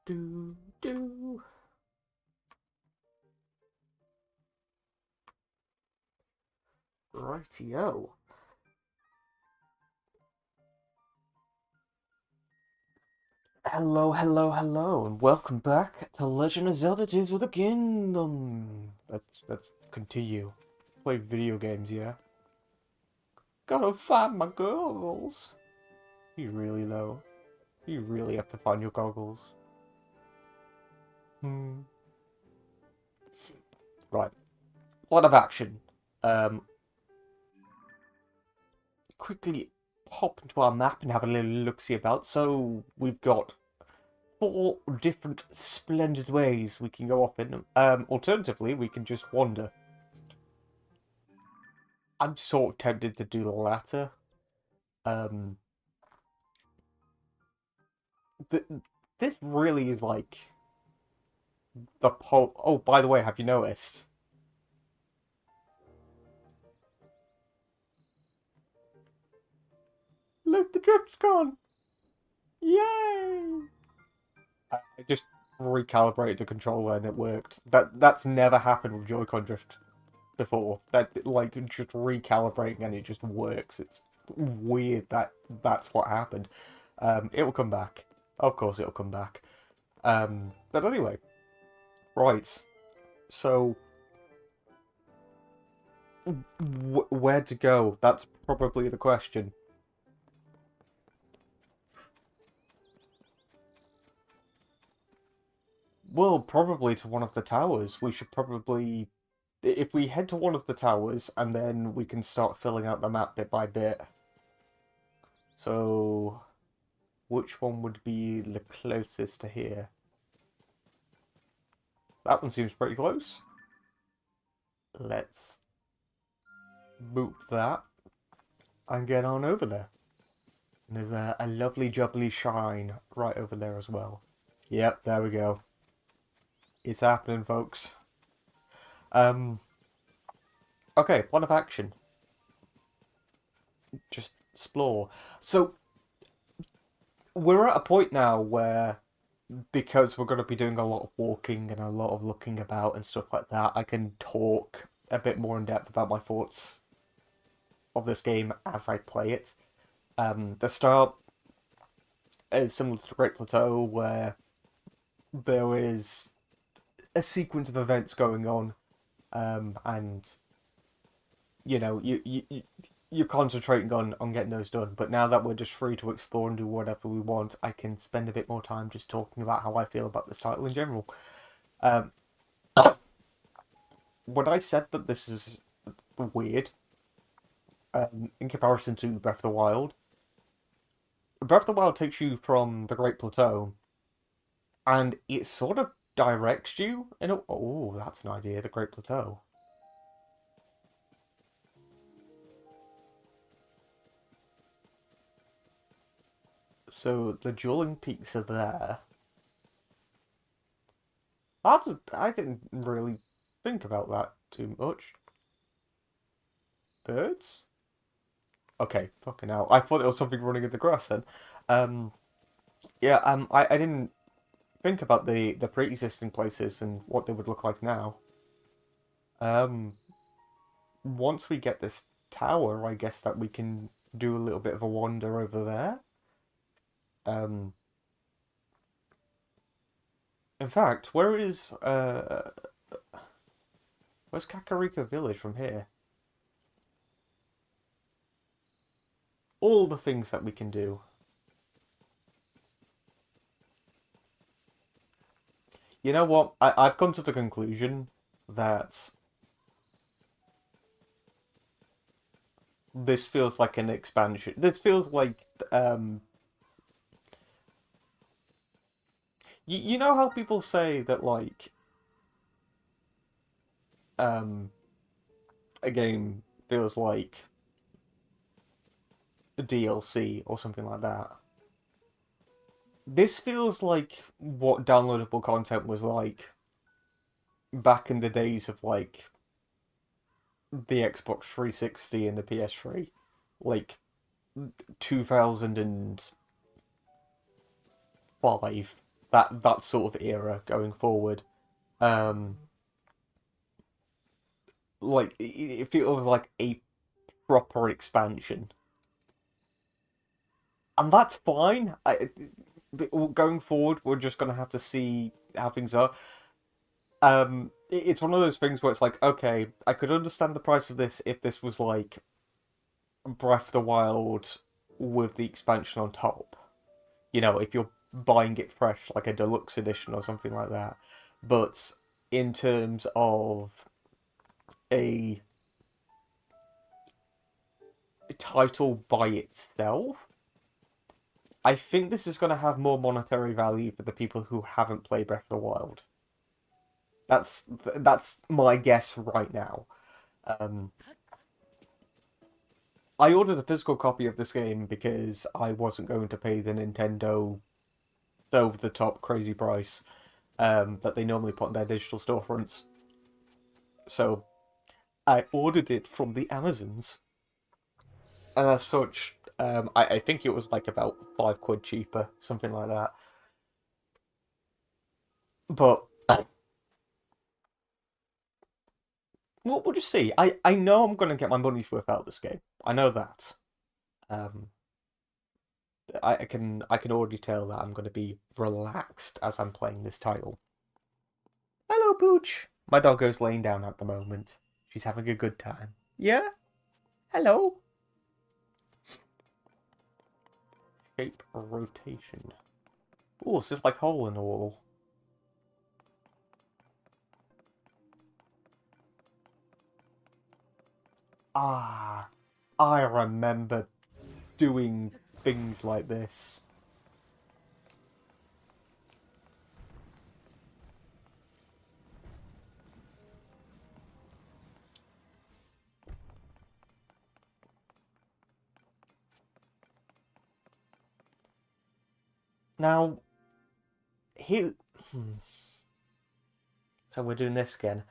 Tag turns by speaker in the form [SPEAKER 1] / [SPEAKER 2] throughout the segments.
[SPEAKER 1] Do, do. Rightio. Hello, hello, hello, and welcome back to Legend of Zelda Tears of the Kingdom. Let's continue. Play video games, yeah? Gotta find my goggles. You really though. You really have to find your goggles. Hmm. Right. Lot of action. Um, quickly pop into our map and have a little look-see about. So we've got four different splendid ways we can go off in. Alternatively, we can just wander. I'm sort of tempted to do the latter. Um, th this really is like the po. Oh, by the way, have you noticed? Look, the drift's gone! Yay! I just recalibrated the controller and it worked. That's never happened with Joy-Con drift before. That like just recalibrating and it just works. It's weird that that's what happened. It will come back. Of course, it'll come back. But anyway, right. So where to go? That's probably the question. Well, probably to one of the towers. We should probably, if we head to one of the towers, and then we can start filling out the map bit by bit. So, which one would be the closest to here? That one seems pretty close. Let's boot that and get on over there. And there's a lovely jubbly shine right over there as well. Yep, there we go. It's happening, folks. Um, okay, plan of action. Just explore. So, we're at a point now where, because we're going to be doing a lot of walking and a lot of looking about and stuff like that, I can talk a bit more in depth about my thoughts of this game as I play it. The start is similar to the Great Plateau, where there is a sequence of events going on, and you know you're concentrating on getting those done. But now that we're just free to explore and do whatever we want, I can spend a bit more time just talking about how I feel about this title in general. Um, when I said that this is weird, in comparison to Breath of the Wild, Breath of the Wild takes you from the Great Plateau, and it sort of directs you in a... Oh, that's an idea, the Great Plateau. So the dueling peaks are there. I didn't really think about that too much. Birds? Okay, fucking hell. I thought it was something running in the grass then. Um, yeah, I didn't think about the pre-existing places and what they would look like now. Um, once we get this tower, I guess that we can do a little bit of a wander over there. Um, in fact, where's Kakariko Village from here? All the things that we can do. You know what? I've come to the conclusion that this feels like an expansion. This feels like you know how people say that like um a game feels like a DLC or something like that. This feels like what downloadable content was like back in the days of like the Xbox 360 and the PS3, like 2005. that sort of era going forward. Um, like it feels like a proper expansion, and that's fine. Going forward, we're just gonna have to see how things are. It's one of those things where it's like, okay, I could understand the price of this if this was like Breath of the Wild with the expansion on top. You know, if you're buying it fresh, like a deluxe edition or something like that. But in terms of a title by itself, I think this is going to have more monetary value for the people who haven't played Breath of the Wild. That's my guess right now. Um, I ordered a physical copy of this game because I wasn't going to pay the Nintendo over the top crazy price that they normally put in their digital storefronts. So I ordered it from the Amazons, and as such, I think it was like about £5 cheaper, something like that. But we'll just see. I know I'm going to get my money's worth out of this game. I know that. Um, I can already tell that I'm going to be relaxed as I'm playing this title. Hello, Pooch. My doggo's laying down at the moment. She's having a good time. Yeah? Hello? Shape rotation. Oh, it's just like hole in the wall. Ah, I remember doing things like this. Now, here... So we're doing this again.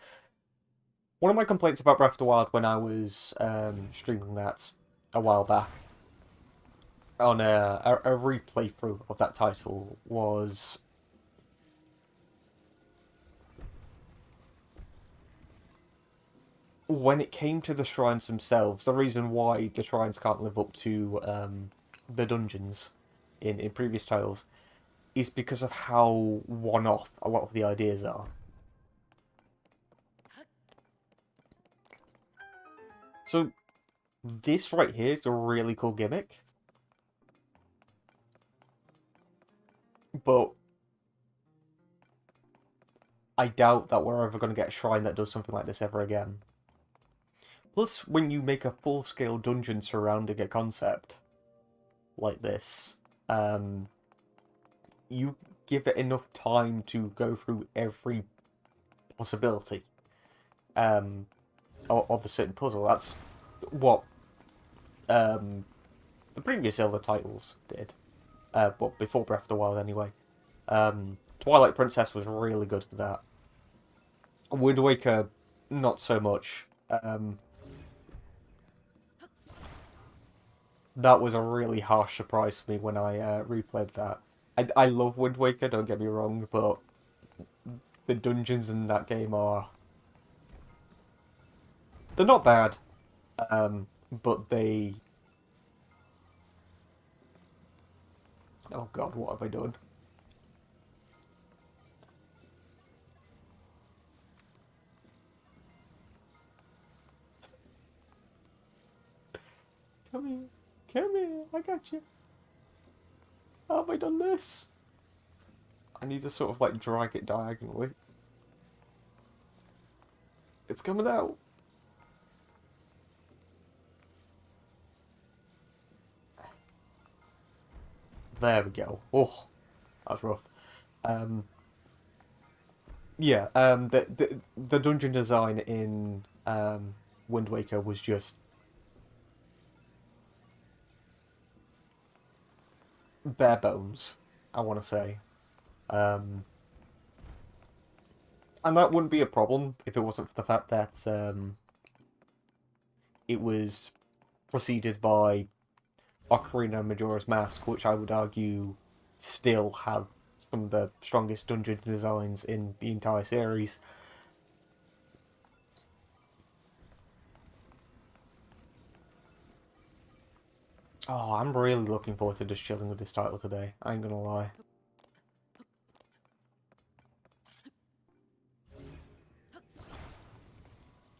[SPEAKER 1] One of my complaints about Breath of the Wild when I was streaming that a while back on a replay through of that title was when it came to the shrines themselves, the reason why the shrines can't live up to the dungeons in previous titles is because of how one-off a lot of the ideas are. So this right here is a really cool gimmick, but I doubt that we're ever going to get a shrine that does something like this ever again. Plus, when you make a full-scale dungeon surrounding a concept like this, you give it enough time to go through every possibility of a certain puzzle. That's what the previous Zelda titles did. Well, before Breath of the Wild, anyway. Twilight Princess was really good for that. Wind Waker, not so much. That was a really harsh surprise for me when I replayed that. I love Wind Waker, don't get me wrong, but the dungeons in that game are... They're not bad, but they... Oh god, what have I done? Come here. Come here. I got you. How have I done this? I need to sort of like drag it diagonally. It's coming out. There we go. Oh, that's rough. Yeah, the dungeon design in Wind Waker was just bare bones, I want to say. Um, and that wouldn't be a problem if it wasn't for the fact that it was preceded by Ocarina of Majora's Mask, which I would argue still have some of the strongest dungeon designs in the entire series. Oh, I'm really looking forward to just chilling with this title today. I ain't gonna lie.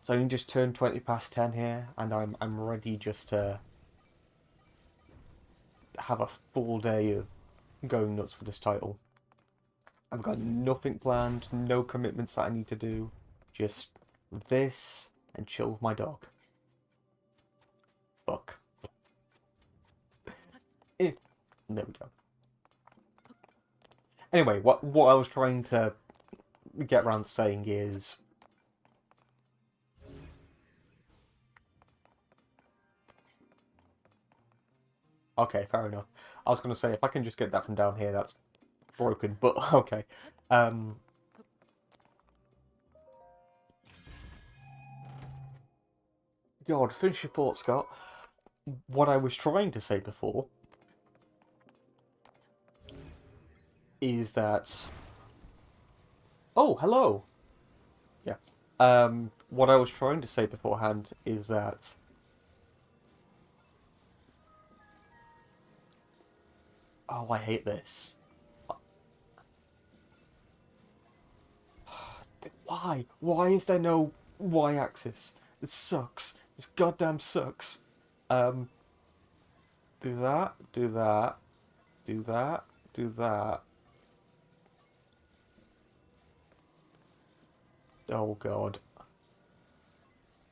[SPEAKER 1] So you just turned 20 past 10 here, and I'm ready just to have a full day of going nuts for this title. I've got nothing planned, no commitments that I need to do. Just this and chill with my dog. Fuck. There we go. Anyway, what I was trying to get around to saying is... Okay, fair enough. I was going to say, if I can just get that from down here, that's broken, but okay. God, finish your thought, Scott. What I was trying to say before is that... Oh, hello! Yeah. What I was trying to say beforehand is that... Oh, I hate this. Why? Why is there no y-axis? This sucks. This goddamn sucks. Um, do that, do that, do that, do that. Oh god.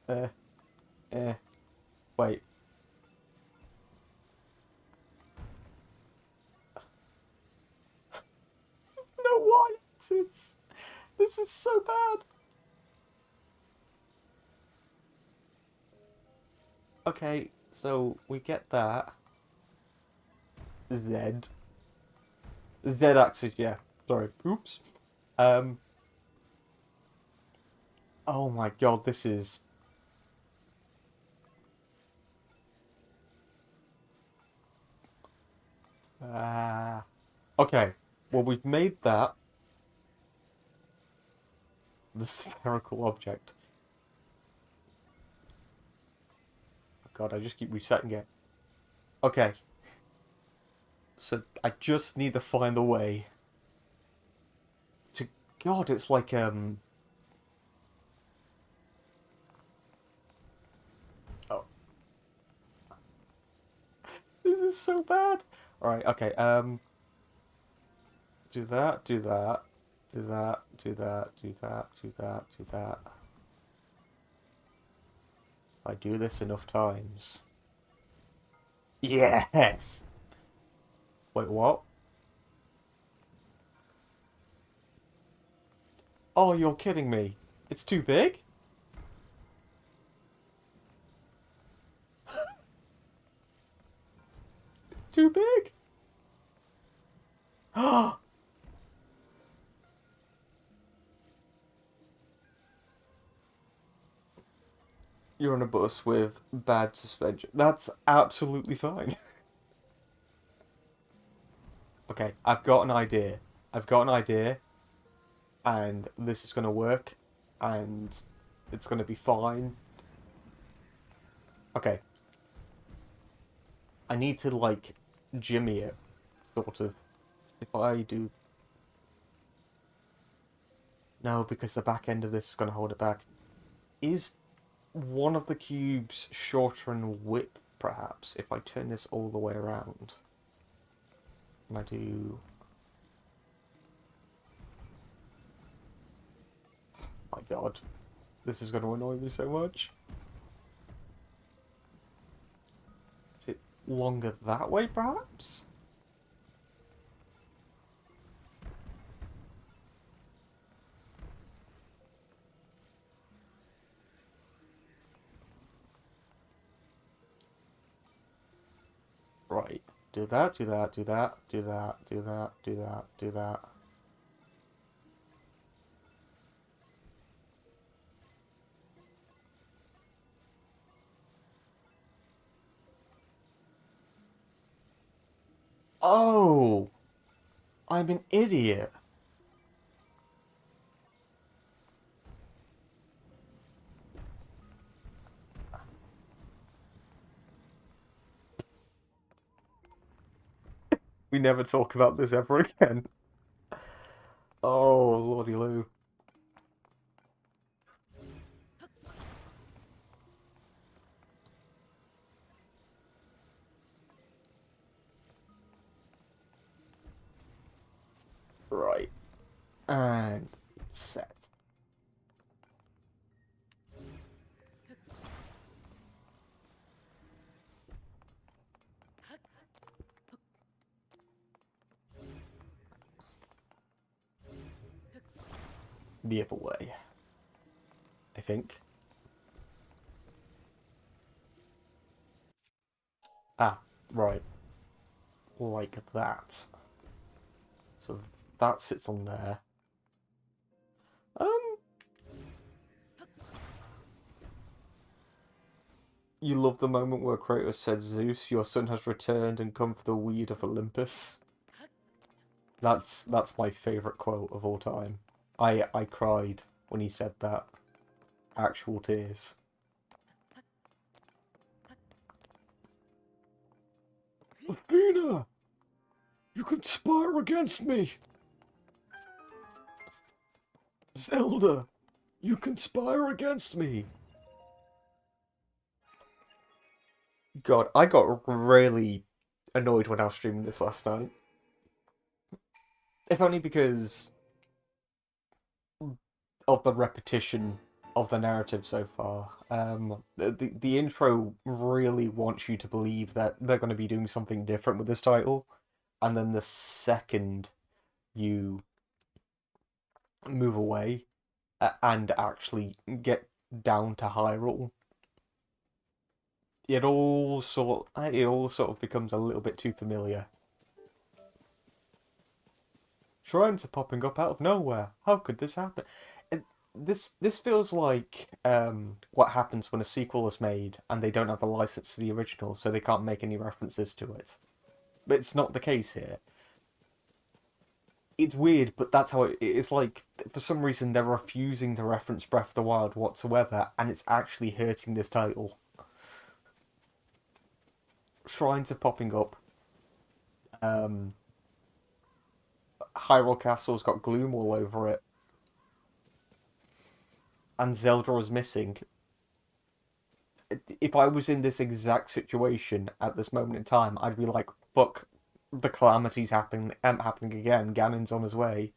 [SPEAKER 1] Eh, wait. No y-axis! This is so bad! Okay, so we get that. Z. Z-axis, yeah. Sorry. Oops. Oh my god, this is... Okay, well we've made that the spherical object. Oh god, I just keep resetting it. Okay, so I just need to find a way to... God, it's like, Oh, this is so bad. Alright, okay, do that, do that, do that, do that, do that, do that, do that. I do this enough times. Yes! Wait, what? Oh, you're kidding me. It's too big? Too big? You're on a bus with bad suspension. That's absolutely fine. Okay, I've got an idea. I've got an idea, and this is going to work, and it's going to be fine. Okay. I need to, like, jimmy it, sort of. If I do... No, because the back end of this is going to hold it back. Is one of the cubes shorter in width, perhaps, if I turn this all the way around? And I do... My god. This is going to annoy me so much. Is it longer that way, perhaps? Right. Do that, do that, do that, do that, do that, do that, do that. Oh! I'm an idiot. We never talk about this ever again. Oh, lordy Lou. Right. And set. The other way, I think. Ah, right. Like that. So that sits on there. Um, you love the moment where Kratos said, "Zeus, your son has returned and come for the weed of Olympus." That's my favourite quote of all time. I cried when he said that. Actual tears. Athena! You conspire against me! Zelda! You conspire against me! God, I got really annoyed when I was streaming this last night. If only because of the repetition of the narrative so far. The intro really wants you to believe that they're going to be doing something different with this title, and then the second you move away and actually get down to Hyrule, it all sort of becomes a little bit too familiar. Shrines are popping up out of nowhere. How could this happen? And this feels like what happens when a sequel is made and they don't have a license to the original, so they can't make any references to it. But it's not the case here. It's weird, but that's how it's like. For some reason, they're refusing to reference Breath of the Wild whatsoever, and it's actually hurting this title. Shrines are popping up. Um, Hyrule Castle's got gloom all over it, and Zelda is missing. If I was in this exact situation at this moment in time, I'd be like, "Fuck, the calamity's happening again. Ganon's on his way,"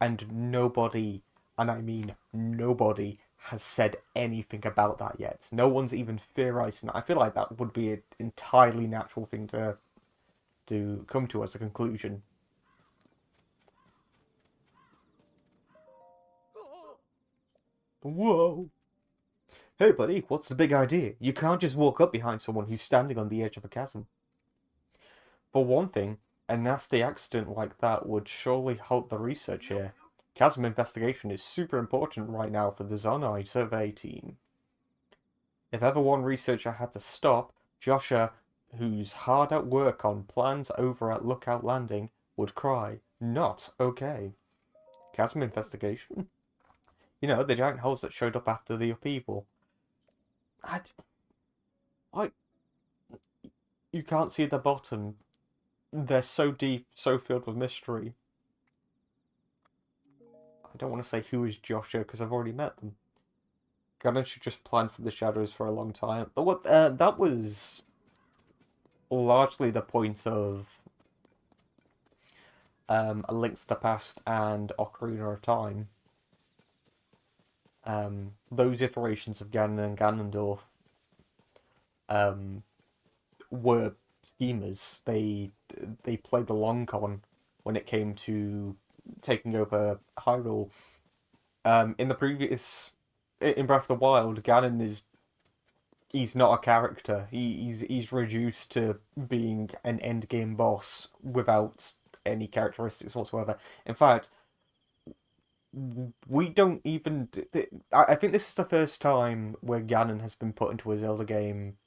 [SPEAKER 1] and nobody, and I mean nobody, has said anything about that yet. No one's even theorizing. I feel like that would be an entirely natural thing to come to as a conclusion. Whoa. Hey, buddy, what's the big idea? You can't just walk up behind someone who's standing on the edge of a chasm. For one thing, a nasty accident like that would surely halt the research here. Chasm investigation is super important right now for the Zonai survey team. If ever one researcher had to stop, Joshua, who's hard at work on plans over at Lookout Landing, would cry, "Not okay." Chasm investigation? You know, the giant holes that showed up after the upheaval. I, I, you can't see the bottom. They're so deep, so filled with mystery. I don't want to say who is Joshua because I've already met them. Ganon should just plan from the shadows for a long time. But what that was largely the point of A Link to the Past and Ocarina of Time. Those iterations of Ganon and Ganondorf were schemers. They played the long con when it came to taking over Hyrule. In the previous, in Breath of the Wild, Ganon is he's not a character. He's reduced to being an end game boss without any characteristics whatsoever. In fact, we don't even. I think this is the first time where Ganon has been put into a Zelda game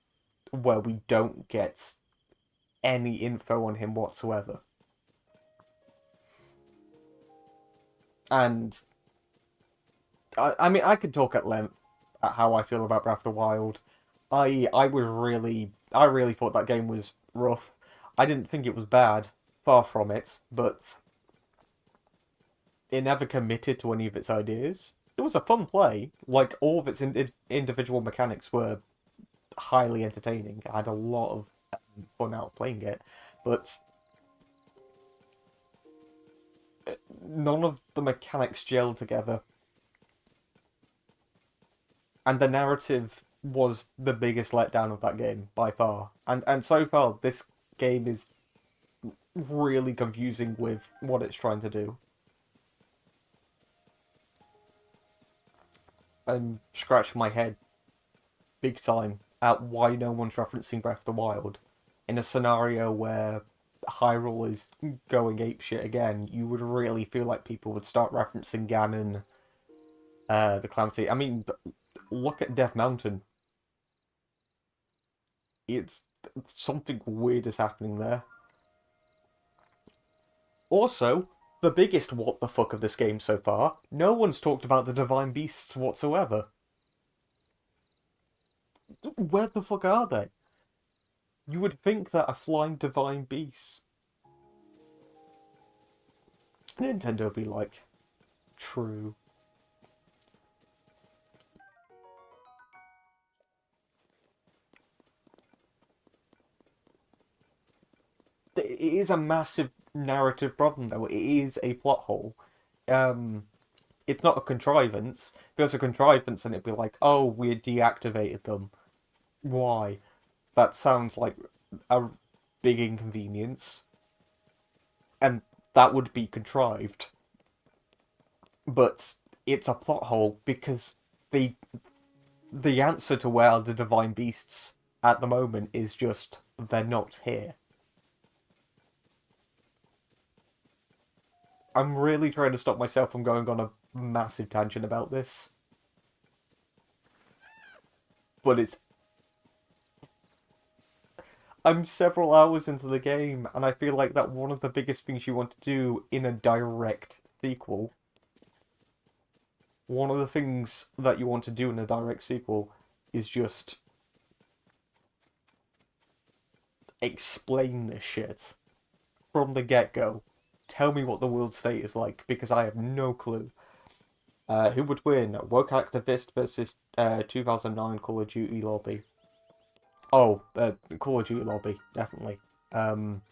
[SPEAKER 1] where we don't get any info on him whatsoever. And I mean, I could talk at length at how I feel about Breath of the Wild. I really thought that game was rough. I didn't think it was bad, far from it, but it never committed to any of its ideas. It was a fun play. Like, all of its individual mechanics were highly entertaining. I had a lot of fun out playing it, but none of the mechanics gelled together. And the narrative was the biggest letdown of that game, by far. And so far, this game is really confusing with what it's trying to do. I'm scratching my head big time at why no one's referencing Breath of the Wild. In a scenario where Hyrule is going apeshit again, you would really feel like people would start referencing Ganon, the Calamity. I mean, look at Death Mountain. It's something weird is happening there. Also, the biggest what the fuck of this game so far, no one's talked about the Divine Beasts whatsoever. Where the fuck are they? You would think that a flying Divine Beast, Nintendo would be like, true. It is a massive narrative problem, though. It is a plot hole. Um, it's not a contrivance. If it was a contrivance, then it'd be like, oh, we deactivated them. Why? That sounds like a big inconvenience. And that would be contrived. But it's a plot hole because the answer to where are the divine beasts at the moment is just they're not here. I'm really trying to stop myself from going on a massive tangent about this. But I'm several hours into the game, and I feel like that one of the biggest things you want to do in a direct sequel, one of the things that you want to do in a direct sequel is just explain this shit from the get-go. Tell me what the world state is like, because I have no clue. Who would win? Woke Activist versus 2009 Call of Duty lobby. Oh, Call of Duty lobby, definitely. Um,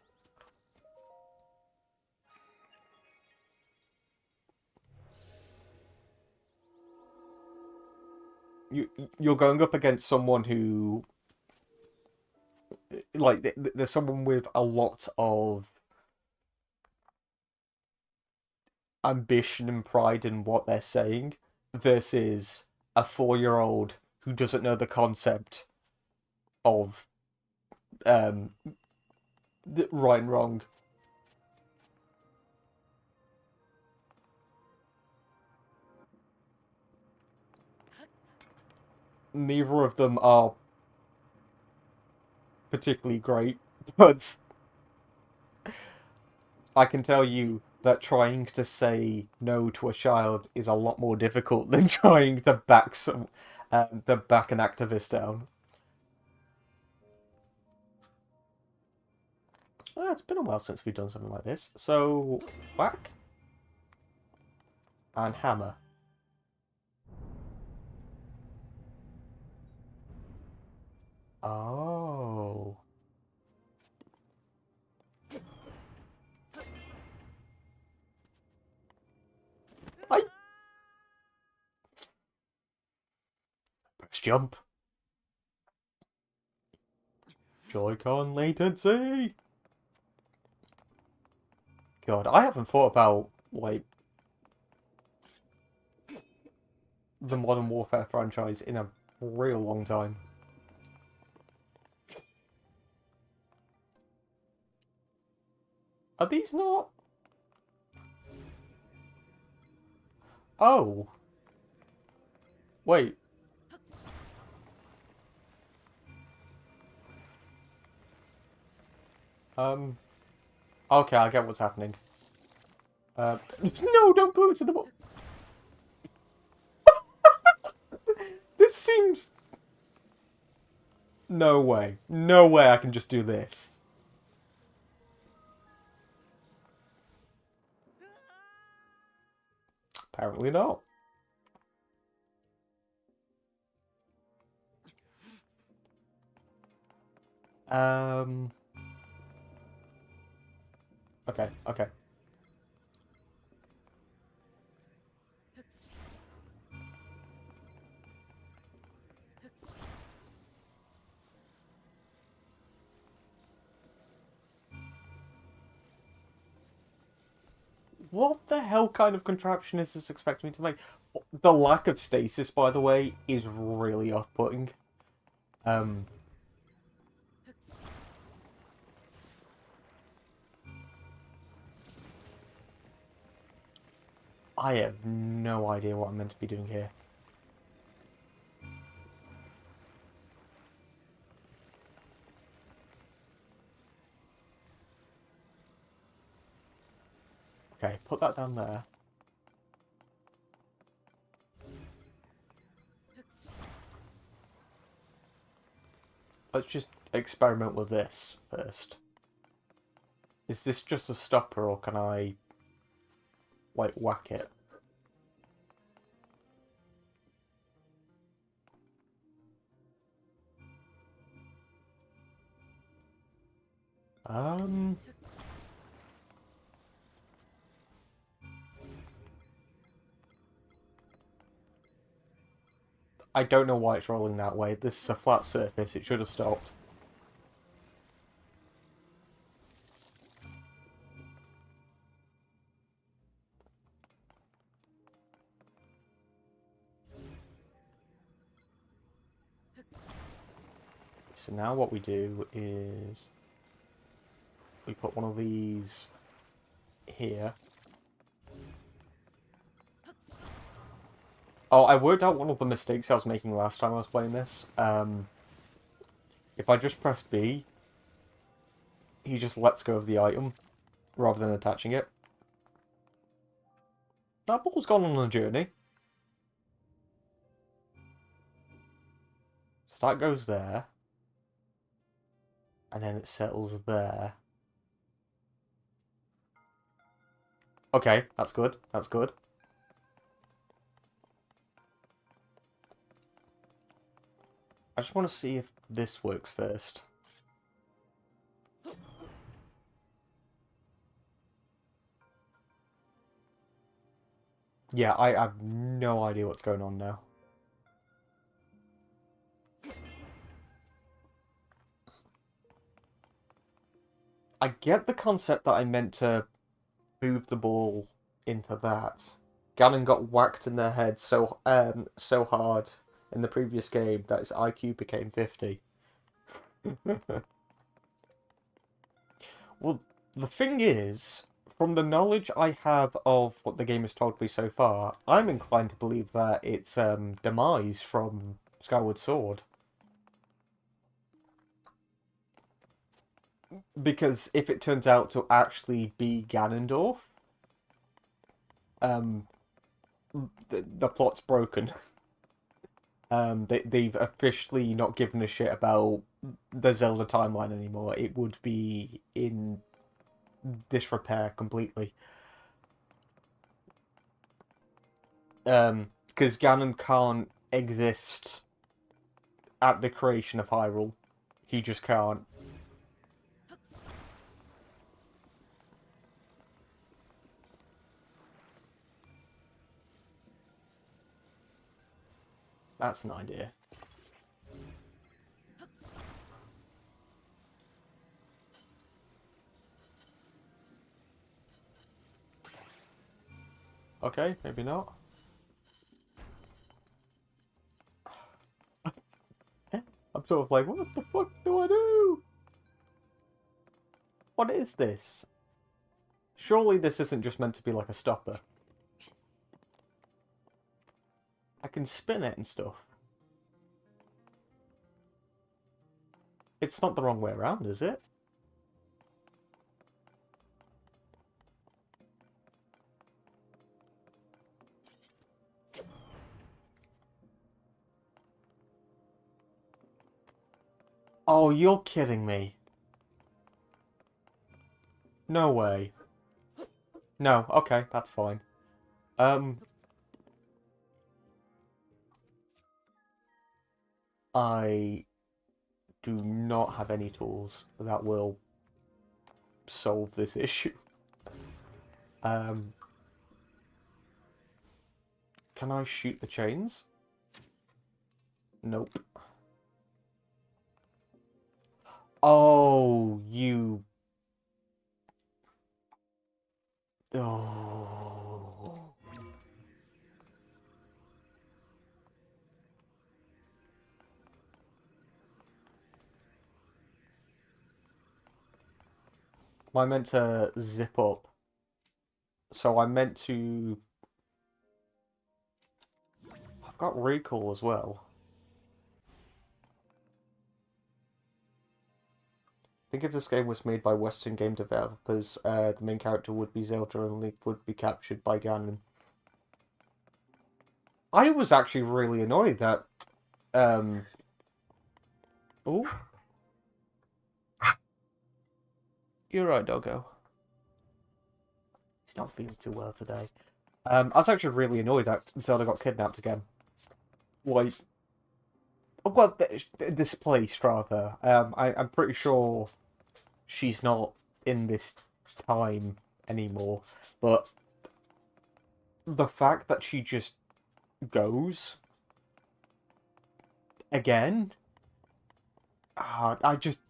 [SPEAKER 1] you're going up against someone who, like, there's someone with a lot of ambition and pride in what they're saying, versus a 4-year-old who doesn't know the concept of um right and wrong. Neither of them are particularly great, but I can tell you that trying to say no to a child is a lot more difficult than trying to back an activist down. Well, it's been a while since we've done something like this. So, whack and hammer. Oh. I press jump. Joy-Con latency. God, I haven't thought about like the Modern Warfare franchise in a real long time. Are these not? Oh. Wait. Okay, I get what's happening. No, don't glue it to the ball. This seems... No way. No way I can just do this. Apparently not. Okay, okay. What the hell kind of contraption is this expecting me to make? The lack of stasis, by the way, is really off-putting. I have no idea what I'm meant to be doing here. Okay, put that down there. Let's just experiment with this first. Is this just a stopper, or can I, like, whack it? I don't know why it's rolling that way. This is a flat surface. It should have stopped. So now what we do is we put one of these here. Oh, I worked out one of the mistakes I was making last time I was playing this. If I just press B, he just lets go of the item rather than attaching it. That ball's gone on a journey. So that goes there. And then it settles there. Okay, that's good. That's good. I just want to see if this works first. Yeah, I have no idea what's going on now. I get the concept that I meant to move the ball into that. Ganon got whacked in the head so hard in the previous game that his IQ became 50. Well, the thing is, from the knowledge I have of what the game has told me so far, I'm inclined to believe that it's demise from Skyward Sword. Because if it turns out to actually be Ganondorf, the plot's broken. They've officially not given a shit about the Zelda timeline anymore. It would be in disrepair completely. Because Ganon can't exist at the creation of Hyrule. He just can't. That's an idea. Okay, maybe not. I'm sort of like, what the fuck do I do? What is this? Surely this isn't just meant to be like a stopper. I can spin it and stuff. It's not the wrong way around, is it? Oh, you're kidding me. No way. No, okay, that's fine. Um, I do not have any tools that will solve this issue. Um, can I shoot the chains? Nope. Oh, you... Oh... I meant to zip up. So I meant to... I've got recall as well. I think if this game was made by Western game developers, the main character would be Zelda and Link would be captured by Ganon. I was actually really annoyed that... Oh? You're right, doggo. He's not feeling too well today. I was actually really annoyed that Zelda got kidnapped again. Like... Well, displaced, rather. I'm pretty sure she's not in this time anymore, but the fact that she just goes again, I just...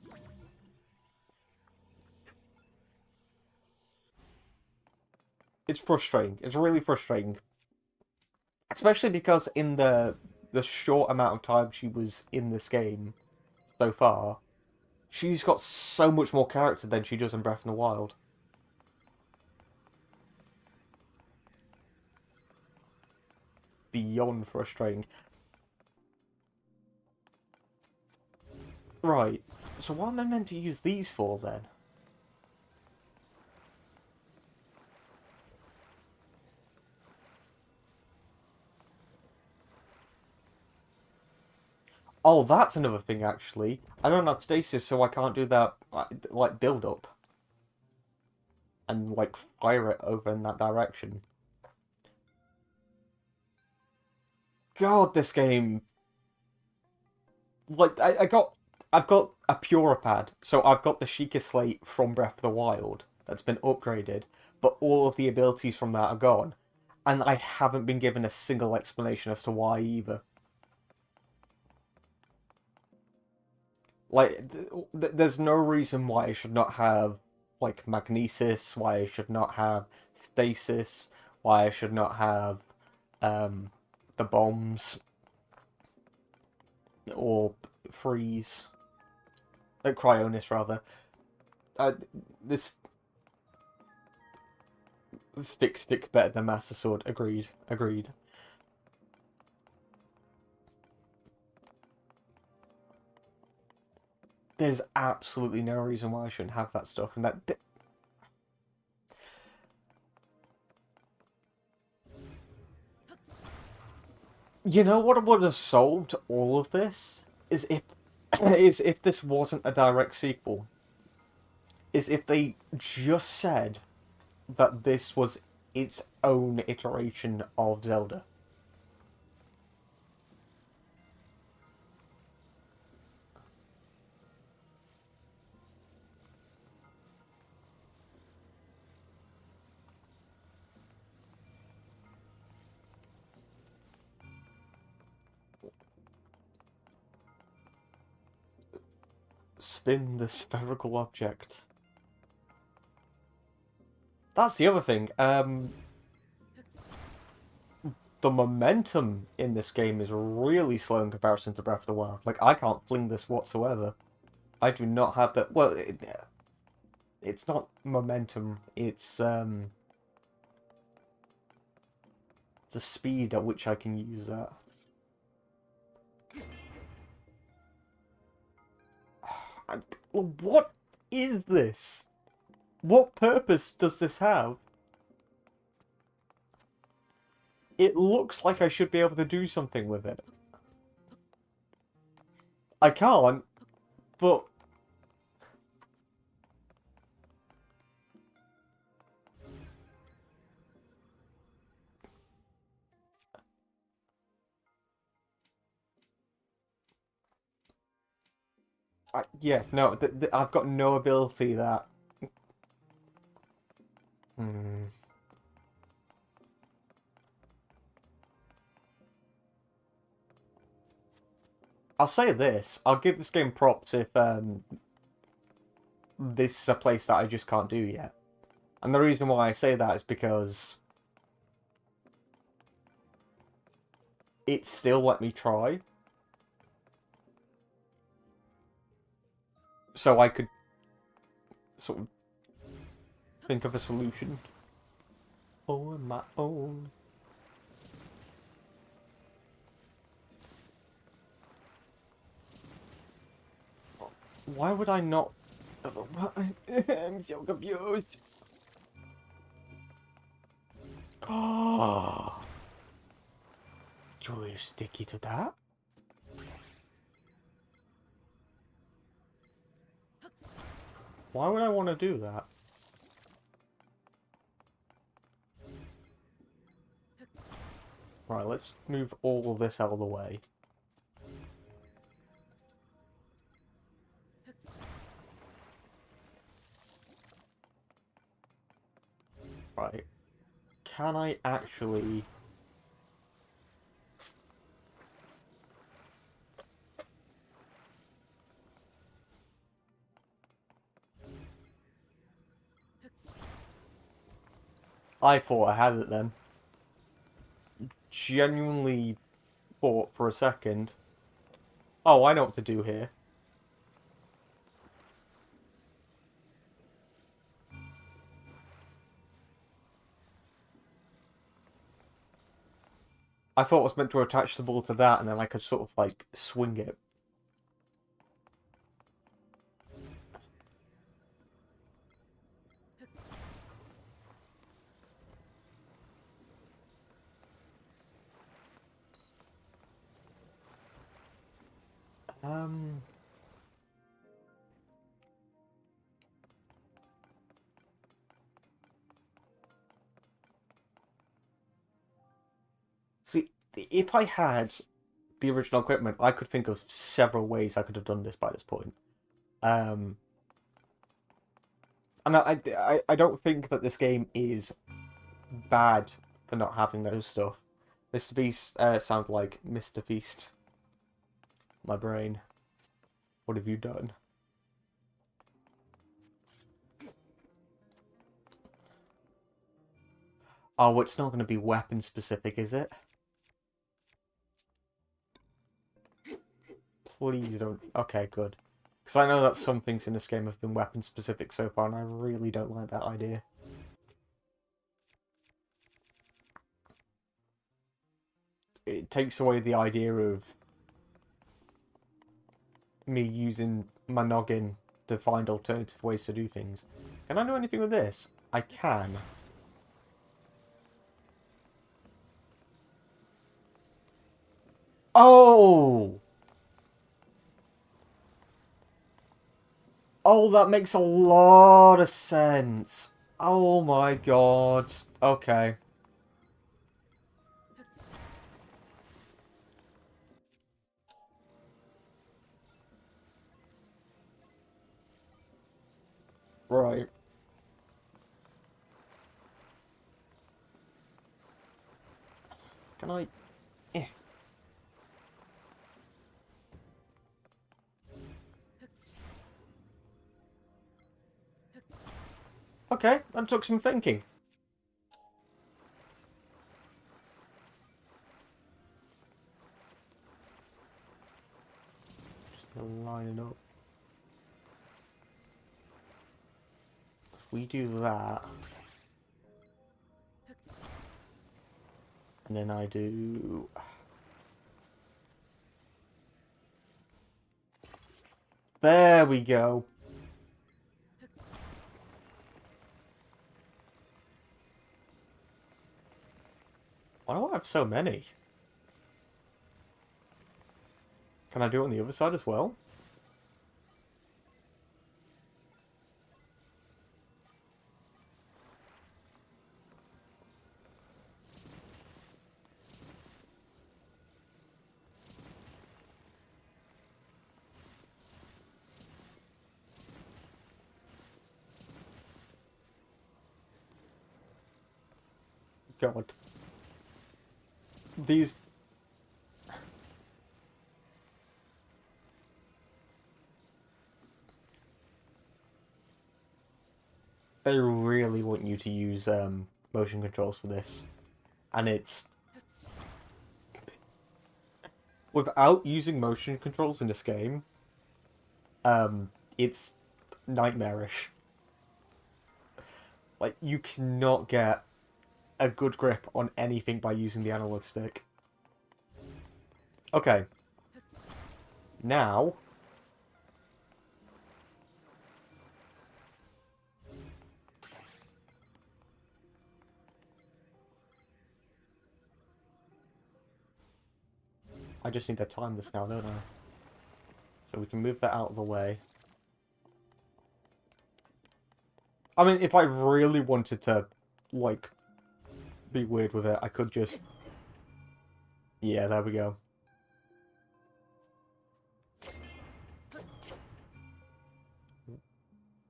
[SPEAKER 1] It's frustrating. It's really frustrating. Especially because in the short amount of time she was in this game so far, she's got so much more character than she does in Breath of the Wild. Beyond frustrating. Right, so what am I meant to use these for then? Oh, that's another thing, actually. I don't have stasis, so I can't do that, like, build-up. And, like, fire it over in that direction. God, this game... Like, I've got a Puripad, so I've got the Sheikah Slate from Breath of the Wild that's been upgraded, but all of the abilities from that are gone. And I haven't been given a single explanation as to why either. Like, there's no reason why I should not have, like, magnesis, why I should not have stasis, why I should not have, the bombs, or freeze. Cryonis, rather. This thick stick better than Master Sword. Agreed. Agreed. There's absolutely no reason why I shouldn't have that stuff, and that... You know what would have solved all of this? Is if... is if this wasn't a direct sequel. Is if they just said that this was its own iteration of Zelda. Spin the spherical object. That's the other thing. The momentum in this game is really slow in comparison to Breath of the Wild. Like, I can't fling this whatsoever. I do not have that. Well, it's not momentum. It's the speed at which I can use that. What is this? What purpose does this have? It looks like I should be able to do something with it. I can't. But yeah, no, I've got no ability that. Hmm. I'll say this. I'll give this game props if this is a place that I just can't do yet. And the reason why I say that is because it still let me try. So I could sort of think of a solution on my own. Why would I not? I'm so confused. Oh, do you sticky to that? Why would I want to do that? Right, let's move all of this out of the way. Right. Can I actually... I thought I had it then. Genuinely thought for a second. Oh, I know what to do here. I thought I was meant to attach the ball to that and then I could sort of like swing it. Um... See, if I had the original equipment, I could think of several ways I could have done this by this point. And I don't think that this game is bad for not having those stuff. Mr. Beast sound like Mr. Feast. My brain. What have you done? Oh, it's not going to be weapon specific, is it? Please don't. Okay, good. Because I know that some things in this game have been weapon specific so far, and I really don't like that idea. It takes away the idea of me using my noggin to find alternative ways to do things. Can I do anything with this? I can. Oh! Oh, that makes a lot of sense. Oh my god. Okay. Right. Can I... Eh. Okay, that took some thinking. Just gonna line it up. If we do that... And then I do... There we go. Why do I have so many? Can I do it on the other side as well? God. These... They really want you to use motion controls for this. And it's... Without using motion controls in this game, it's nightmarish. Like, you cannot get a good grip on anything by using the analog stick. Okay. Now... I just need to time this now, don't I? So we can move that out of the way. I mean, if I really wanted to, like, be weird with it, I could just... Yeah, there we go.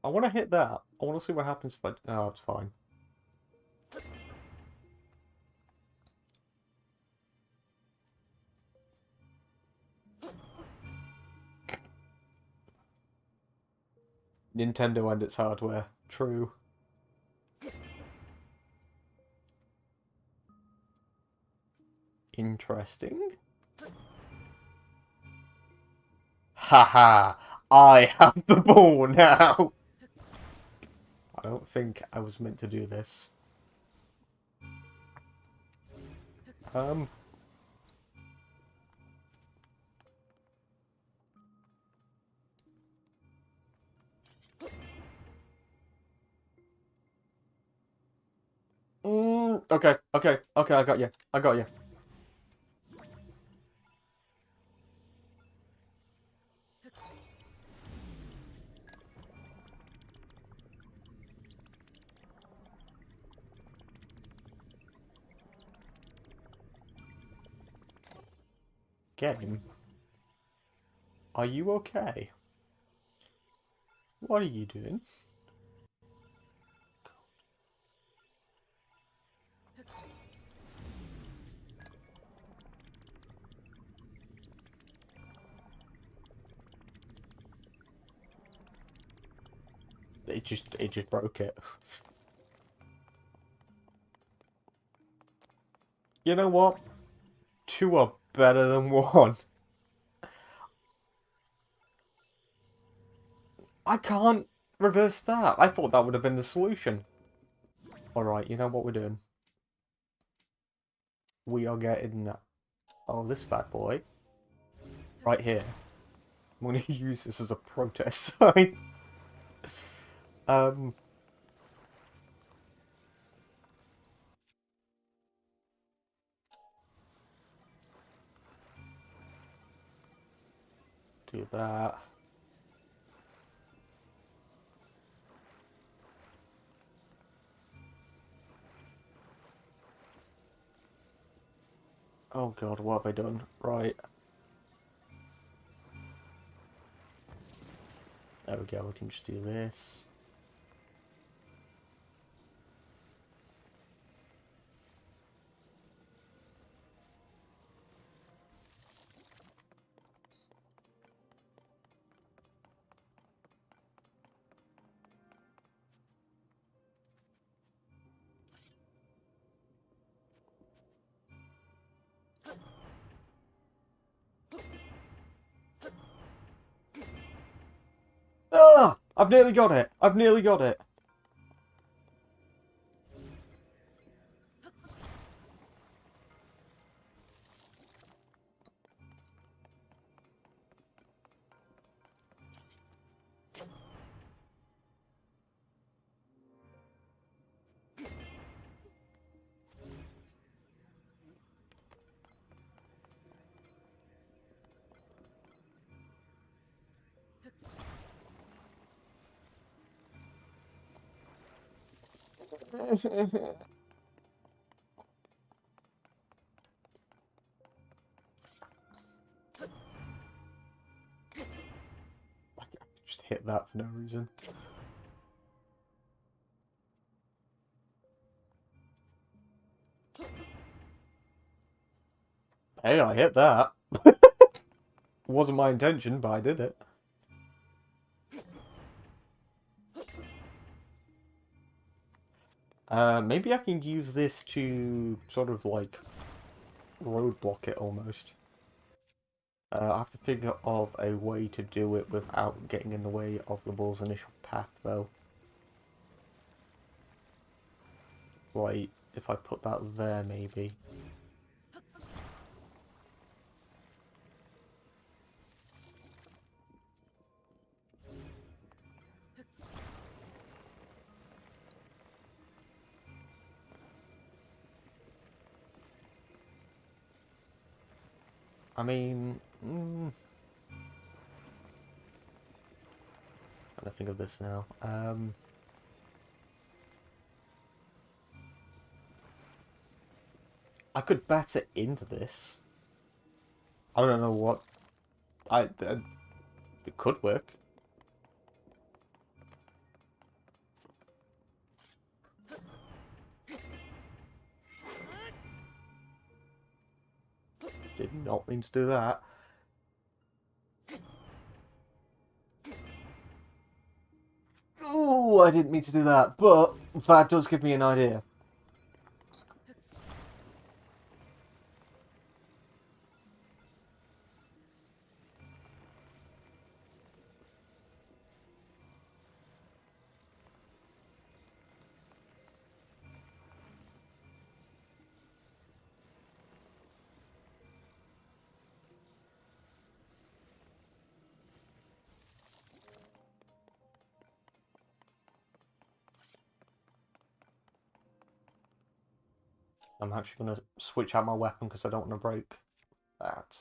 [SPEAKER 1] I want to hit that. I want to see what happens if I... Oh, it's fine. Nintendo and its hardware. True. Interesting. Haha! I have the ball now! I don't think I was meant to do this. Okay, I got you. I got you. Game. Are you okay? What are you doing? It just broke it. You know what? Two are better than one. I can't reverse that. I thought that would have been the solution. Alright, you know what we're doing? We are getting... Oh, this bad boy. Right here. I'm going to use this as a protest sign. Do that. Oh god, what have I done? Right. There we go, we can just do this. Ah! I've nearly got it! I've nearly got it! I just hit that for no reason. Hey, I hit that. Wasn't my intention, but I did it. Maybe I can use this to sort of like roadblock it almost. I have to figure of a way to do it without getting in the way of the bull's initial path, though. Like, if I put that there, maybe. I mean... trying to think of this now. I could bat it into this. I don't know what... it could work. Did not mean to do that. Ooh, I didn't mean to do that, but that does give me an idea. I'm actually going to switch out my weapon because I don't want to break that.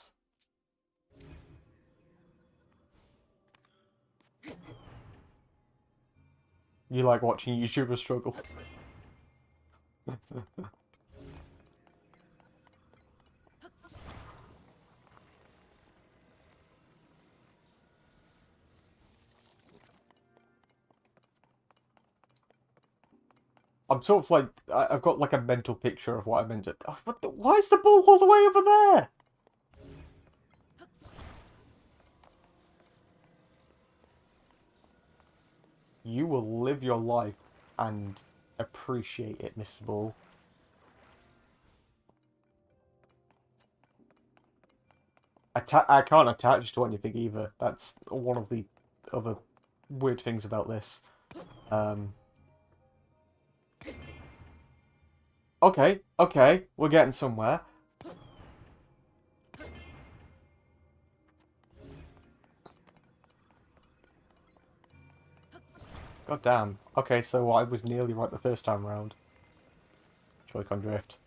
[SPEAKER 1] You like watching YouTubers struggle. I'm sort of like, I've got like a mental picture of what I meant to... Oh, why is the ball all the way over there? You will live your life and appreciate it, Mr. Ball. I can't attach to anything either. That's one of the other weird things about this. Okay, okay, we're getting somewhere. God damn. Okay, so I was nearly right the first time round. Joy-Con drift.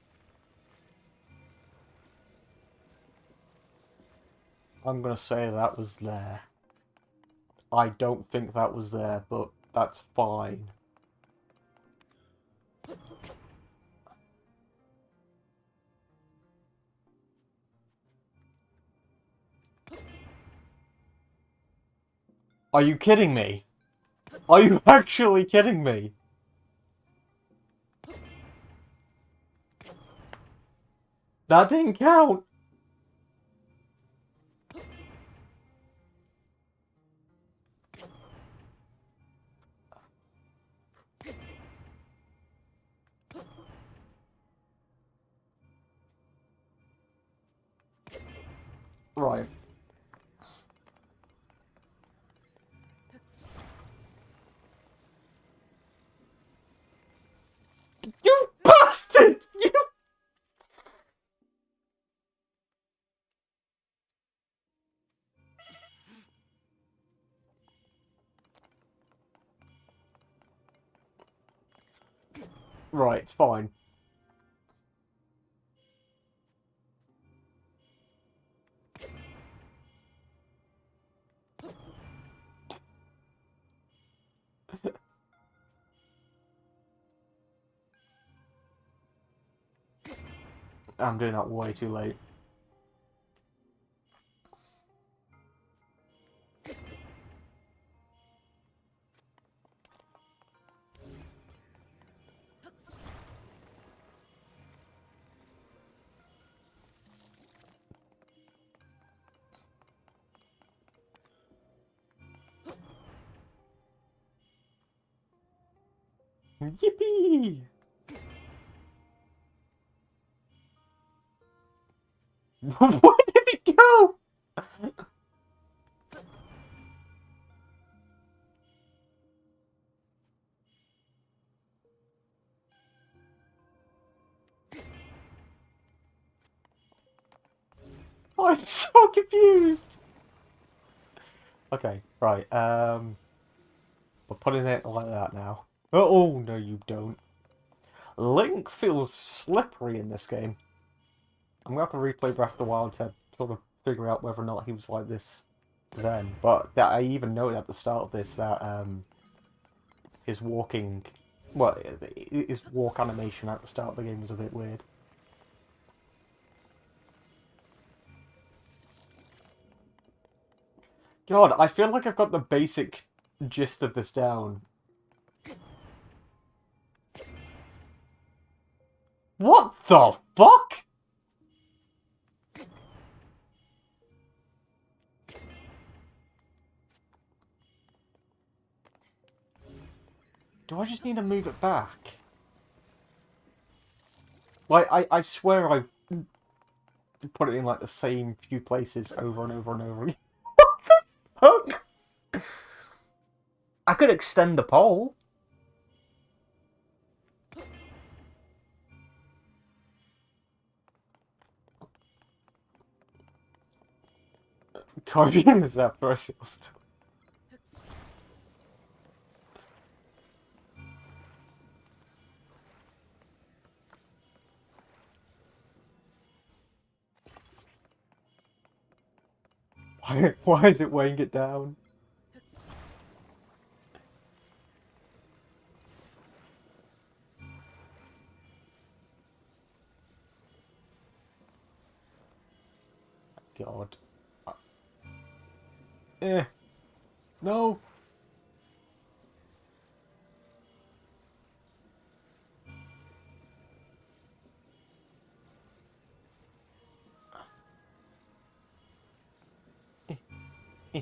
[SPEAKER 1] I'm gonna say that was there. I don't think that was there, but that's fine. Are you kidding me? Are you actually kidding me? That didn't count! Right. You bastard! You... Right, it's fine. I'm doing that way too late. Yippee! Where did it go? I'm so confused. Okay, right. We're putting it like that now. Oh no, you don't. Link feels slippery in this game. I'm gonna have to replay Breath of the Wild to sort of figure out whether or not he was like this then. But that I even noted at the start of this that his walking, well, his walk animation at the start of the game was a bit weird. God, I feel like I've got the basic gist of this down. What the fuck? Do I just need to move it back? Like, I swear I put it in like the same few places over and over and over again. What the fuck? I could extend the pole. Caribbean is that first. Why is it weighing it down? God. Eh. No. Eh, eh.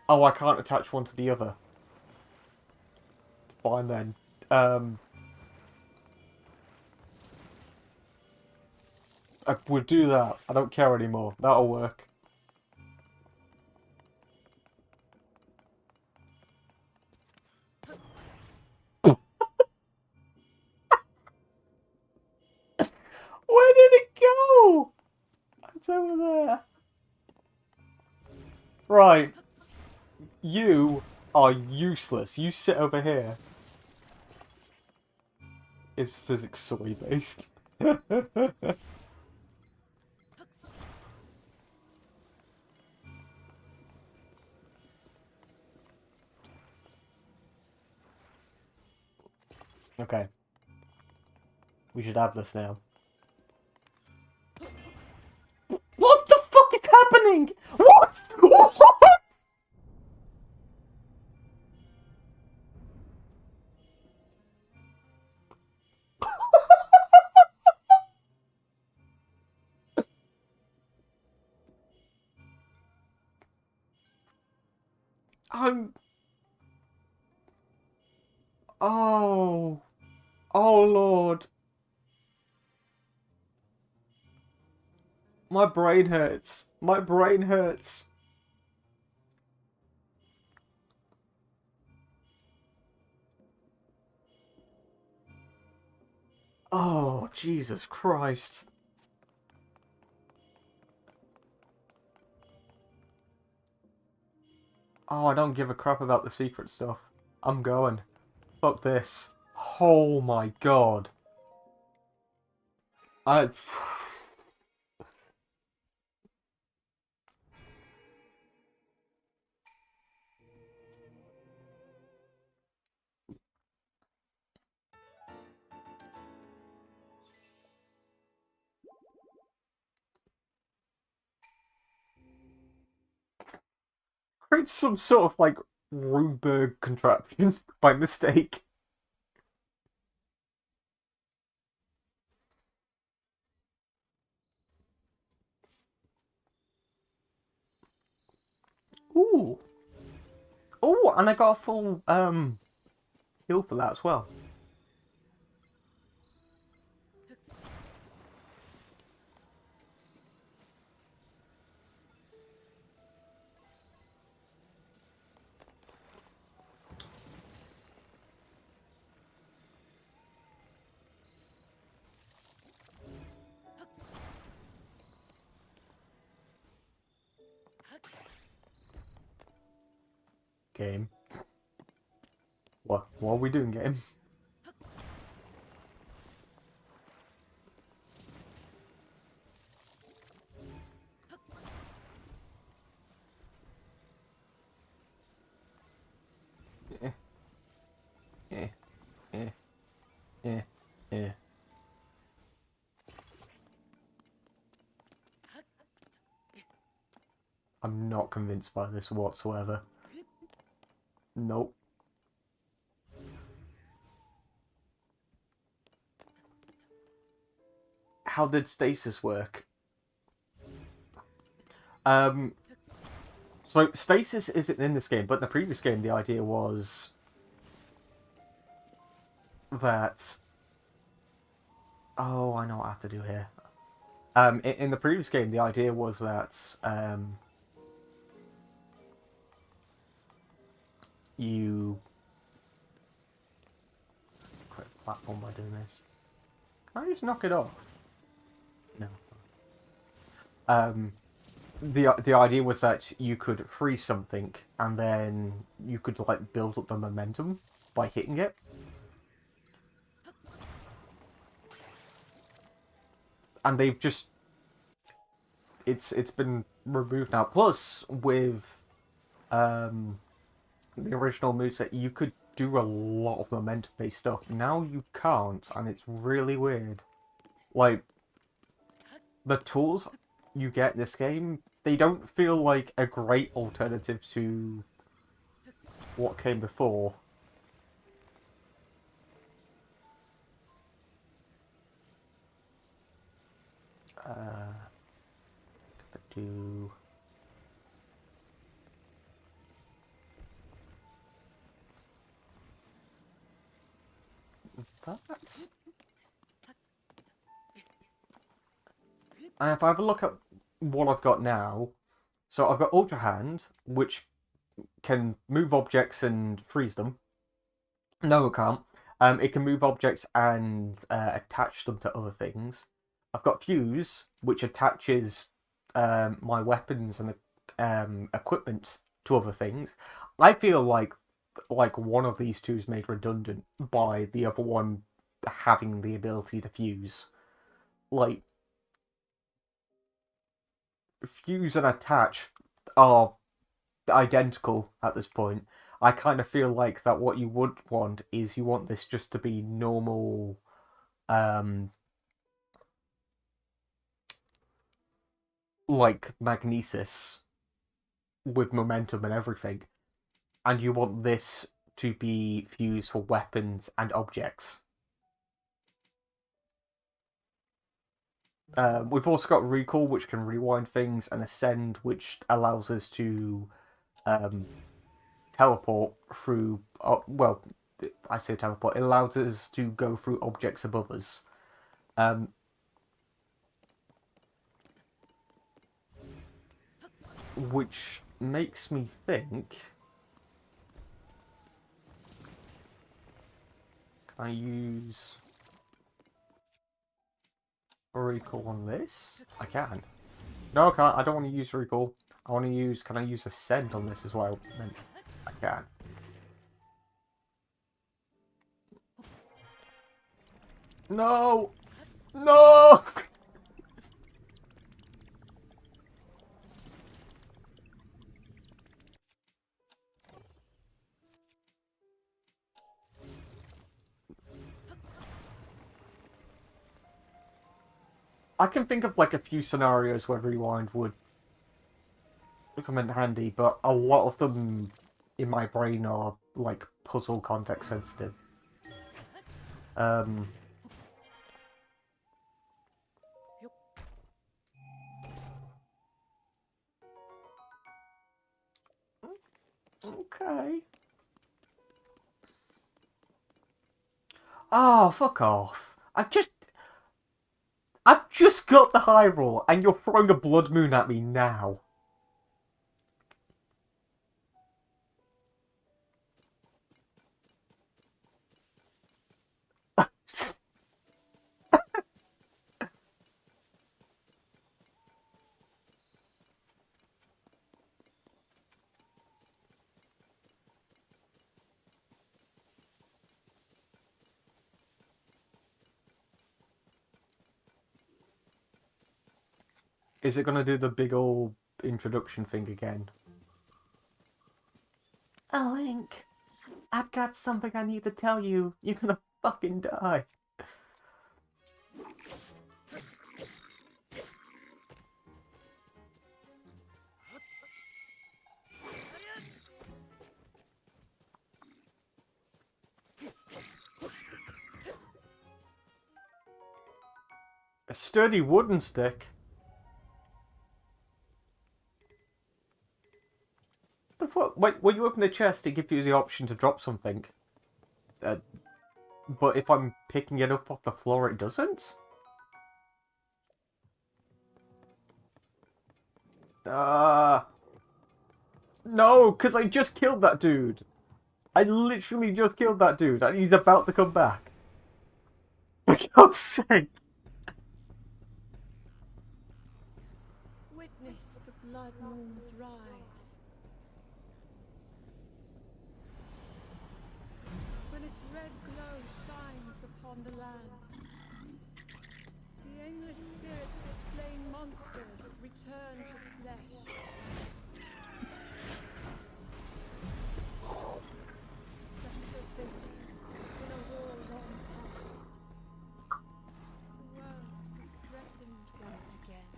[SPEAKER 1] Oh, I can't attach one to the other. Fine then. I would do that. I don't care anymore. That'll work. Where did it go? It's over there. Right. You are useless. You sit over here. Is physics soy based? Okay. We should have this now. What the fuck is happening? What? What? I'm... Oh. Oh, Lord. My brain hurts. My brain hurts. Oh, Jesus Christ. Oh, I don't give a crap about the secret stuff. I'm going. Fuck this. Oh my god. I... Create some sort of, like, Ruberg contraption by mistake. Ooh. Oh, and I got a full, heal for that as well. Game. What are we doing, game? Eh, eh, eh, eh, eh. I'm not convinced by this whatsoever. Nope. How did stasis work? So stasis isn't in this game, but in the previous game the idea was that... Oh, I know what I have to do here. In the previous game the idea was that you... Quick platform by doing this. Can I just knock it off? No. The idea was that you could freeze something and then you could like build up the momentum by hitting it. And they've just it's been removed now. Plus with the original moveset you could do a lot of momentum based stuff. Now you can't, and it's really weird. Like the tools you get in this game, they don't feel like a great alternative to what came before. Do that. And if I have a look at what I've got now, so I've got Ultra Hand, which can move objects and freeze them. No, it can't. It can move objects and attach them to other things. I've got Fuse, which attaches my weapons and equipment to other things. I feel like one of these two is made redundant by the other one having the ability to fuse. Like, fuse and attach are identical at this point. I kind of feel like that what you would want is you want this just to be normal, like magnesis with momentum and everything, and you want this to be fused for weapons and objects. We've also got recall, which can rewind things, and ascend, which allows us to teleport through. Well, I say teleport. It allows us to go through objects above us. Which makes me think. Can I use recall on this? I can. No, I can't. I don't want to use recall. I want to use... Can I use ascend on this as well? I can. No! No! I can think of like a few scenarios where rewind would come in handy, but a lot of them in my brain are like puzzle context sensitive. Okay. Oh, fuck off. I've just got the high roll, and you're throwing a blood moon at me now. Is it gonna do the big old introduction thing again? Oh, Link, I've got something I need to tell you. You're gonna fucking die. A sturdy wooden stick? The fuck? Wait, when you open the chest, it gives you the option to drop something. Uh, but if I'm picking it up off the floor, it doesn't? Uh... No, because I just killed that dude. I literally just killed that dude, and he's about to come back. For God's sake.
[SPEAKER 2] Witness the blood moon's rise. When its red glow shines upon the land, the aimless spirits of slain monsters return to flesh. Just as they did in a war long past. The world is threatened once again.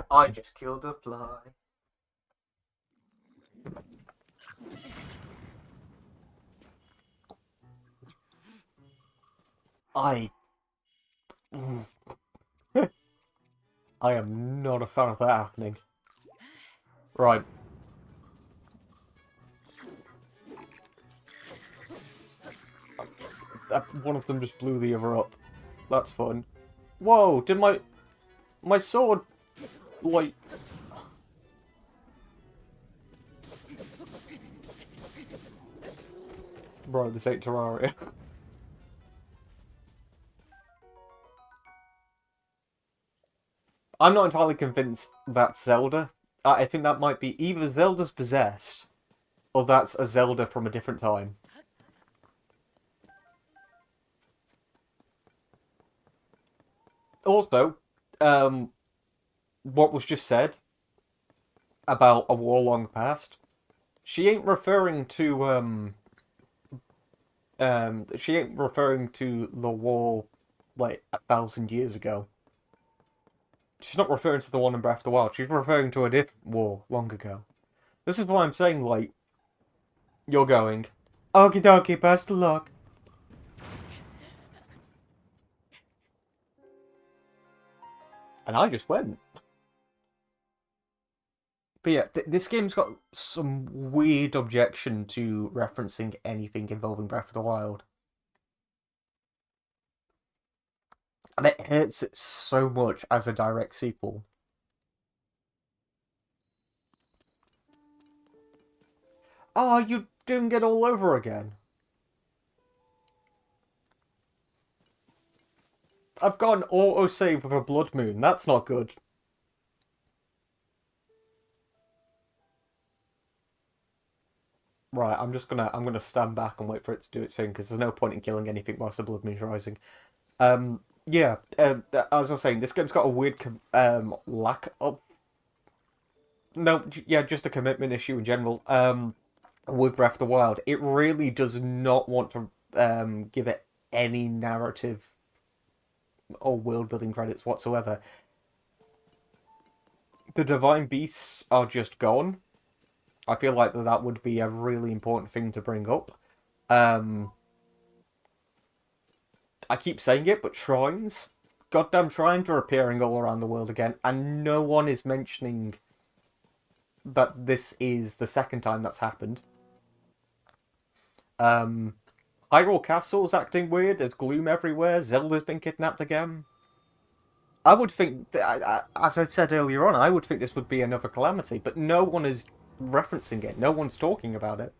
[SPEAKER 1] I just killed a fly. I... I am not a fan of that happening. Right. One of them just blew the other up. That's fun. Whoa, did my sword, like... Bro, this ain't Terraria. I'm not entirely convinced that's Zelda. I think that might be either Zelda's possessed, or that's a Zelda from a different time. Also, what was just said about a war long past, she ain't referring to, she ain't referring to the war, like, 1,000 years ago. She's not referring to the one in Breath of the Wild. She's referring to a different war long ago. This is why I'm saying, like, you're going, okie dokie, best of luck. And I just went. But yeah, this game's got some weird objection to referencing anything involving Breath of the Wild. And it hurts it so much as a direct sequel. Oh, you're doing it all over again. I've got an auto-save with a blood moon. That's not good. Right, I'm gonna stand back and wait for it to do its thing, because there's no point in killing anything whilst the blood moon's rising. Yeah, as I was saying, this game's got a weird lack of... No, yeah, just a commitment issue in general. With Breath of the Wild, it really does not want to give it any narrative or world building credits whatsoever. The divine beasts are just gone. I feel like that would be a really important thing to bring up. I keep saying it, but shrines, goddamn shrines are appearing all around the world again, and no one is mentioning that this is the second time that's happened. Um, Hyrule Castle's acting weird. There's gloom everywhere. Zelda's been kidnapped again. I would think, as I said earlier on, I would think this would be another calamity, but no one is referencing it. No one's talking about it.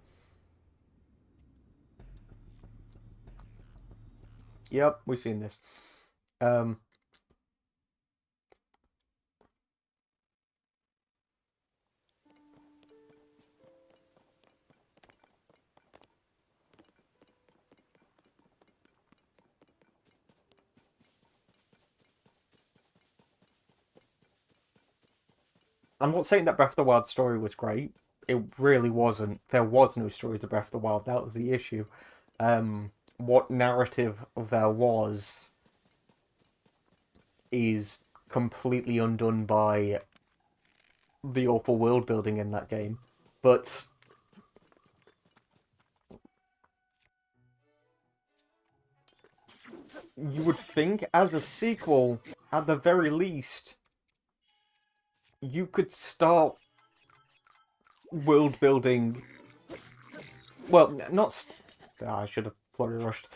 [SPEAKER 1] Yep, we've seen this. Um, I'm not saying that Breath of the Wild story was great. It really wasn't. There was no story to Breath of the Wild. That was the issue. What narrative there was is completely undone by the awful world building in that game. But you would think, as a sequel, at the very least, you could start world building. Well, not. I should have flurry rushed.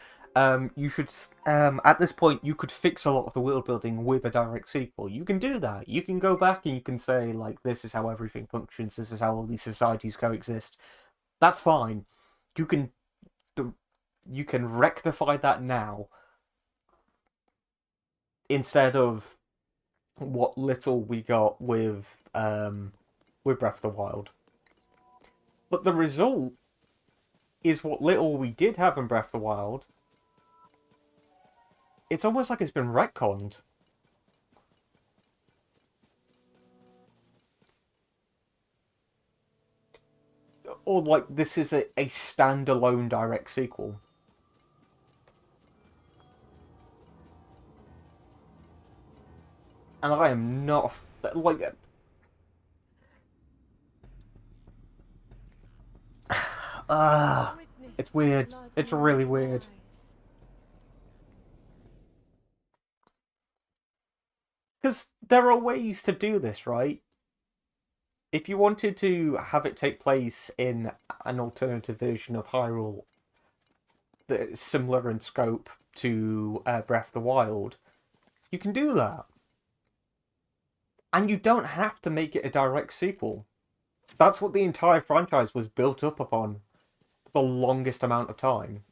[SPEAKER 1] You should. At this point, you could fix a lot of the world building with a direct sequel. You can do that. You can go back and you can say, like, this is how everything functions. This is how all these societies coexist. That's fine. You can. You can rectify that now instead of what little we got with Breath of the Wild. But the result is what little we did have in Breath of the Wild. It's almost like it's been retconned. Or like this is a standalone direct sequel. And I am not like ah, it's weird. It's really weird. Because there are ways to do this, right? If you wanted to have it take place in an alternative version of Hyrule that's similar in scope to Breath of the Wild, you can do that. And you don't have to make it a direct sequel. That's what the entire franchise was built up upon for the longest amount of time.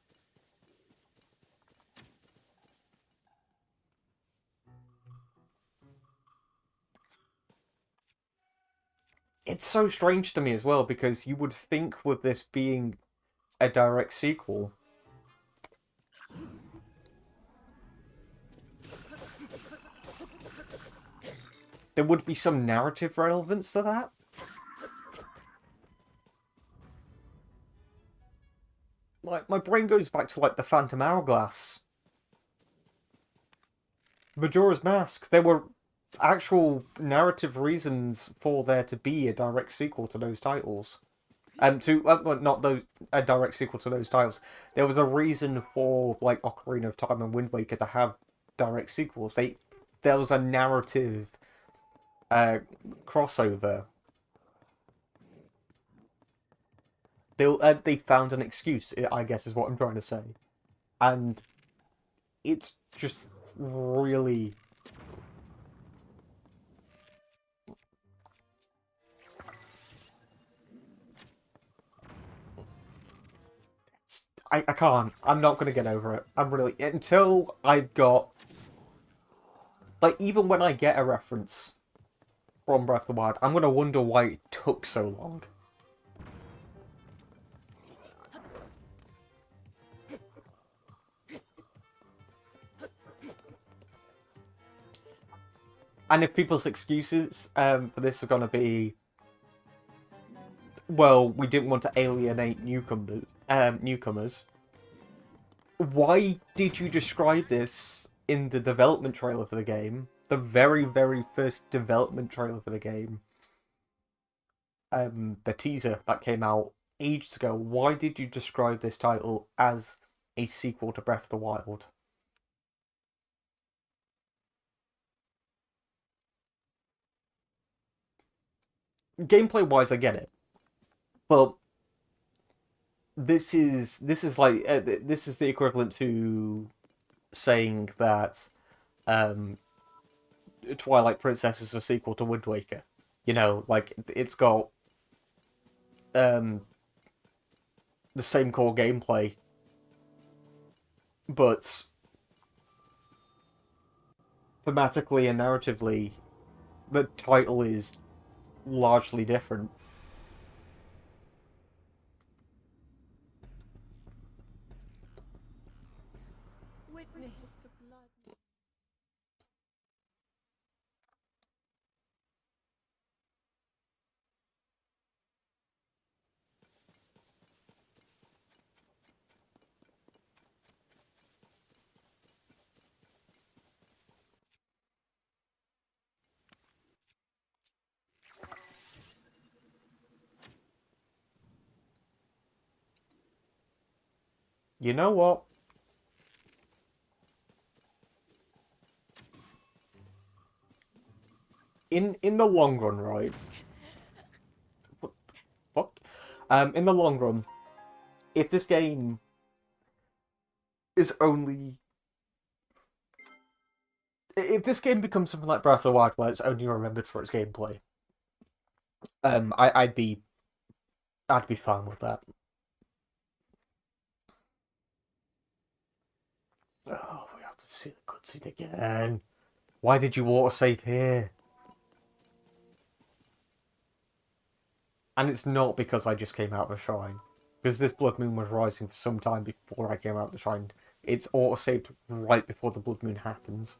[SPEAKER 1] It's so strange to me as well, because you would think with this being a direct sequel, there would be some narrative relevance to that. Like, my brain goes back to, like, the Phantom Hourglass. Majora's Mask. There were actual narrative reasons for there to be a direct sequel to those titles. Well, not those a direct sequel to those titles. There was a reason for like Ocarina of Time and Wind Waker to have direct sequels. There was a narrative crossover. They found an excuse, I guess, is what I'm trying to say, and it's just really. I can't. I'm not going to get over it. I'm really. Until I've got. Like, even when I get a reference from Breath of the Wild, I'm going to wonder why it took so long. And if people's excuses for this are going to be, well, we didn't want to alienate newcomers, why did you describe this in the development trailer for the game? The very, very first development trailer for the game. The teaser that came out ages ago. Why did you describe this title as a sequel to Breath of the Wild? gameplay wise, I get it, but this is like this is the equivalent to saying that um, Twilight Princess is a sequel to Wind Waker. You know, like it's got um, the same core gameplay, but thematically and narratively, the title is largely different.
[SPEAKER 2] Witness the blood.
[SPEAKER 1] You know what? In the long run, right? What the fuck? In the long run, if this game is only if this game becomes something like Breath of the Wild, where it's only remembered for its gameplay, I'd be fine with that. Oh, we have to see the cutscene again. Why did you autosave here? And it's not because I just came out of a shrine. Because this blood moon was rising for some time before I came out of the shrine. It's autosaved right before the blood moon happens.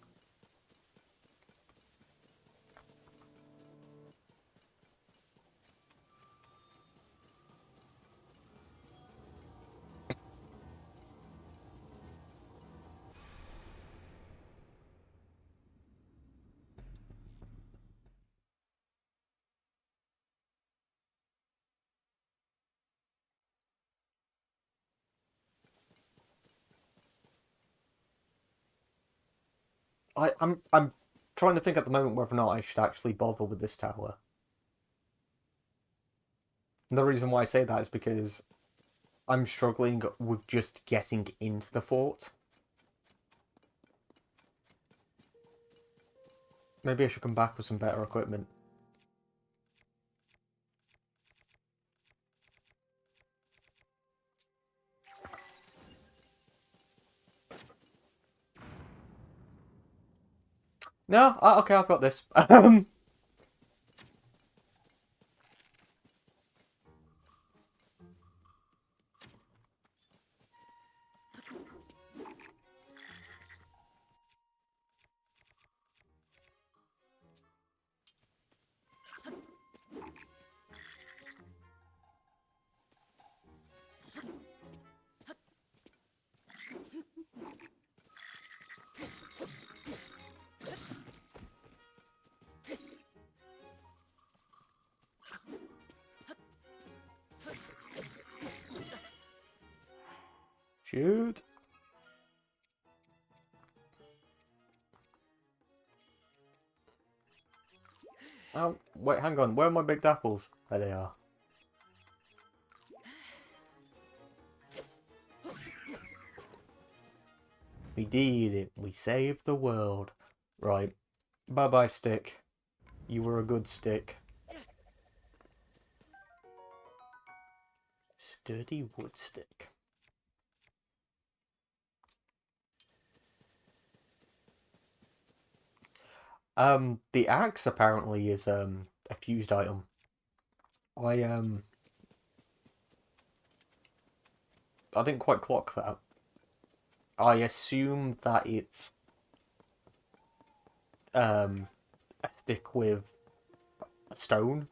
[SPEAKER 1] I'm trying to think at the moment whether or not I should actually bother with this tower. And the reason why I say that is because I'm struggling with just getting into the fort. Maybe I should come back with some better equipment. No? Okay, I've got this. Shoot. Oh, wait, hang on. Where are my big apples? There they are. We did it. We saved the world. Right. Bye-bye, stick. You were a good stick. Sturdy wood stick. The axe apparently is a fused item. I I didn't quite clock that. I assume that it's um a stick with a stone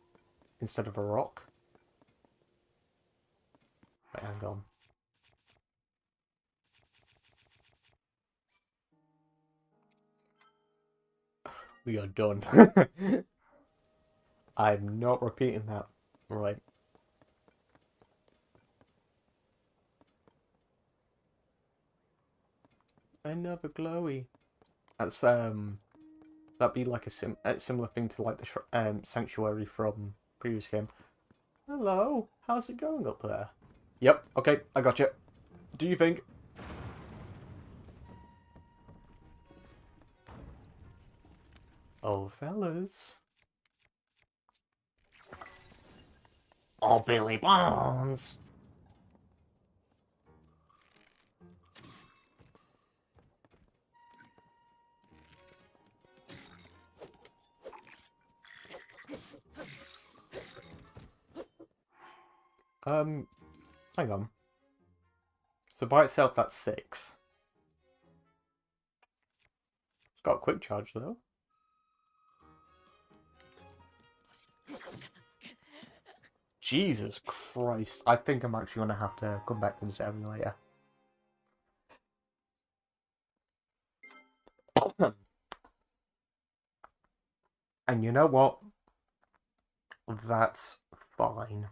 [SPEAKER 1] instead of a rock. Wait, hang on. We are done. I'm not repeating that. Right. Another glowy. That's that'd be like a similar thing to like the sanctuary from previous game. Hello, how's it going up there? Yep, okay, I got you. Do you think? Oh, fellas. Oh, Billy Bonds. Hang on. So by itself, that's 6. It's got a quick charge, though. Jesus Christ. I think I'm actually going to have to come back to this area later. And you know what? That's fine.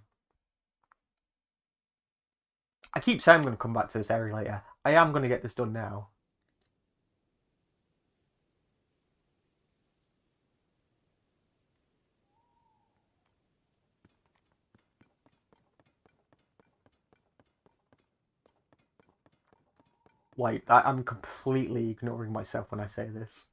[SPEAKER 1] I keep saying I'm going to come back to this area later. I am going to get this done now. Wait, I'm completely ignoring myself when I say this.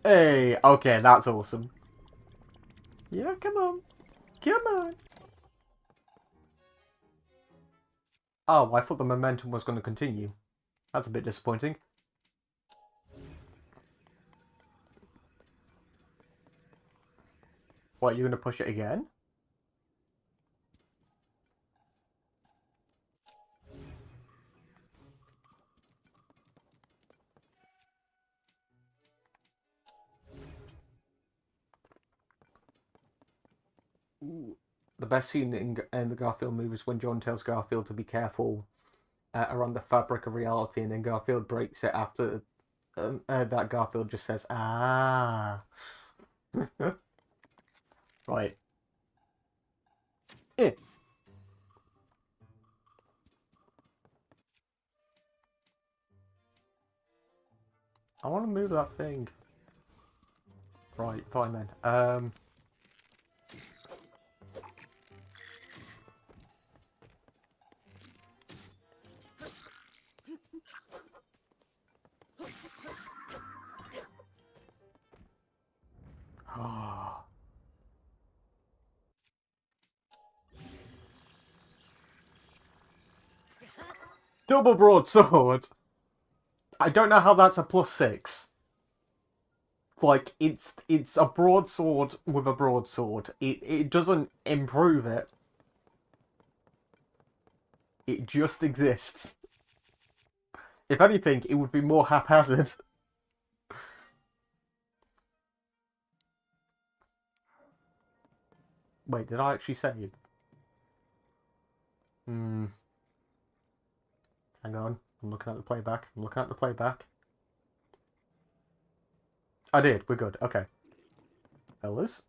[SPEAKER 1] Hey, okay, that's awesome. Yeah, come on. Come on. Oh, I thought the momentum was going to continue. That's a bit disappointing. What, you're going to push it again? Ooh. The best scene in the Garfield movie is when John tells Garfield to be careful around the fabric of reality, and then Garfield breaks it after that. Garfield just says, ah. Right. Eh. I want to move that thing. Right, fine then. Double broadsword! I don't know how that's a +6. Like, it's a broadsword with a broadsword. It doesn't improve it. It just exists. If anything, it would be more haphazard. Wait, did I actually say it? Hmm. Hang on. I'm looking at the playback. I'm looking at the playback. I did. We're good. Okay. Fellas.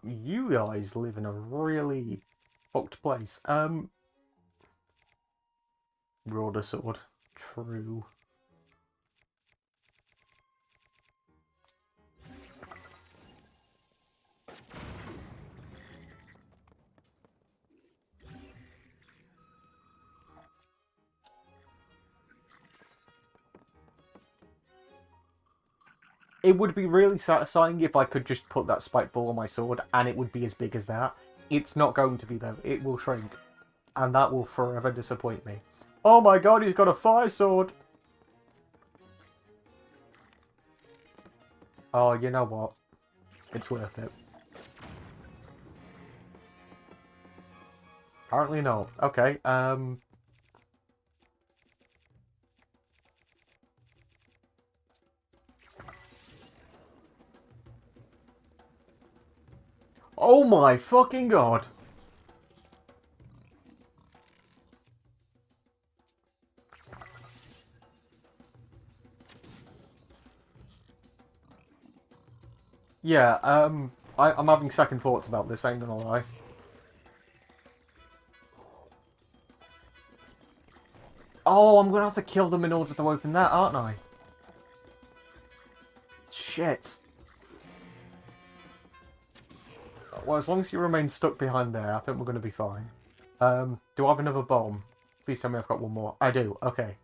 [SPEAKER 1] You guys live in a really fucked place. Broader sword. True. It would be really satisfying if I could just put that spike ball on my sword and it would be as big as that. It's not going to be though. It will shrink. And that will forever disappoint me. Oh my god, he's got a fire sword! Oh, you know what? It's worth it. Apparently not. Okay, oh my fucking god! Yeah, I'm having second thoughts about this, ain't gonna lie. Oh, I'm gonna have to kill them in order to open that, aren't I? Shit. Well, as long as you remain stuck behind there, I think we're gonna be fine. Do I have another bomb? Please tell me I've got one more. I do, okay.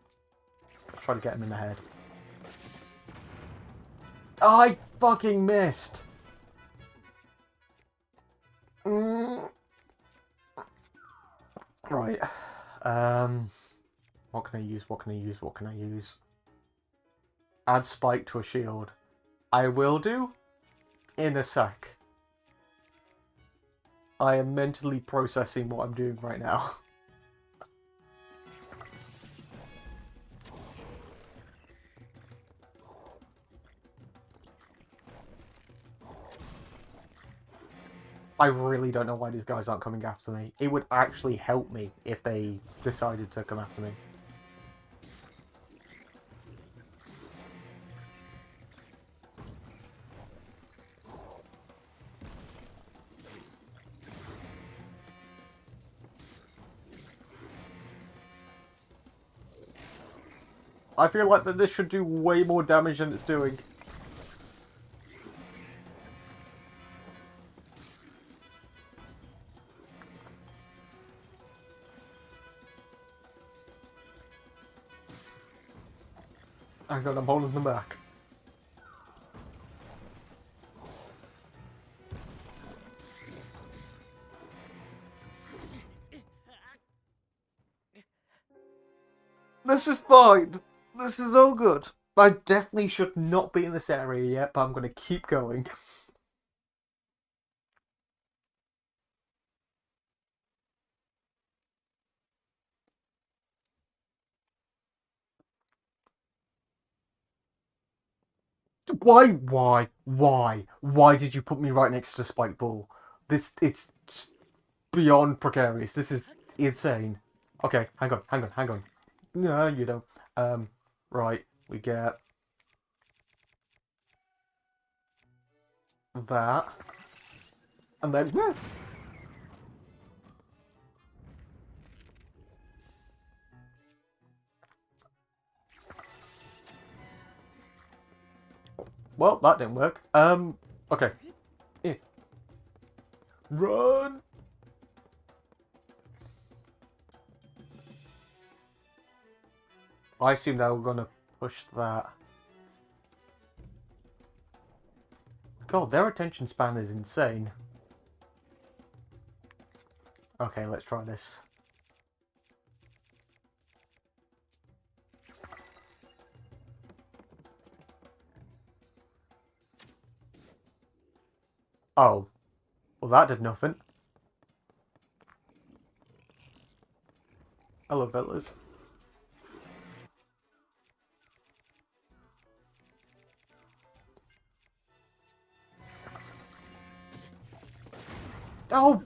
[SPEAKER 1] Let's try to get him in the head. I fucking missed! Right. What can I use? What can I use? What can I use? Add spike to a shield. I will do in a sec. I am mentally processing what I'm doing right now. I really don't know why these guys aren't coming after me. It would actually help me if they decided to come after me. I feel like that this should do way more damage than it's doing. Hang on, I'm holding them back. This is fine. This is all good. I definitely should not be in this area yet, but I'm going to keep going. Why did you put me right next to the spike ball? It's beyond precarious. This is insane. Okay, hang on. No, you don't. Right, we get that, and then well, that didn't work. Okay. Eh. Run! I assume they were gonna push that. God, their attention span is insane. Okay, let's try this. Oh. Well, that did nothing. Hello, fellas. Oh!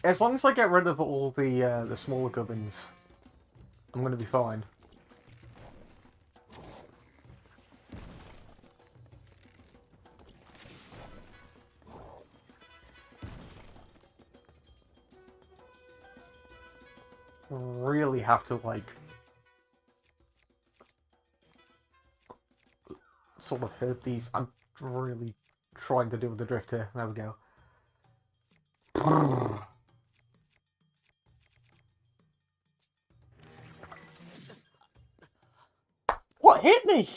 [SPEAKER 1] As long as I get rid of all the smaller gubbins, I'm gonna be fine. Really have to, like, sort of hurt these. I'm really trying to deal with the drift here. There we go. What hit me?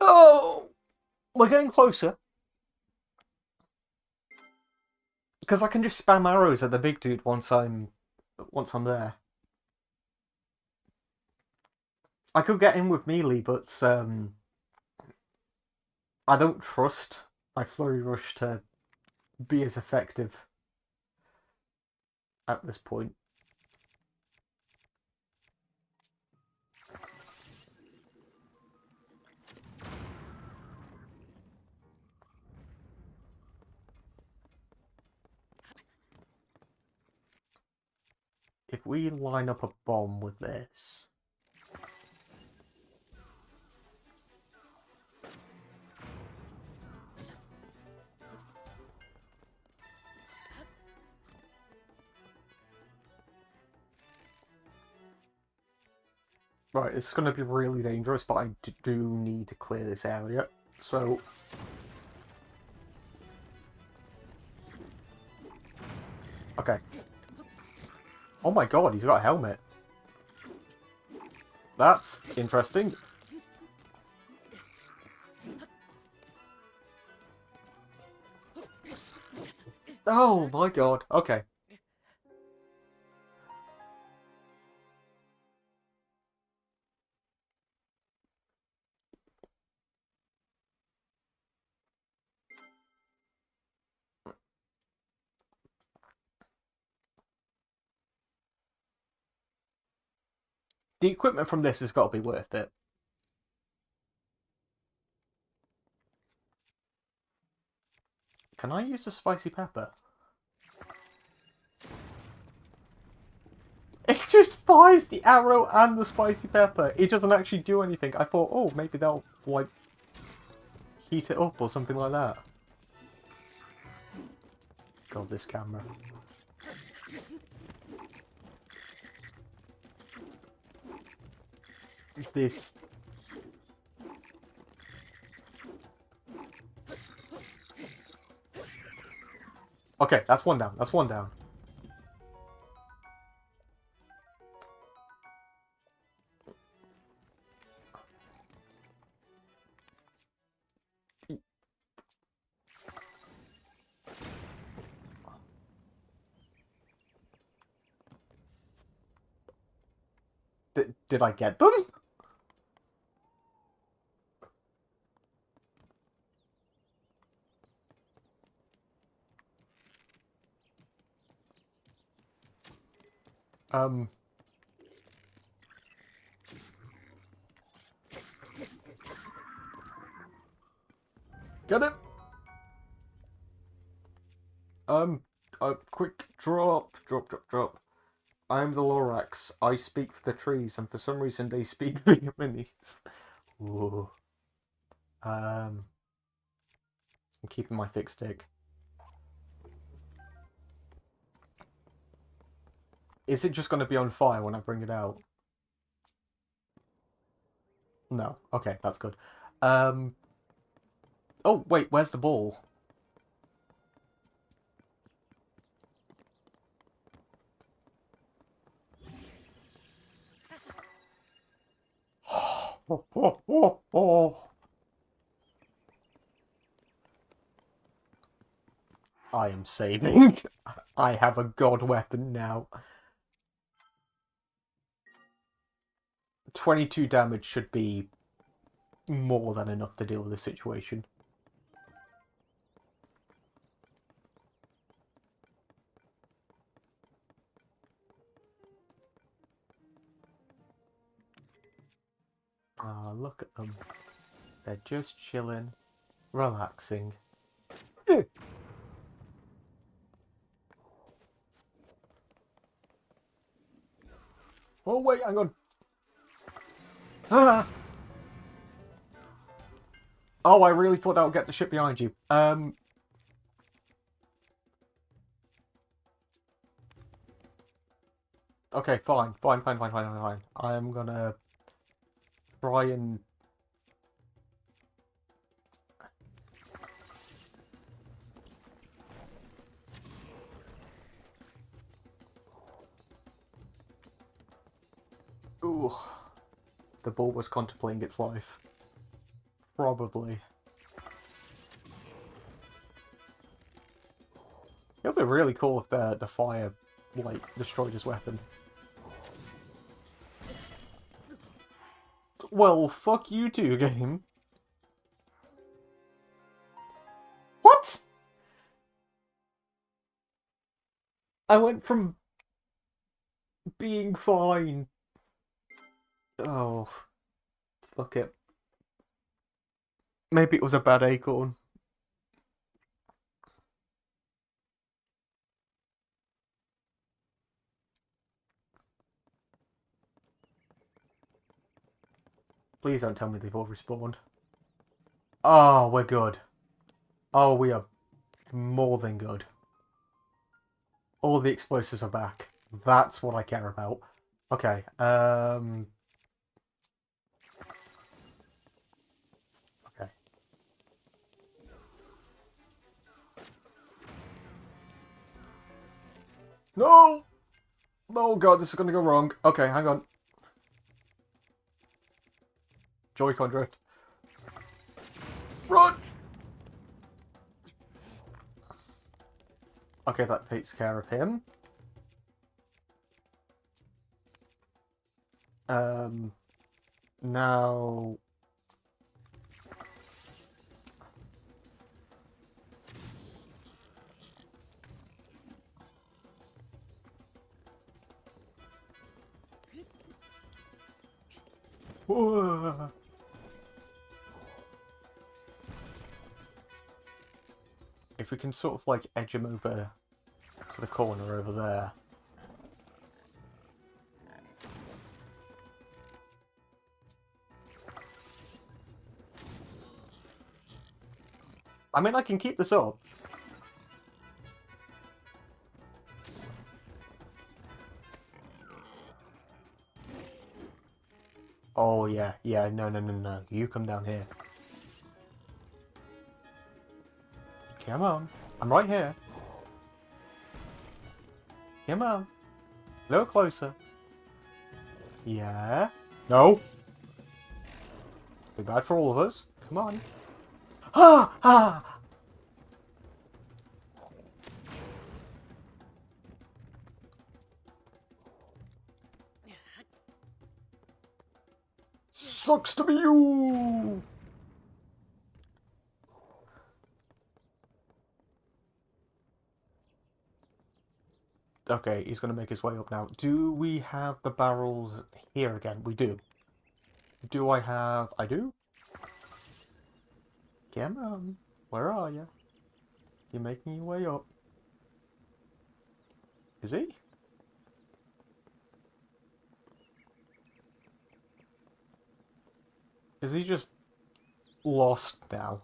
[SPEAKER 1] Oh! We're getting closer. Because I can just spam arrows at the big dude once I'm there. I could get in with melee, but I don't trust my flurry rush to be as effective at this point. if we line up a bomb with this... Right, it's going to be really dangerous, but I do need to clear this area. So... Okay. Oh my god, he's got a helmet. That's interesting. Oh my god, okay. The equipment from this has got to be worth it. Can I use the spicy pepper? It just fires the arrow and the spicy pepper. It doesn't actually do anything. I thought, oh, maybe they'll, like, heat it up or something like that. God, this camera. This... Okay, that's one down. That's one down. Did I get them? Get it? A quick drop. Drop. I'm the Lorax. I speak for the trees, and for some reason they speak for your minis. Ooh. I'm keeping my fixed stick. Is it just going to be on fire when I bring it out? No. Okay, that's good. Oh, wait, where's the ball? Oh. I am saving. I have a god weapon now. 22 damage should be more than enough to deal with the situation. Ah, look at them. They're just chilling, relaxing. Oh, wait, hang on. Ah! Oh, I really thought that would get the ship behind you. Okay, fine. I am gonna try and... Ooh. The ball was contemplating its life. Probably. It would be really cool if the fire, like, destroyed his weapon. Well, fuck you too, game. What? I went from being fine. Oh, fuck it. Maybe it was a bad acorn. Please don't tell me they've all respawned. Oh, we're good. Oh, we are more than good. All the explosives are back. That's what I care about. Okay, okay. No! Oh god, this is gonna go wrong. Okay, hang on. Joy-Con drift. Run! Okay, that takes care of him. Now... Whoa. If we can sort of like edge him over to the corner over there. I mean, I can keep this up. Oh, yeah, yeah, no, no, no, no. You come down here. Come on. I'm right here. Come on. A little closer. Yeah. No. Be bad for all of us. Come on. Ah! Ah! Sucks to be you! Okay, he's going to make his way up now. Do we have the barrels here again? We do. Do I have... I do? Come on. Where are you? You're making your way up. Is he? Is he just lost now?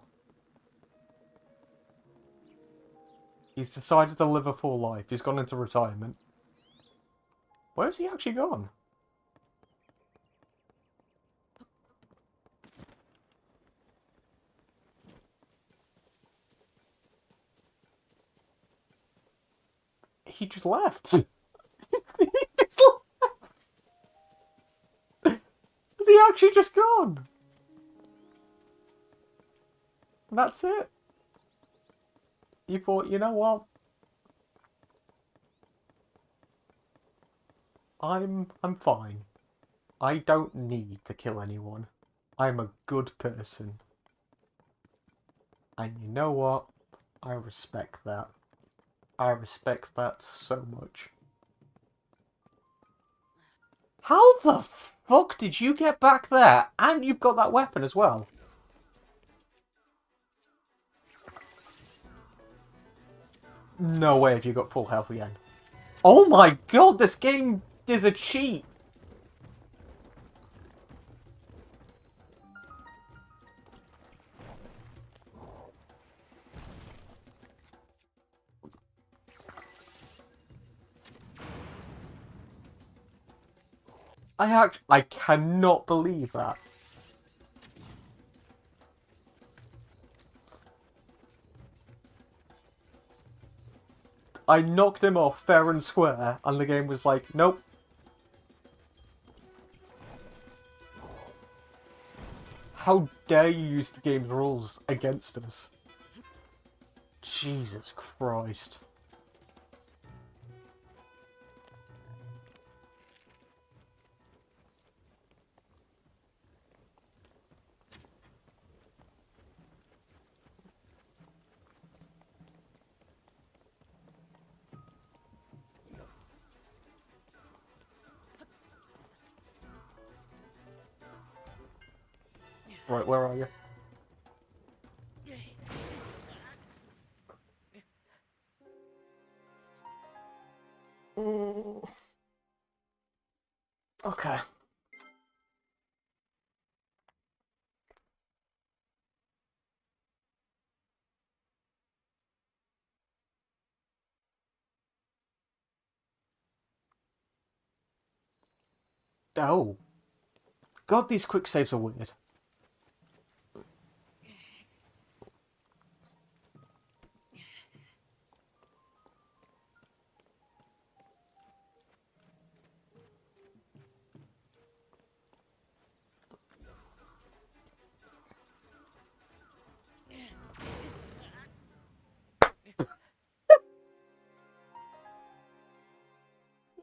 [SPEAKER 1] He's decided to live a full life. He's gone into retirement. Where's he actually gone? He just left. He just left. Has he actually just gone? That's it. You thought, you know what? I'm fine. I don't need to kill anyone. I'm a good person. And you know what? I respect that. I respect that so much. How the fuck did you get back there? And you've got that weapon as well. No way have you got full health again. Oh my god, this game is a cheat. I cannot believe that. I knocked him off fair and square, and the game was like, nope. How dare you use the game's rules against us? Jesus Christ. Right, where are you? Okay. Oh. God, these quick saves are weird.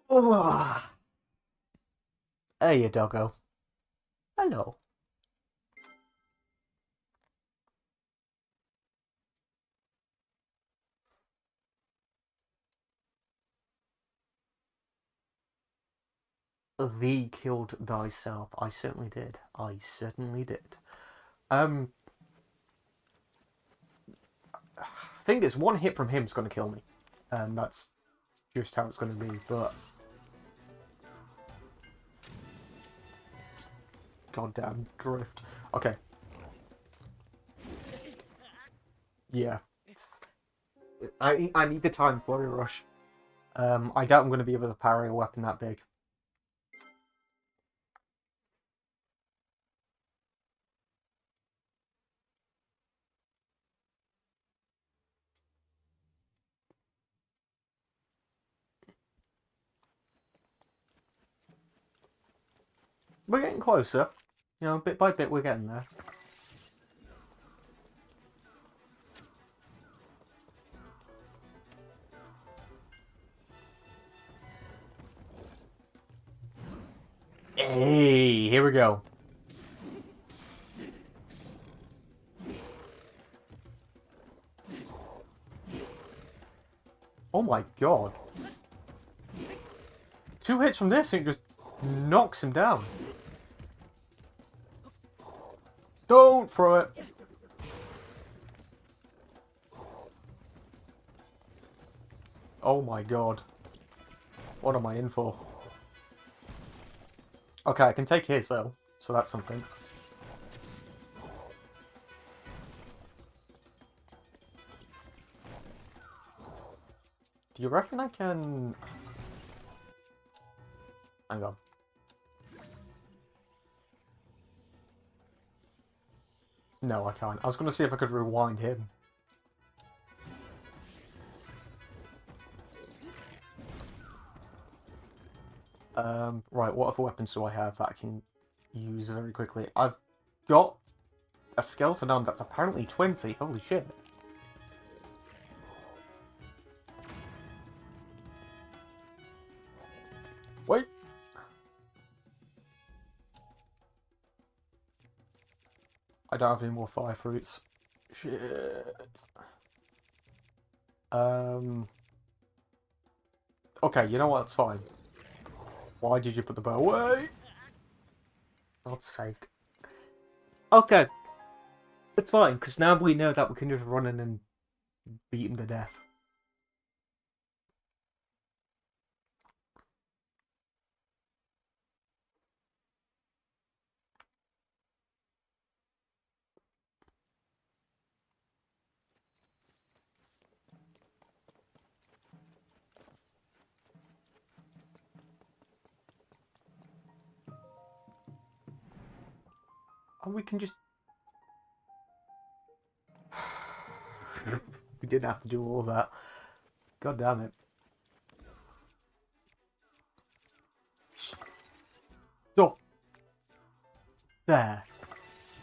[SPEAKER 1] Oh. Hey, you doggo. Hello. Thee killed thyself. I certainly did. I certainly did. Um, thing is, one hit from him's going to kill me. And that's just how it's going to be, but... Goddamn drift. Okay. Yeah. I need the time flurry rush. I doubt I'm going to be able to parry a weapon that big. We're getting closer. You know, bit by bit we're getting there. Hey, here we go. Oh my god. 2 hits from this and it just knocks him down. Don't throw it. Oh my god. What am I in for? Okay, I can take his though, so that's something. Do you reckon I can... Hang on. No, I can't. I was going to see if I could rewind him. Right, what other weapons do I have that I can use very quickly? I've got a skeleton arm that's apparently 20. Holy shit. Wait. I don't have any more fire fruits. Shit. Okay, you know what? It's fine. Why did you put the bow away? God's sake. Okay. It's fine, because now we know that we can just run in and beat him to death. And we can just... we didn't have to do all that. God damn it. So. There.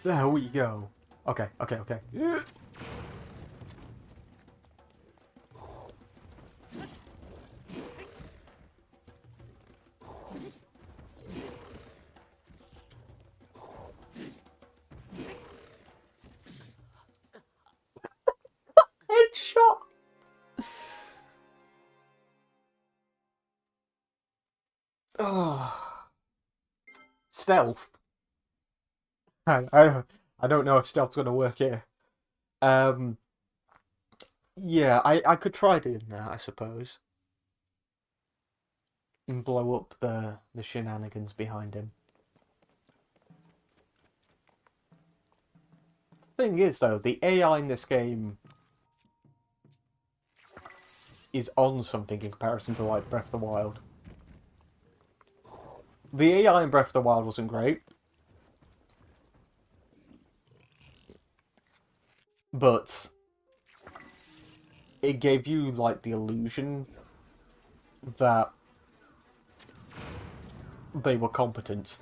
[SPEAKER 1] There we go. Okay, okay, okay. Headshot! Oh. Stealth. I don't know if stealth's gonna work here. Um, yeah, I could try doing that, I suppose. And blow up the shenanigans behind him. Thing is, though, the AI in this game is on something in comparison to, like, Breath of the Wild. The AI in Breath of the Wild wasn't great, but it gave you, like, the illusion that they were competent.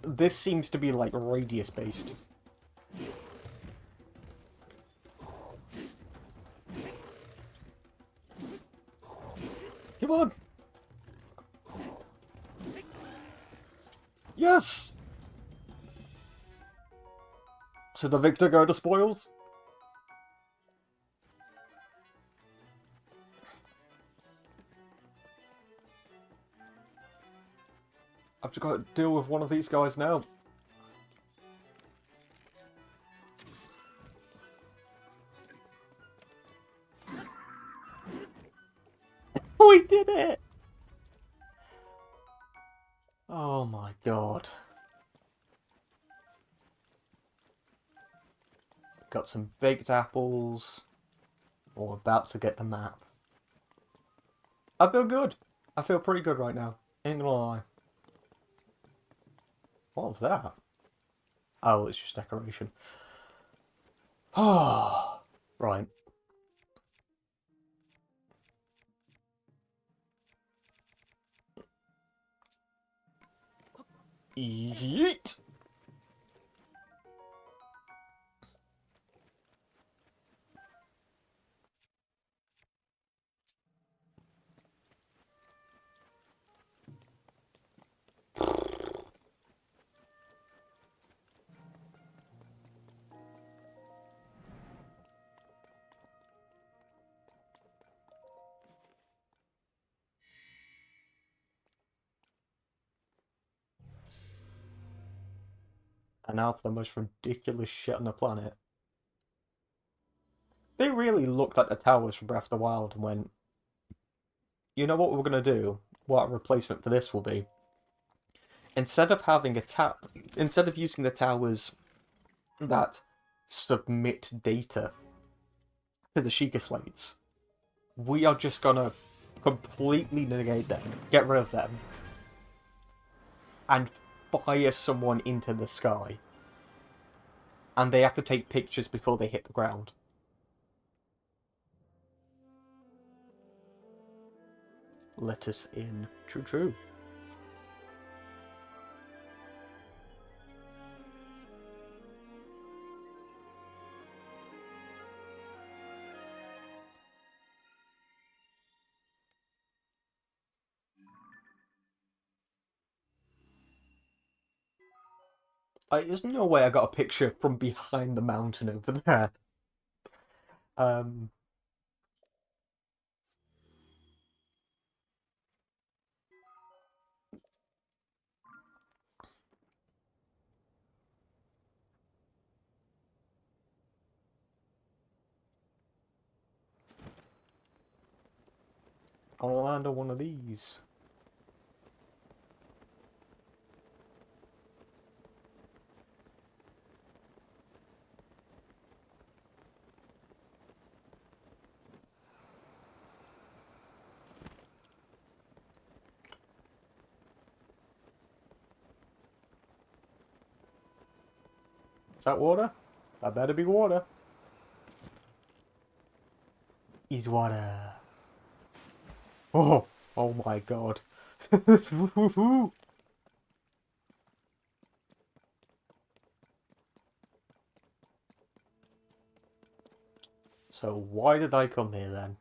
[SPEAKER 1] This seems to be, like, radius-based. Come on! Yes! So the victor go to spoils? I've just got to deal with one of these guys now. We did it! Oh my god. Got some baked apples. We're about to get the map. I feel good. I feel pretty good right now. Ain't gonna lie. What was that? Oh, it's just decoration. Oh, right. Yeet! And now for the most ridiculous shit on the planet. They really looked at the towers from Breath of the Wild and went, you know what we're gonna do? What a replacement for this will be? Instead of having instead of using the towers that submit data to the Sheikah slates, we are just gonna completely negate them, get rid of them, and fire someone into the sky. And they have to take pictures before they hit the ground. Let us in. True, true. There's no way I got a picture from behind the mountain over there. Um, I'll land on one of these. Is that water? That better be water. Is water. Oh, oh my god. So why did I come here then?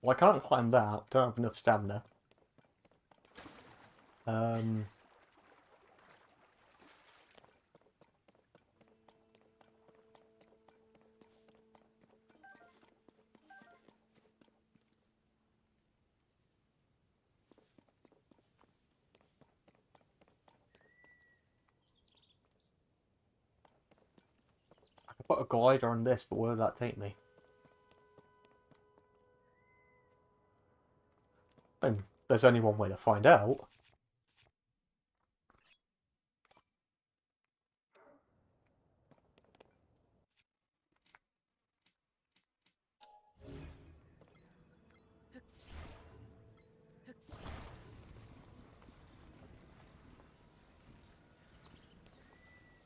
[SPEAKER 1] Well, I can't climb that. Don't have enough stamina. Um, glider on this, but where would that take me? And there's only one way to find out.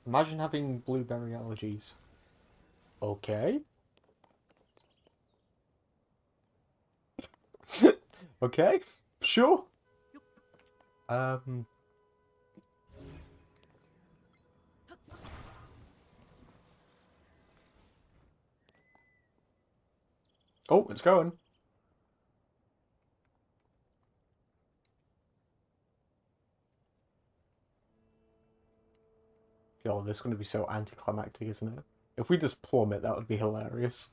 [SPEAKER 1] Imagine having blueberry allergies. Okay. Okay, sure. Um. Oh, it's going. God, this is going to be so anticlimactic, isn't it? If we just plummet, that would be hilarious.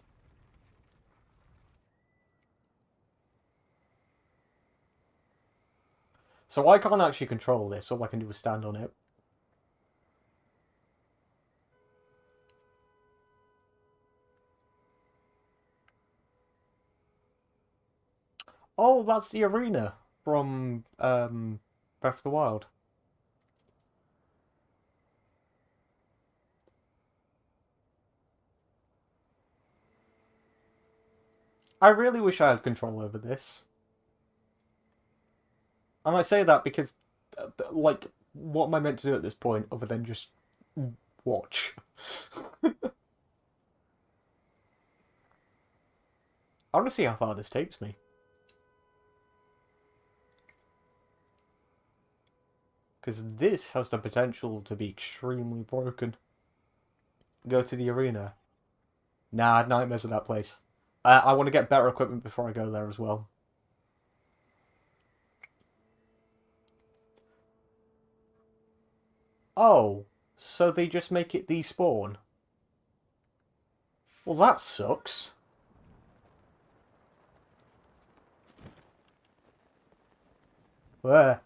[SPEAKER 1] So I can't actually control this. All I can do is stand on it. Oh, that's the arena from Breath of the Wild. I really wish I had control over this. And I say that because, like, what am I meant to do at this point other than just watch? I want to see how far this takes me. Because this has the potential to be extremely broken. Go to the arena. Nah, nightmares of that place. I want to get better equipment before I go there as well. Oh, so they just make it despawn? Well, that sucks. Where?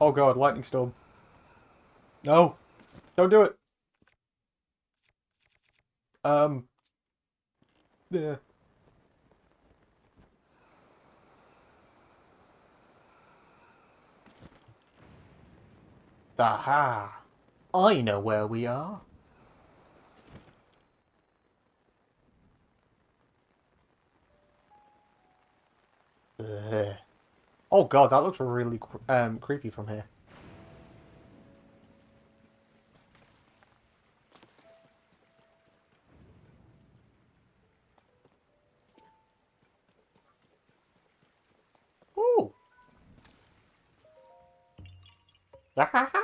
[SPEAKER 1] Oh god, lightning storm. No, don't do it. Um, yeah. Aha! I know where we are. Ugh. Oh god, that looks really creepy from here. Ooh! Ahaha!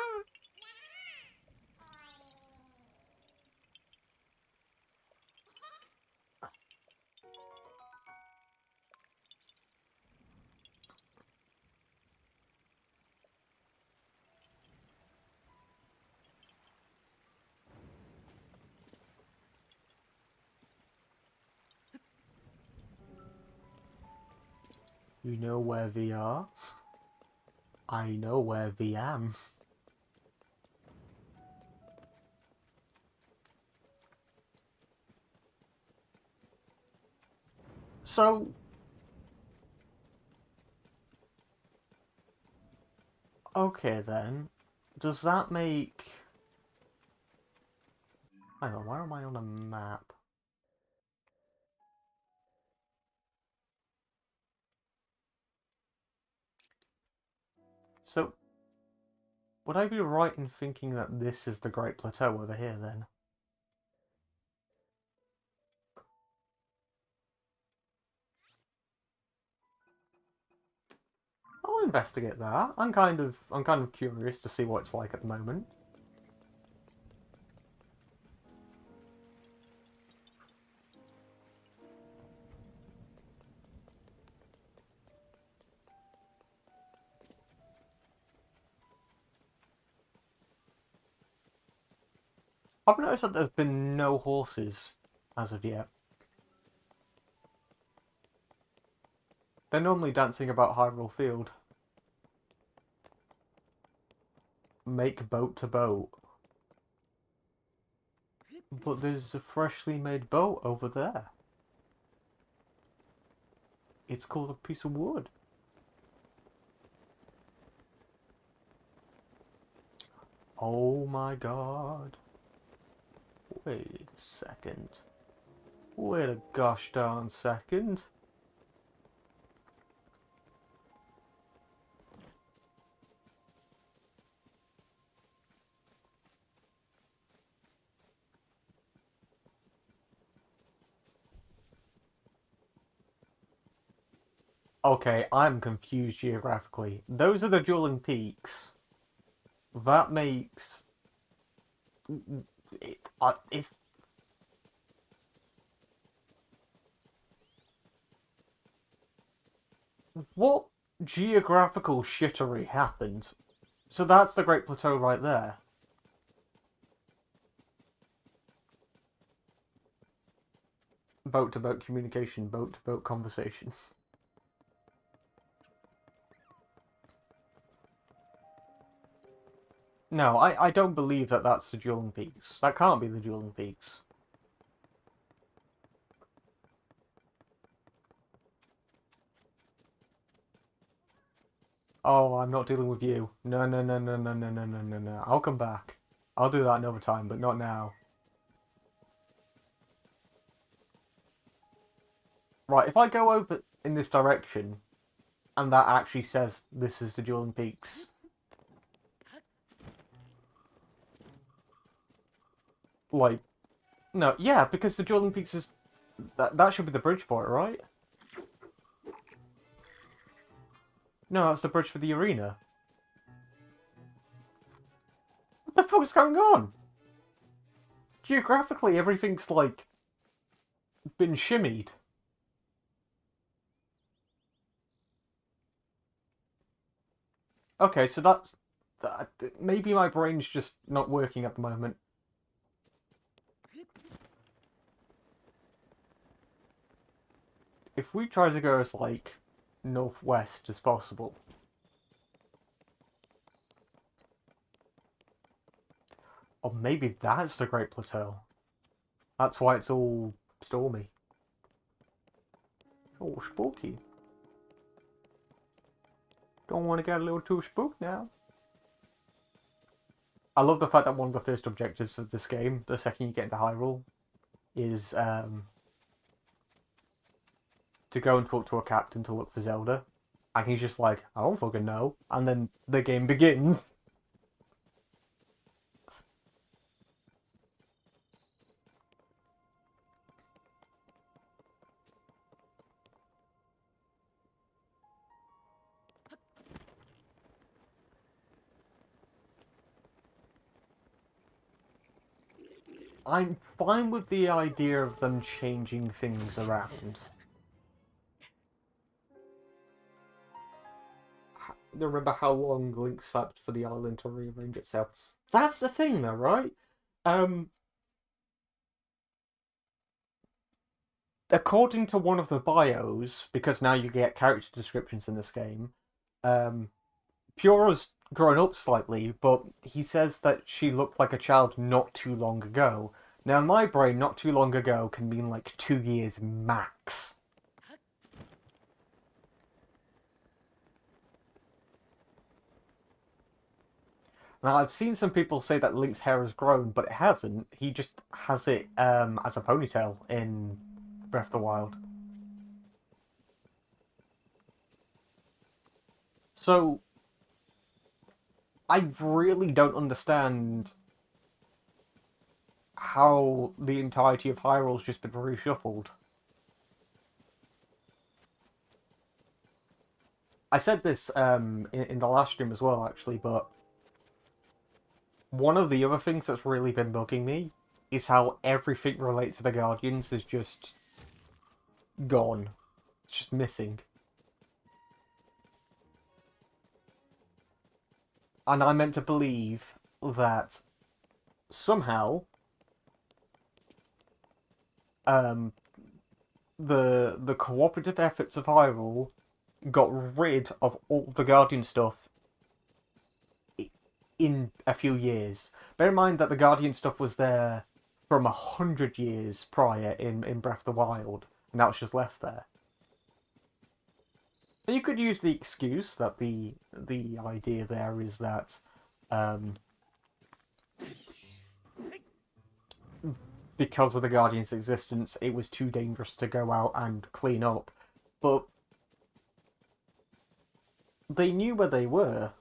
[SPEAKER 1] You know where we are? I know where we am. So, okay then. Does that make... Hang on, where am I on a map? So, would I be right in thinking that this is the Great Plateau over here then? I'll investigate that. I'm kind of curious to see what it's like at the moment. I've noticed that there's been no horses as of yet. They're normally dancing about Hyrule Field. Make boat to boat. But there's a freshly made boat over there. It's called a piece of wood. Oh my god. Wait a second. Wait a gosh darn second. Okay, I'm confused geographically. Those are the dueling peaks. That makes... it's... What geographical shittery happened? So that's the Great Plateau right there. Boat-to-boat communication, boat-to-boat conversation. No, I don't believe that that's the dueling peaks. That can't be the dueling peaks. Oh, I'm not dealing with you. No, no, no, no, no, no, no, no, no, no. I'll come back. I'll do that another time, but not now. Right, if I go over in this direction, and that actually says this is the dueling peaks. Like, no, yeah, because the dueling peaks is... That should be the bridge for it, right? No, that's the bridge for the arena. What the fuck is going on? Geographically, everything's, like, been shimmied. Okay, so that's... maybe my brain's just not working at the moment. If we try to go as, like, northwest as possible... Or maybe that's the Great Plateau. That's why it's all stormy. Oh, spooky. Don't want to get a little too spooked now. I love the fact that one of the first objectives of this game, the second you get into Hyrule, is to go and talk to a captain to look for Zelda. And he's just like, I don't fucking know. And then the game begins. I'm fine with the idea of them changing things around. Remember how long Link slept for the island to rearrange itself? That's the thing though, right? According to one of the bios, because now you get character descriptions in this game, Pura's grown up slightly, but he says that she looked like a child not too long ago. Now, in my brain, not too long ago can mean like 2 years max. Now, I've seen some people say that Link's hair has grown, but it hasn't. He just has it as a ponytail in Breath of the Wild. So, I really don't understand how the entirety of Hyrule's just been reshuffled. I said this in the last stream as well, actually, but one of the other things that's really been bugging me is how everything related to the Guardians is just gone. It's just missing. And I'm meant to believe that somehow the cooperative efforts of Hyrule got rid of all the Guardian stuff in a few years. Bear in mind that the Guardian stuff was there from 100 years prior in Breath of the Wild, and now it's just left there. And you could use the excuse that the idea there is that um, because of the Guardian's existence, it was too dangerous to go out and clean up. But they knew where they were.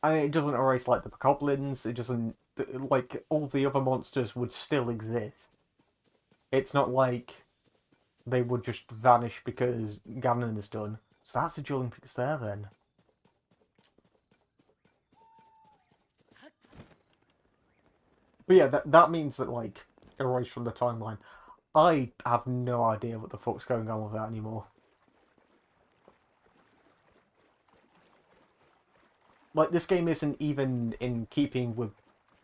[SPEAKER 1] I mean, it doesn't erase like the goblins. It doesn't like all the other monsters would still exist. It's not like they would just vanish because Ganon is done. So that's the dueling peaks there then. But yeah, that means that like erase from the timeline. I have no idea what the fuck's going on with that anymore. Like, this game isn't even in keeping with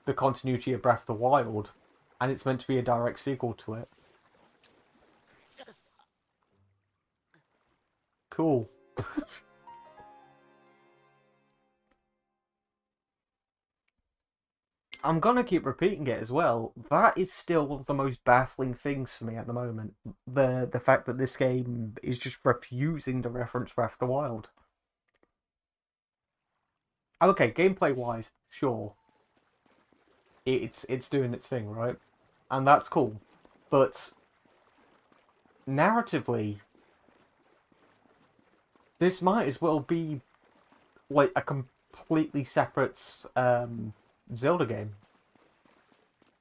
[SPEAKER 1] the continuity of Breath of the Wild, and it's meant to be a direct sequel to it. Cool. I'm gonna keep repeating it as well. That is still one of the most baffling things for me at the moment. The fact that this game is just refusing to reference Breath of the Wild. Okay, gameplay wise, sure. It's doing its thing, right? And that's cool. But narratively, this might as well be like a completely separate Zelda game.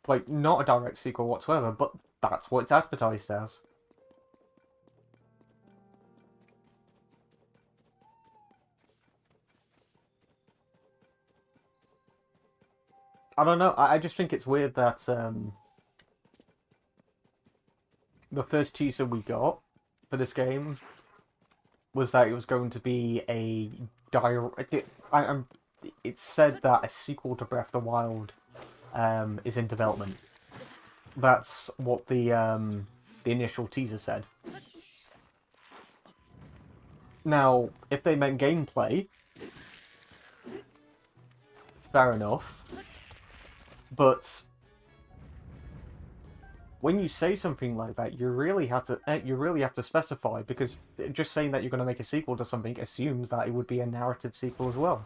[SPEAKER 1] Like, not a direct sequel whatsoever, but that's what it's advertised as. I don't know, I just think it's weird that the first teaser we got for this game was that it was going to be a direct... It's said that a sequel to Breath of the Wild is in development. That's what the initial teaser said. Now, if they meant gameplay, fair enough. But when you say something like that, you really have to specify, because just saying that you're going to make a sequel to something assumes that it would be a narrative sequel as well.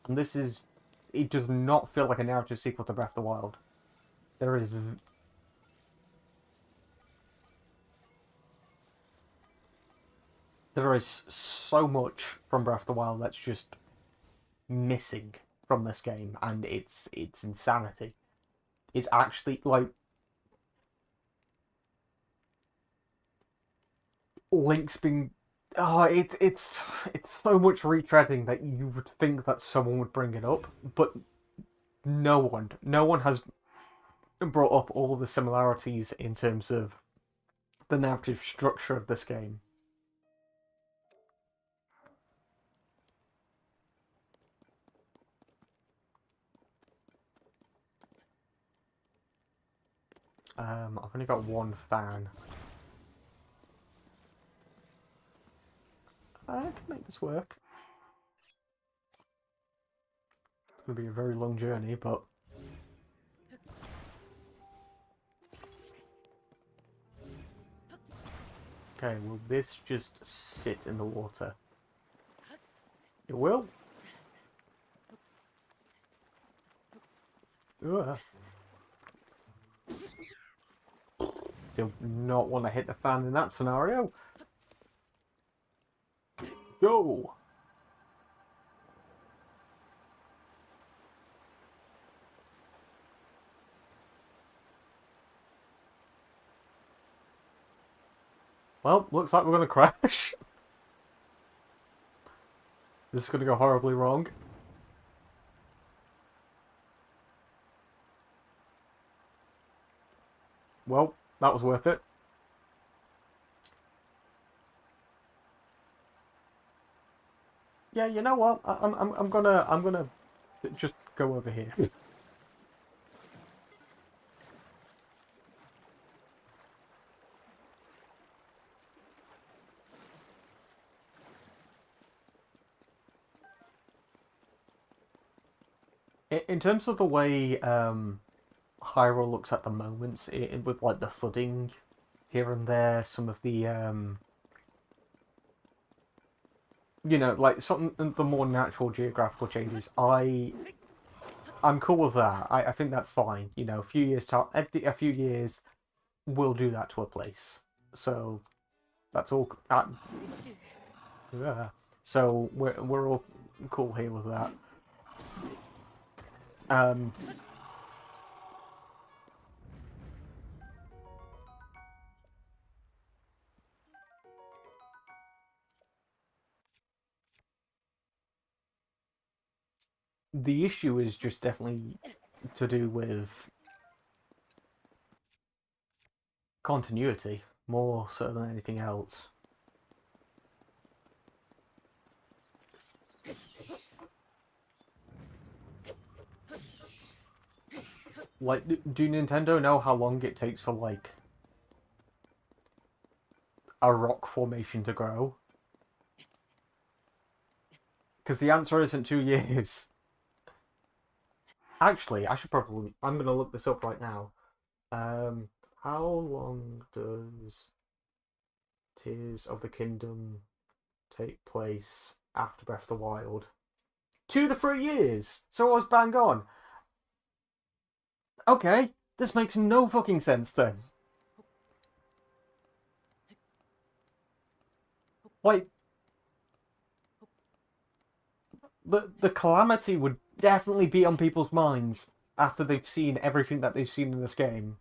[SPEAKER 1] And it does not feel like a narrative sequel to Breath of the Wild. There is so much from Breath of the Wild that's just missing from this game, and it's insanity. It's actually like Link's being... Oh, it's so much retreading that you would think that someone would bring it up, but no one has brought up all the similarities in terms of the narrative structure of this game. I've only got one fan. I can make this work. It's going to be a very long journey, but... Okay, will this just sit in the water? It will. Ugh. Do not want to hit the fan in that scenario. Go! Well, looks like we're going to crash. This is going to go horribly wrong. Well, that was worth it. Yeah, you know what? I'm gonna just go over here. In terms of the way Hyrule looks at the moment, with like the flooding here and there, some of the like some of the more natural geographical changes, I'm cool with that. I think that's fine. A few years a few years will do that to a place. So that's all. Yeah. So we're all cool here with that. Um, the issue is just definitely to do with continuity more so than anything else. Like, do Nintendo know how long it takes for like a rock formation to grow? Because the answer isn't 2 years. Actually, I should probably. I'm gonna look this up right now. Um, how long does Tears of the Kingdom take place after Breath of the Wild? 2 to 3 years. So I was bang on. Okay, this makes no fucking sense then. Like, the calamity would definitely be on people's minds after they've seen everything that they've seen in this game.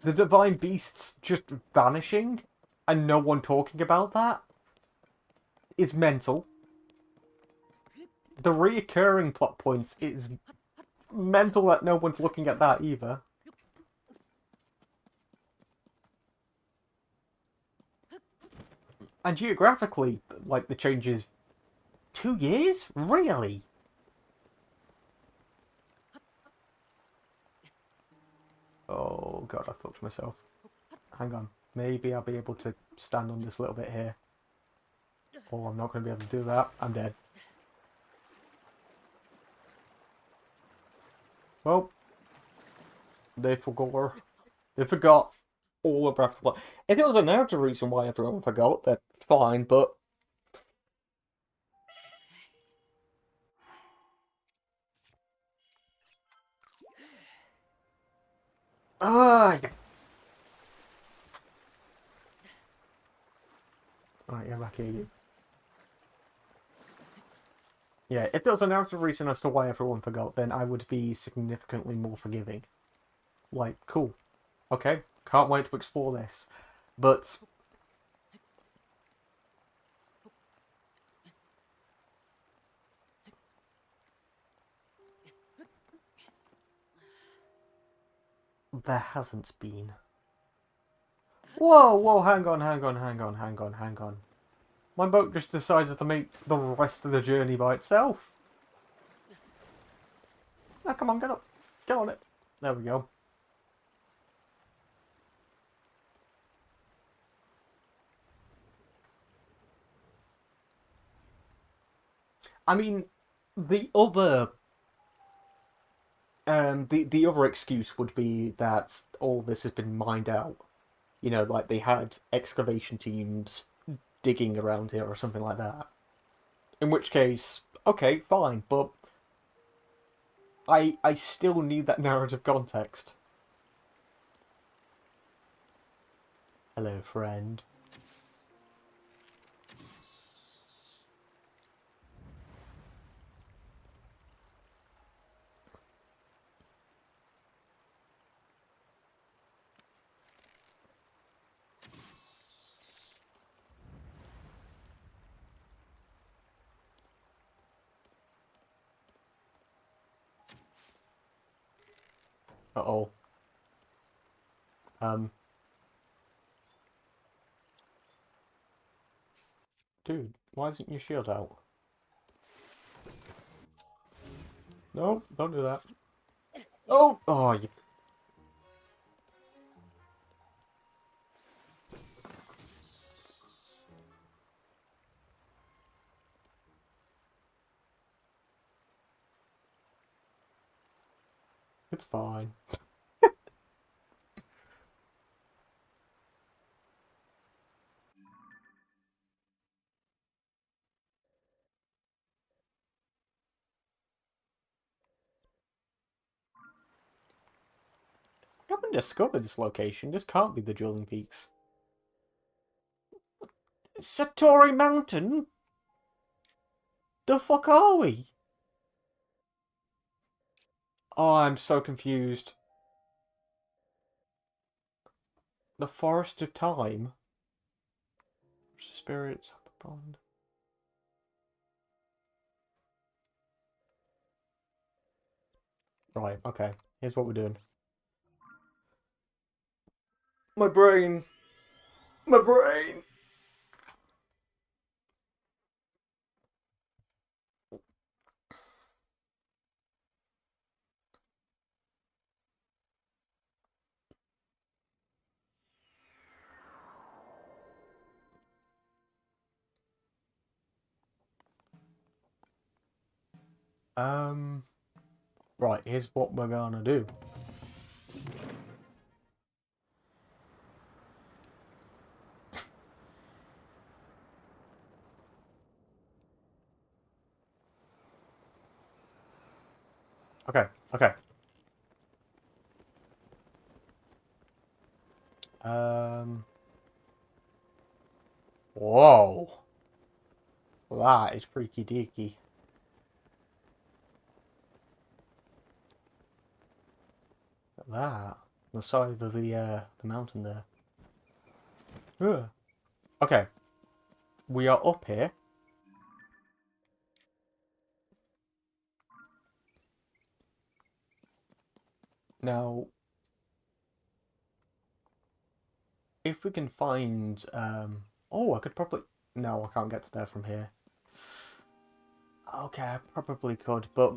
[SPEAKER 1] The divine beasts just vanishing and no one talking about that is mental. The reoccurring plot points is mental that no one's looking at that either. And geographically, like, the changes 2 years? Really? Oh god, I fucked myself. Hang on. Maybe I'll be able to stand on this little bit here. Oh, I'm not going to be able to do that. I'm dead. Well, they forgot. They forgot all of Breath of the Wild. If it was a narrative reason why everyone forgot, that's fine, but... Ah, yeah. Alright, yeah, back here, you. Yeah, if there was a narrative reason as to why everyone forgot, then I would be significantly more forgiving. Like, cool. Okay, can't wait to explore this. But... there hasn't been. Whoa, whoa, hang on, hang on, hang on, hang on, hang on. My boat just decided to make the rest of the journey by itself. Now, come on, get up. Get on it. There we go. I mean, the other the other excuse would be that all this has been mined out. Like they had excavation teams digging around here or something like that. In which case, okay, fine, but I still need that narrative context. Hello, friend. Uh-oh. Um, dude, why isn't your shield out? No, don't do that. Oh, oh, you... It's fine. I haven't discovered this location. This can't be the Dueling Peaks. Satori Mountain? The fuck are we? Oh, I'm so confused. The Forest of Time? Spirits, Pond. Right, okay. Here's what we're doing. My brain. My brain. Right, here's what we're gonna do. Okay, okay. Um. Whoa. That is freaky deaky. Look at that. The side of the mountain there. Ugh. Okay. We are up here. Now, if we can find oh, I could probably no, I can't get to there from here. Okay, I probably could, but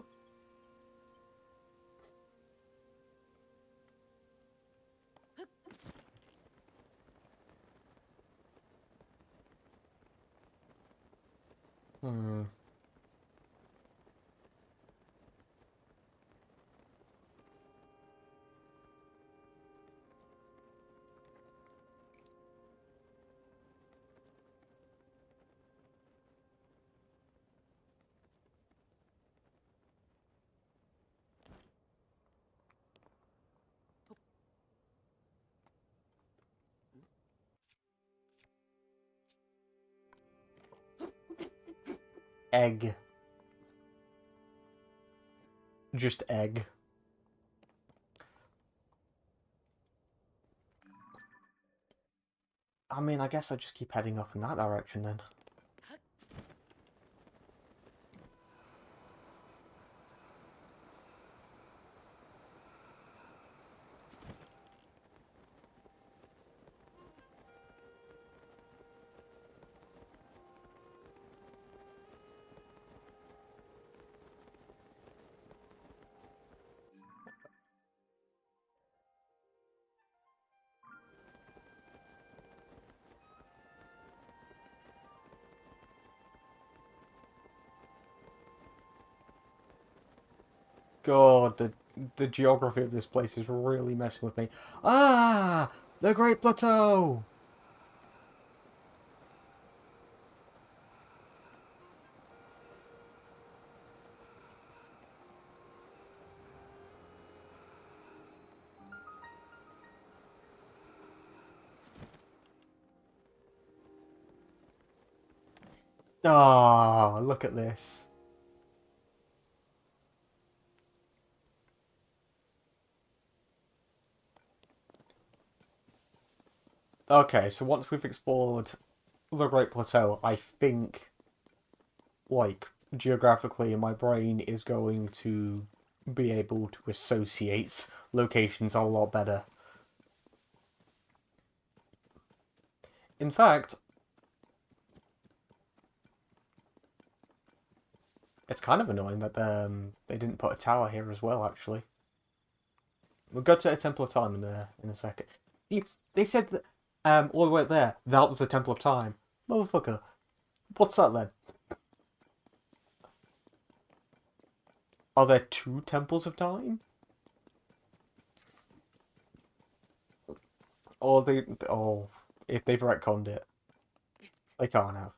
[SPEAKER 1] hmm. Egg. Just egg. I mean, I guess I just keep heading off in that direction then. God, the geography of this place is really messing with me. Ah! The Great Plateau! Ah, look at this. Okay, so once we've explored the Great Plateau, I think, like, geographically, my brain is going to be able to associate locations a lot better. In fact, it's kind of annoying that they didn't put a tower here as well, actually. We'll go to a Temple of Time in a second. They said that all the way up there, that was the Temple of Time. Motherfucker. What's that then? Are there two Temples of Time? Or they... Oh, if they've retconned it. They can't have.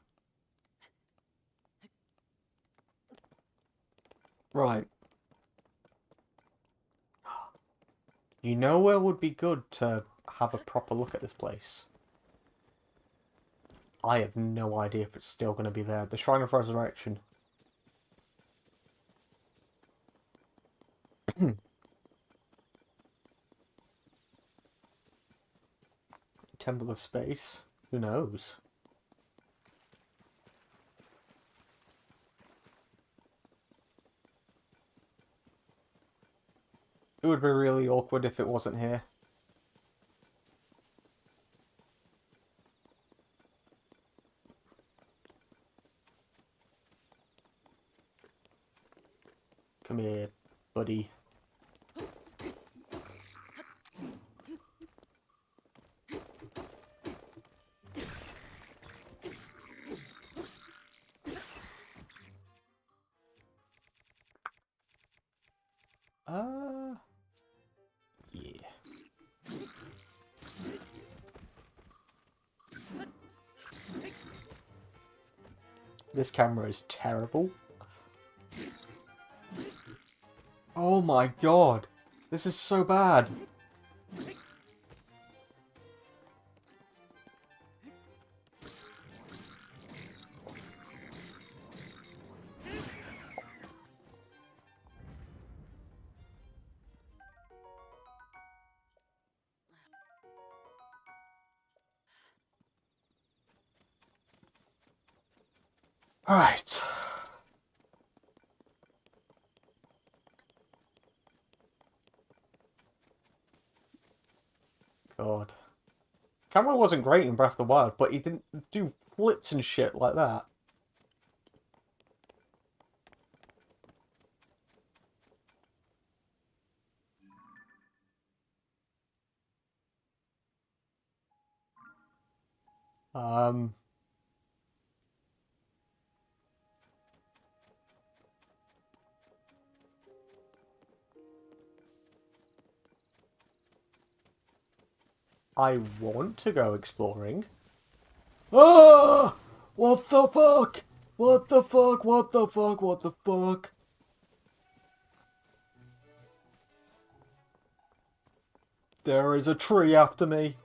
[SPEAKER 1] Right. You know where would be good to have a proper look at this place? I have no idea if it's still going to be there. The Shrine of Resurrection. Temple of Space. Who knows? It would be really awkward if it wasn't here. Come here, buddy. Yeah. This camera is terrible. Oh my god. This is so bad. Alright. God. Camera wasn't great in Breath of the Wild, but he didn't do flips and shit like that. Um... I want to go exploring. Ah! What the fuck? What the fuck? What the fuck? What the fuck? There is a tree after me.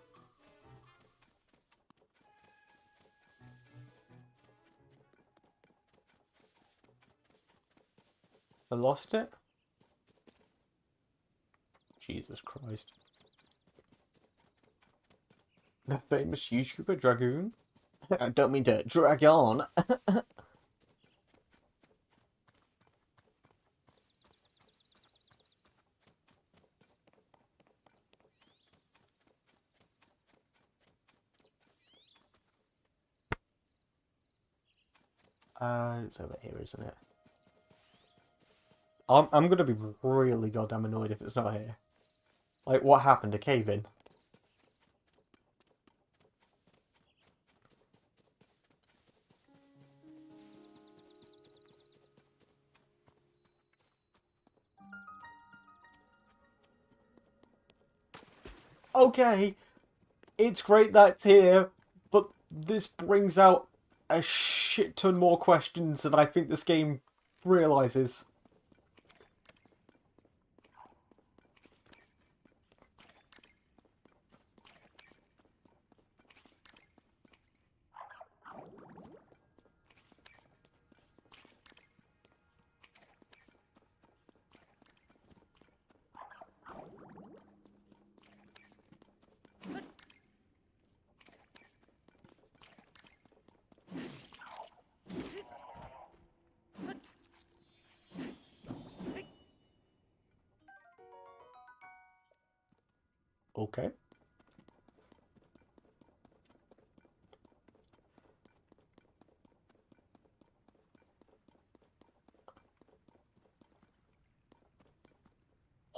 [SPEAKER 1] I lost it? Jesus Christ. The famous YouTuber Dragoon? I don't mean to drag on. It's over here, isn't it? I'm gonna be really goddamn annoyed if it's not here. Like, what happened? A cave-in? Okay, it's great that it's here, but this brings out a shit ton more questions than I think this game realizes. Okay.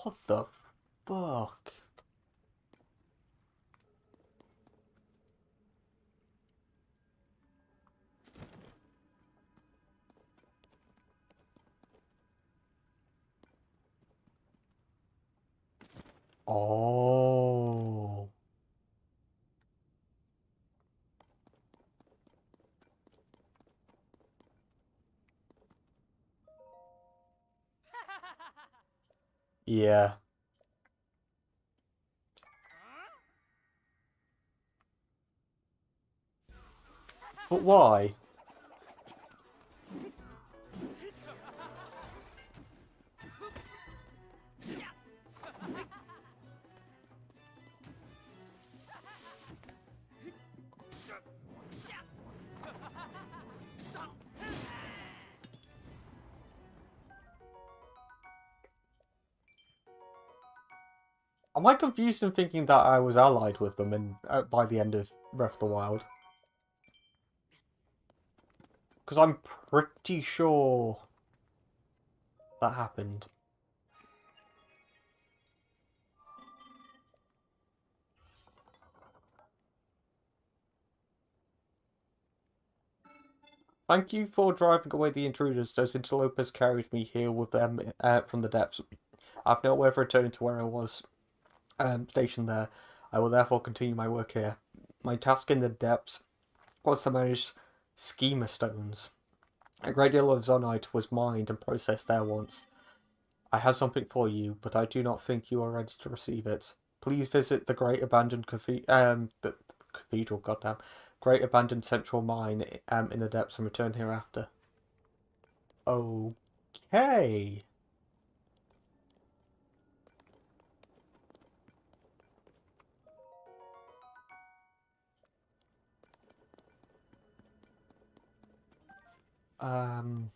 [SPEAKER 1] What the fuck? Oh. Yeah. But why? Am I confused in thinking that I was allied with them in by the end of Breath of the Wild? Because I'm pretty sure that happened. Thank you for driving away the intruders. Those interlopers carried me here with them from the depths. I've no way of returning to where I was stationed there. I will therefore continue my work here. My task in the depths was to manage schema stones. A great deal of zonite was mined and processed there once. I have something for you, but I do not think you are ready to receive it. Please visit the great abandoned the cathedral, goddamn, great abandoned central mine in the depths and return hereafter. Okay. Um.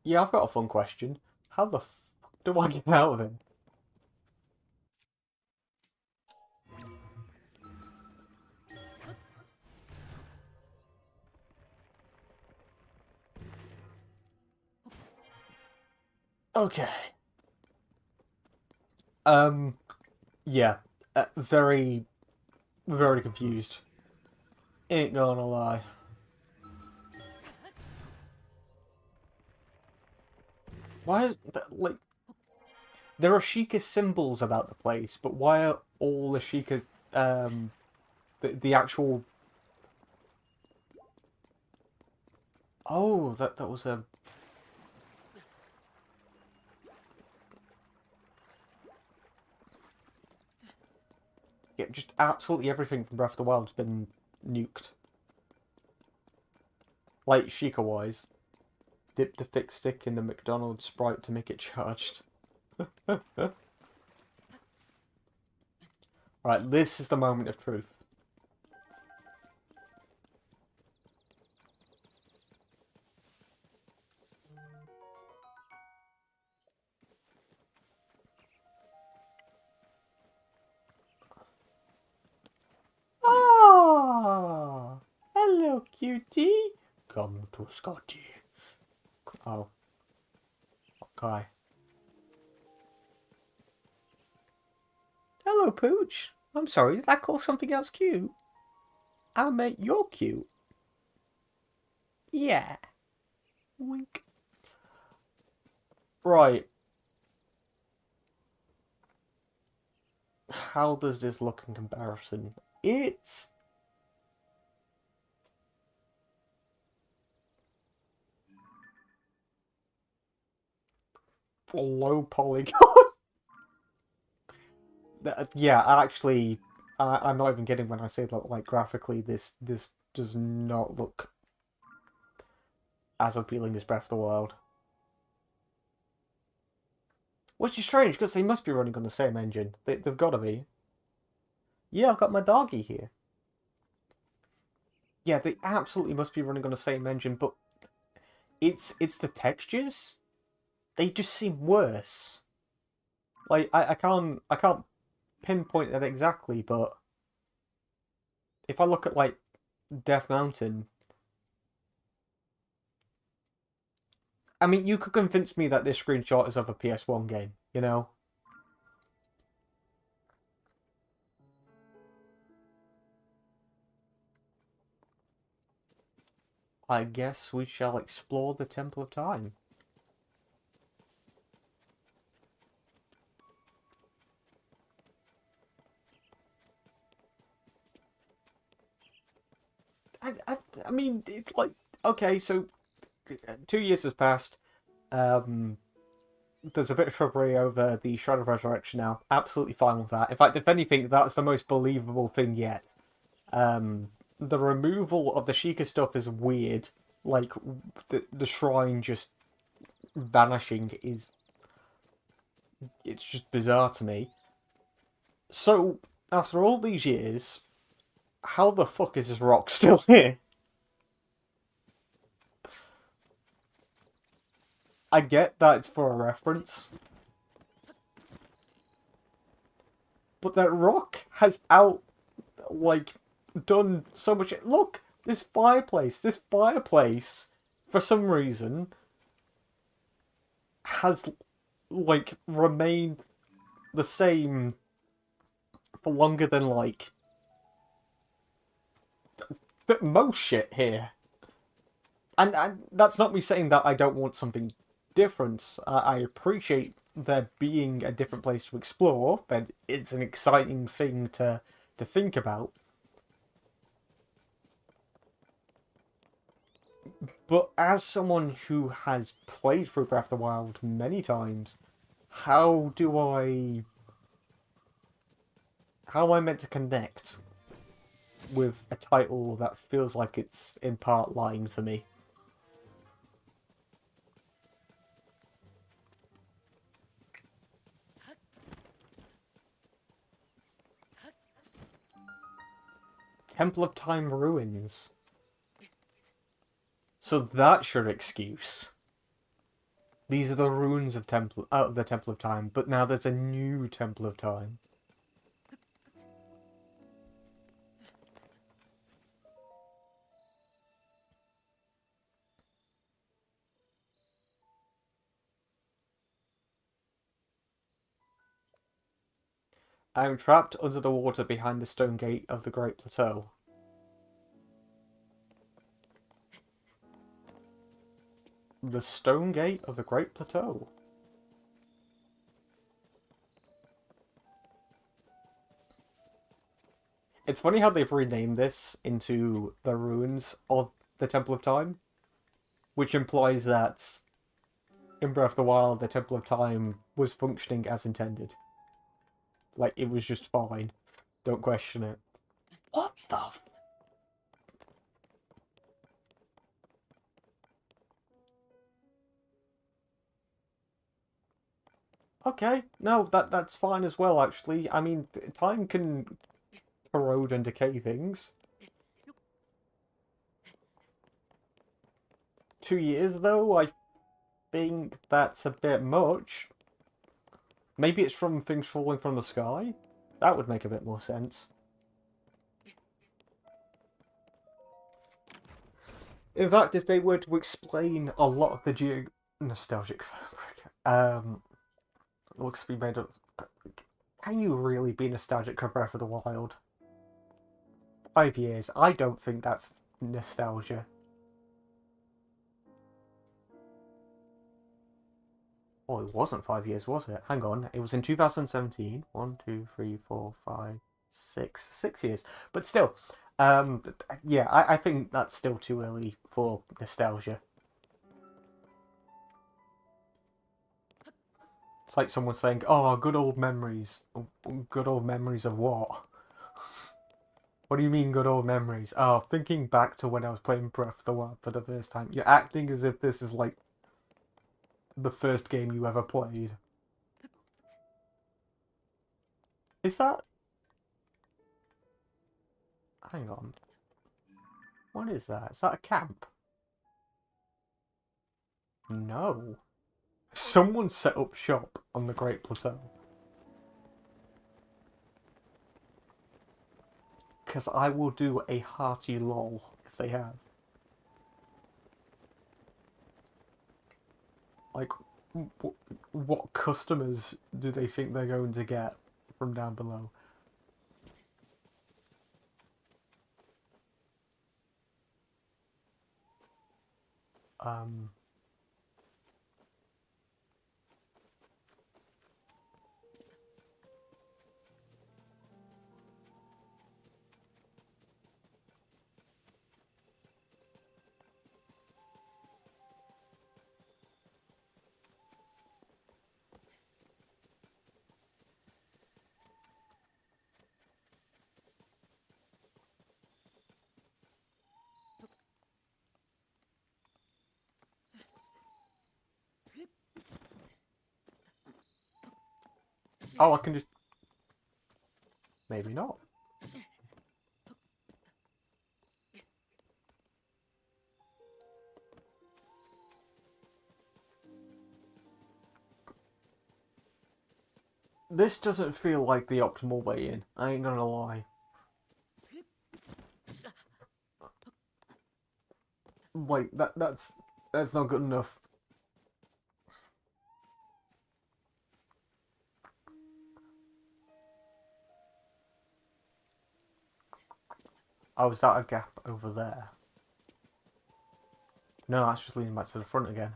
[SPEAKER 1] Yeah, I've got a fun question. How the fuck do I get out of it? Okay. Um. Yeah. Very, very confused. Ain't gonna lie. Why is that, like, there are Sheikah symbols about the place, but why are all the Sheikah the actual, oh, that was a, yeah, just absolutely everything from Breath of the Wild's been nuked. Like Sheikah wise. Dip the thick stick in the McDonald's Sprite to make it charged. Right, this is the moment of truth. Ah, hello, cutie. Come to Scotty. Oh, okay. Hello, Pooch. I'm sorry, did I call something else cute? I meant you're cute. Yeah. Wink. Right. How does this look in comparison? It's low polygon. Yeah, actually, I'm not even kidding when I say that. Like graphically, this does not look as appealing as Breath of the Wild. Which is strange because they must be running on the same engine. They've got to be. Yeah, I've got my doggy here. Yeah, they absolutely must be running on the same engine, but it's the textures. They just seem worse. Like I can't pinpoint that exactly, but if I look at like Death Mountain, I mean, you could convince me that this screenshot is of a PS1 game, you know? I guess we shall explore the Temple of Time. I mean, it's like, okay, so 2 years has passed. Um, there's a bit of shrubbery over the Shrine of Resurrection now. Absolutely fine with that. In fact, if anything, that's the most believable thing yet. The removal of the Sheikah stuff is weird. Like, the shrine just vanishing is... It's just bizarre to me. So, after all these years, how the fuck is this rock still here? I get that it's for a reference, but that rock has like, done so much... Look! This fireplace! This fireplace, for some reason, has, like, remained the same for longer than, like, most shit here. And that's not me saying that I don't want something different. I appreciate there being a different place to explore, and it's an exciting thing to think about. But as someone who has played through Breath of the Wild many times, how do I... How am I meant to connect with a title that feels like it's in part lying to me? Temple of Time ruins. So that's your excuse. These are the ruins of the Temple of Time, but now there's a new Temple of Time. I am trapped under the water behind the stone gate of the Great Plateau. The stone gate of the Great Plateau? It's funny how they've renamed this into the ruins of the Temple of Time, which implies that in Breath of the Wild, the Temple of Time was functioning as intended. Like, it was just fine. Don't question it. What the f... Okay, no, that's fine as well, actually. I mean, time can corrode and decay things. 2 years, though, I think that's a bit much. Maybe it's from things falling from the sky? That would make a bit more sense. In fact, if they were to explain a lot of the nostalgic fabric, looks to be made of... Can you really be nostalgic for Breath of the Wild? 5 years. I don't think that's nostalgia. Oh, it wasn't 5 years, was it? Hang on. It was in 2017. 1, 2, 3, 4, 5, 6. 6 years. But still, yeah, I think that's still too early for nostalgia. It's like someone saying, oh, good old memories. Good old memories of what? What do you mean, good old memories? Oh, thinking back to when I was playing Breath of the Wild for the first time. You're acting as if this is like the first game you ever played. Is that... Hang on. What is that? Is that a camp? No. Someone set up shop on the Great Plateau. Because I will do a hearty lol if they have. Like, what customers do they think they're going to get from down below? Um... Oh, I can just... Maybe not. This doesn't feel like the optimal way in. I ain't gonna lie. Like, that's not good enough. Oh, is that a gap over there? No, that's just leading back to the front again.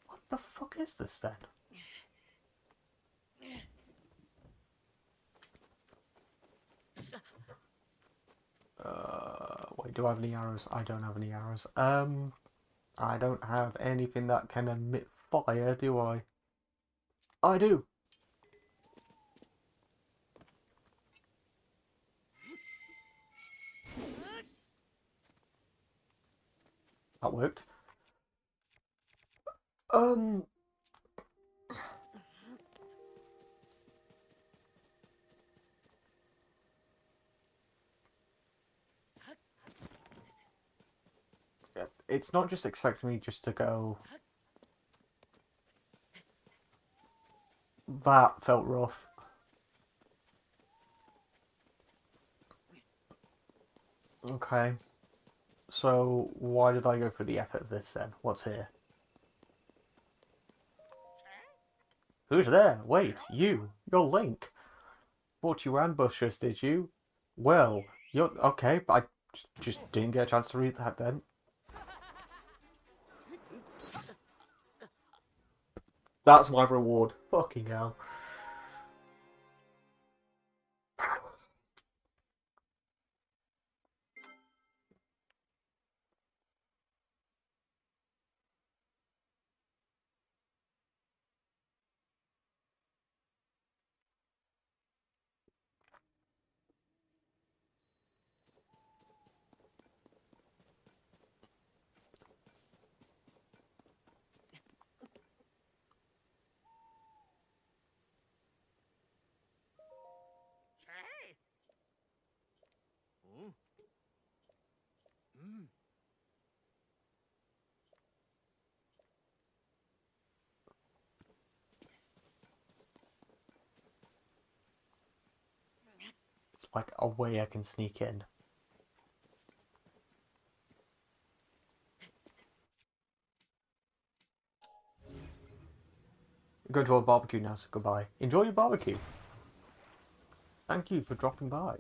[SPEAKER 1] What the fuck is this then? Wait, do I have any arrows? I don't have any arrows. I don't have anything that can emit fire, do I? I do! That worked. It's not just expecting me just to go... That felt rough. Okay. So, why did I go for the effort of this then? What's here? Who's there? Wait, you. You're Link. Thought you were ambushers, did you? Well, you're... Okay, but I just didn't get a chance to read that then. That's my reward. Fucking hell. It's like a way I can sneak in. I'm going to a barbecue now, so goodbye. Enjoy your barbecue. Thank you for dropping by.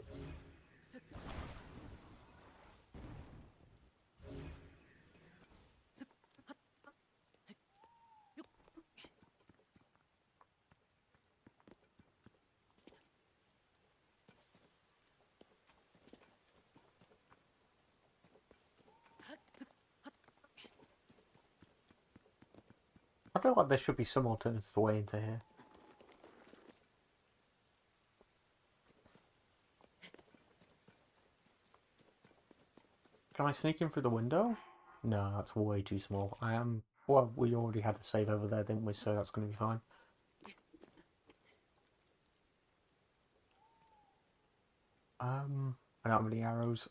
[SPEAKER 1] I feel like there should be some alternative way into here. Can I sneak in through the window? No, that's way too small. I am... Well, we already had a save over there, didn't we? So that's going to be fine. I don't have any arrows.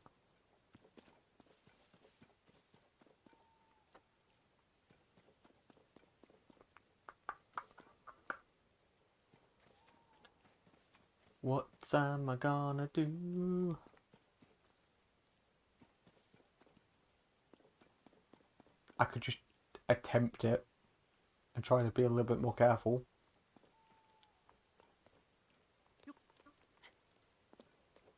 [SPEAKER 1] What am I gonna do? I could just attempt it and try to be a little bit more careful.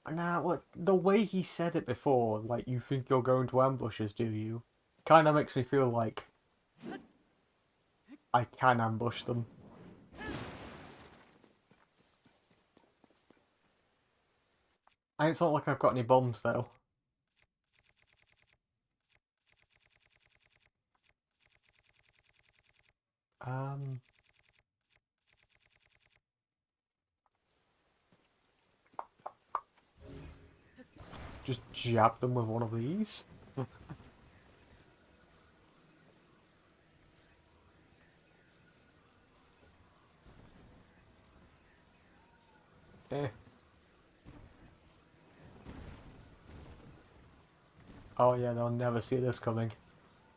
[SPEAKER 1] Nah, what the way he said it before, like, you think you're going to ambush us, do you? Kind of makes me feel like I can ambush them. And it's not like I've got any bombs, though. Just jab them with one of these. Oh yeah, they'll never see this coming.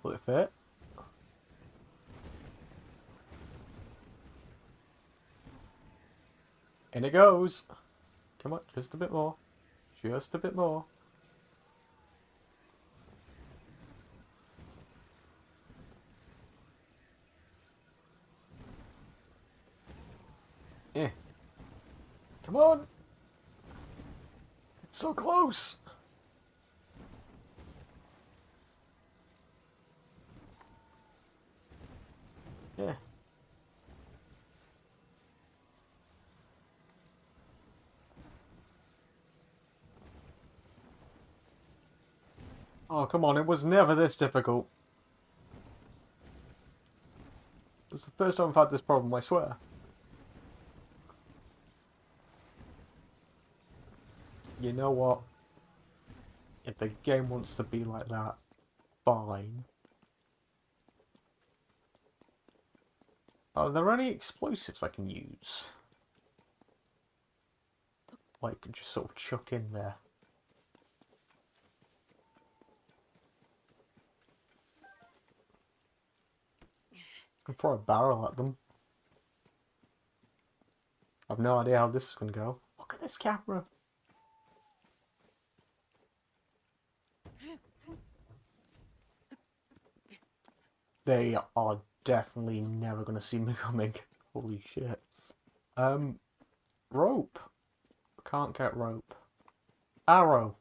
[SPEAKER 1] Will it fit? In it goes. Come on, just a bit more. Just a bit more. Yeah. Come on. It's so close. Yeah. Oh, come on. It was never this difficult. It's the first time I've had this problem, I swear. You know what? If the game wants to be like that, fine. Are there any explosives I can use? Like, just sort of chuck in there. I can throw a barrel at them. I've no idea how this is going to go. Look at this camera. They are definitely never going to see me coming. Holy shit. Rope. Can't get rope. Arrow.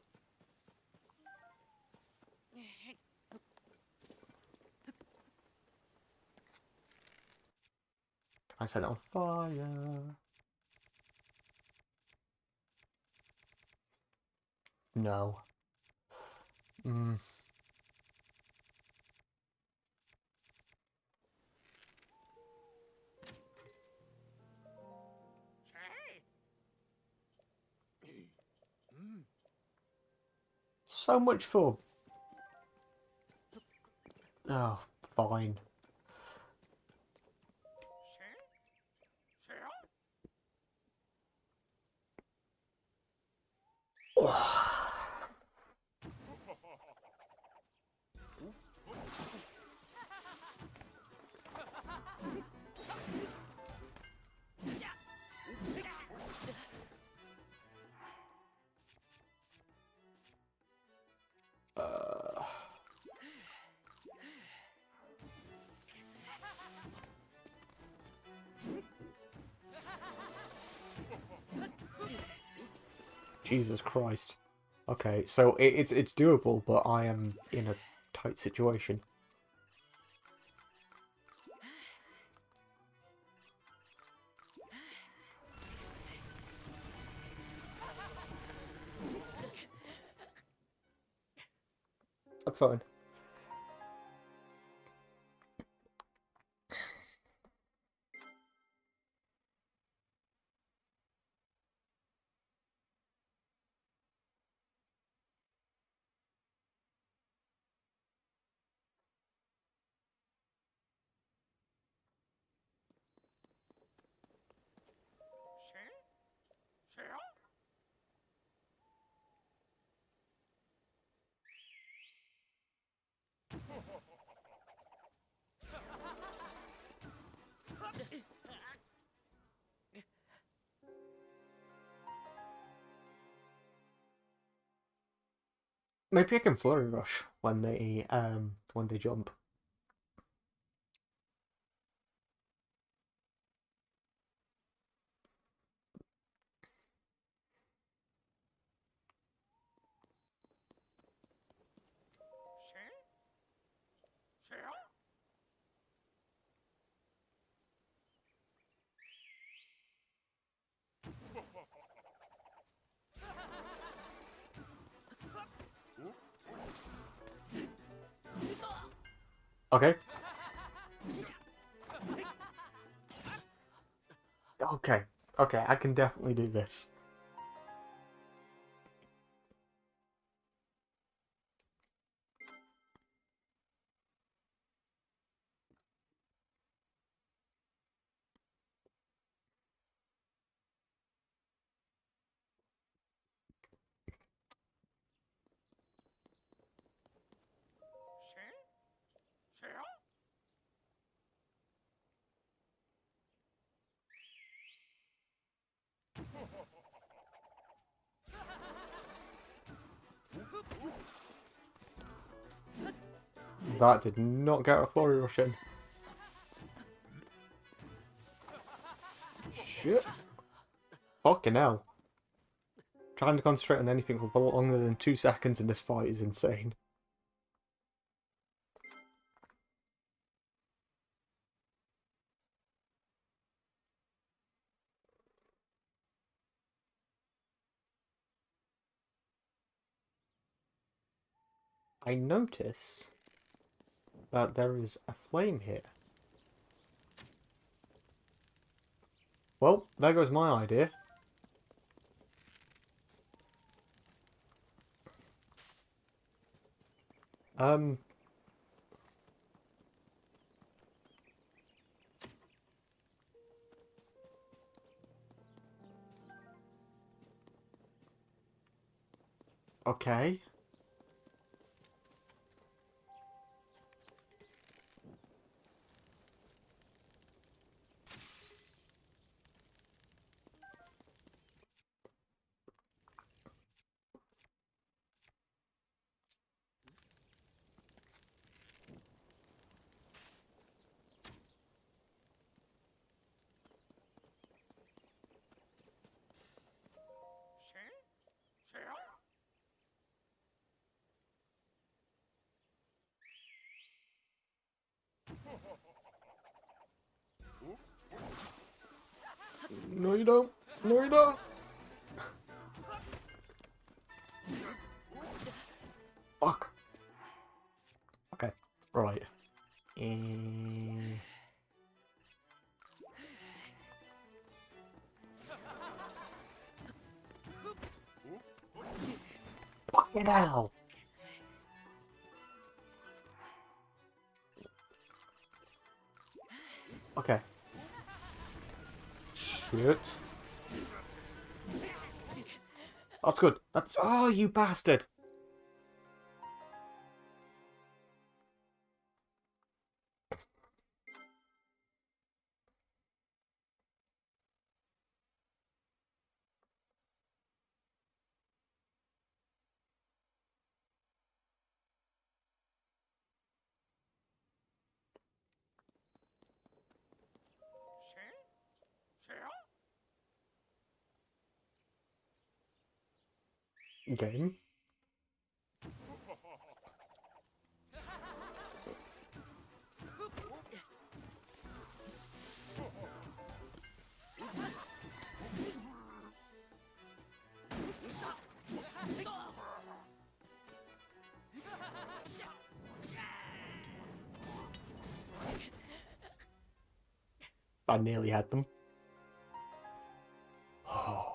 [SPEAKER 1] Can I set it on fire? No. Mm. So much for... Oh, fine. Uh, Jesus Christ. Okay, so it's doable, but I am in a tight situation. That's fine. Maybe I can flurry rush when they jump. Okay. Okay. Okay, I can definitely do this. That did not get a flurry rush in. Shit. Fucking hell. Trying to concentrate on anything for longer than 2 seconds in this fight is insane. I notice that there is a flame here. Well, there goes my idea. Okay. No, you don't. No, you don't. Fuck. Okay. Right. Fucking hell. Okay. Shit. That's good. That's... Oh, you bastard. Game. I nearly had them. Oh.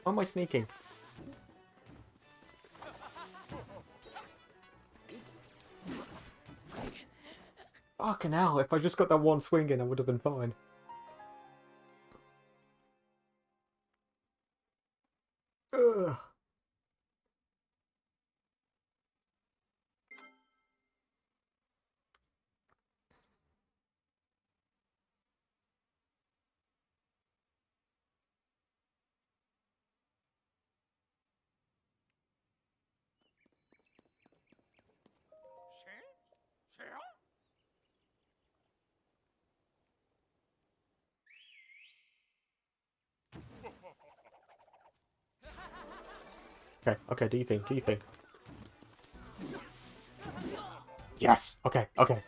[SPEAKER 1] How am I sneaking? Fucking hell, if I just got that one swing in, I would have been fine. Ugh. Okay, okay, do you think? Do you think? Yes! Okay, okay.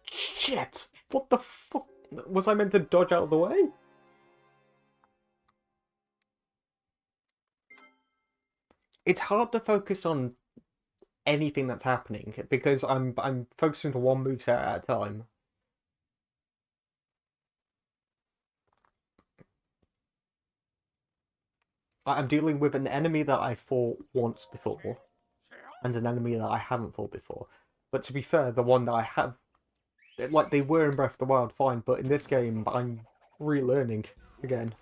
[SPEAKER 1] Shit! What the fuck? Was I meant to dodge out of the way? It's hard to focus on anything that's happening because I'm focusing on one moveset at a time. I'm dealing with an enemy that I fought once before, and an enemy that I haven't fought before. But to be fair, the one that I have, like, they were in Breath of the Wild fine, but in this game, I'm relearning again.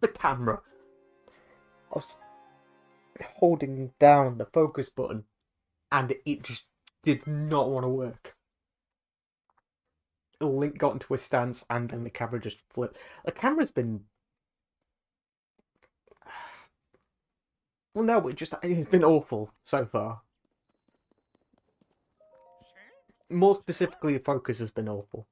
[SPEAKER 1] The camera. I was holding down the focus button, and it just did not want to work. Link got into a stance, and then the camera just flipped. The camera's been... Well, no, it's been awful so far. More specifically, the focus has been awful.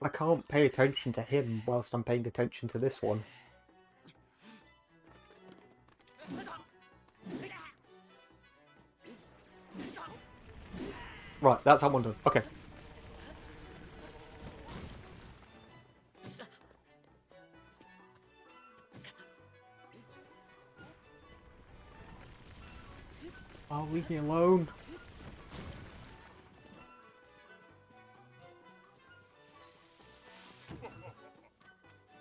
[SPEAKER 1] I can't pay attention to him whilst I'm paying attention to this one. Right, that's that one done. Okay. Oh, leave me alone.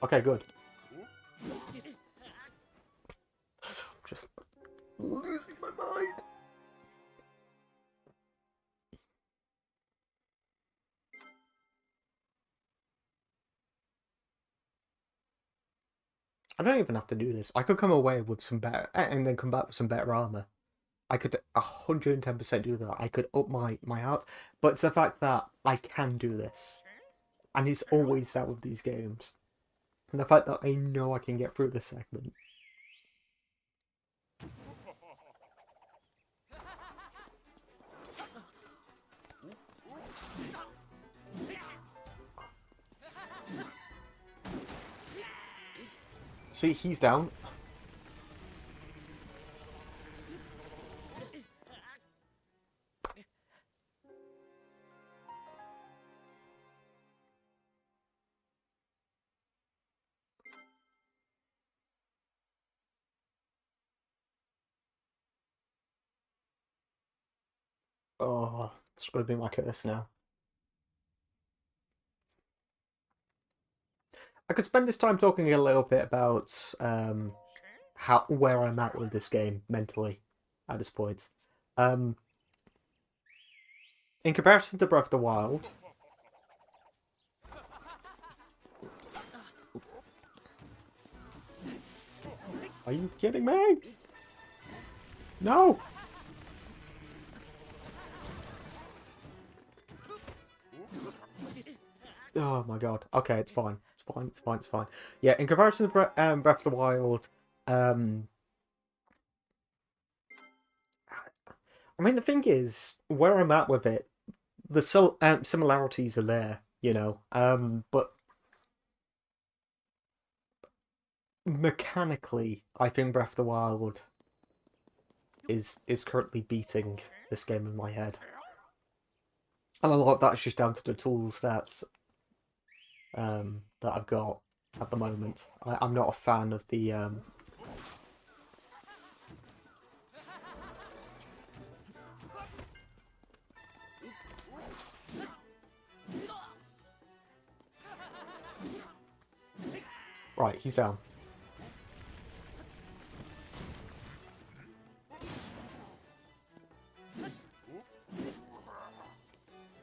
[SPEAKER 1] Okay, good. I'm just losing my mind. I don't even have to do this. I could come away with some better, and then come back with some better armor. I could 110% do that. I could up my art, but it's the fact that I can do this, and it's always that with these games. And the fact that I know I can get through this segment. See, he's down. Oh, it's going to be my curse now. I could spend this time talking a little bit about where I'm at with this game mentally at this point. In comparison to Breath of the Wild, are you kidding me? No! Oh my god. Okay, it's fine. It's fine. It's fine. It's fine. Yeah, in comparison to Breath of the Wild, I mean, the thing is, where I'm at with it, the similarities are there, you know. But mechanically, I think Breath of the Wild is currently beating this game in my head, and a lot of that's just down to the tools that I've got at the moment. I'm not a fan of the Right, he's down.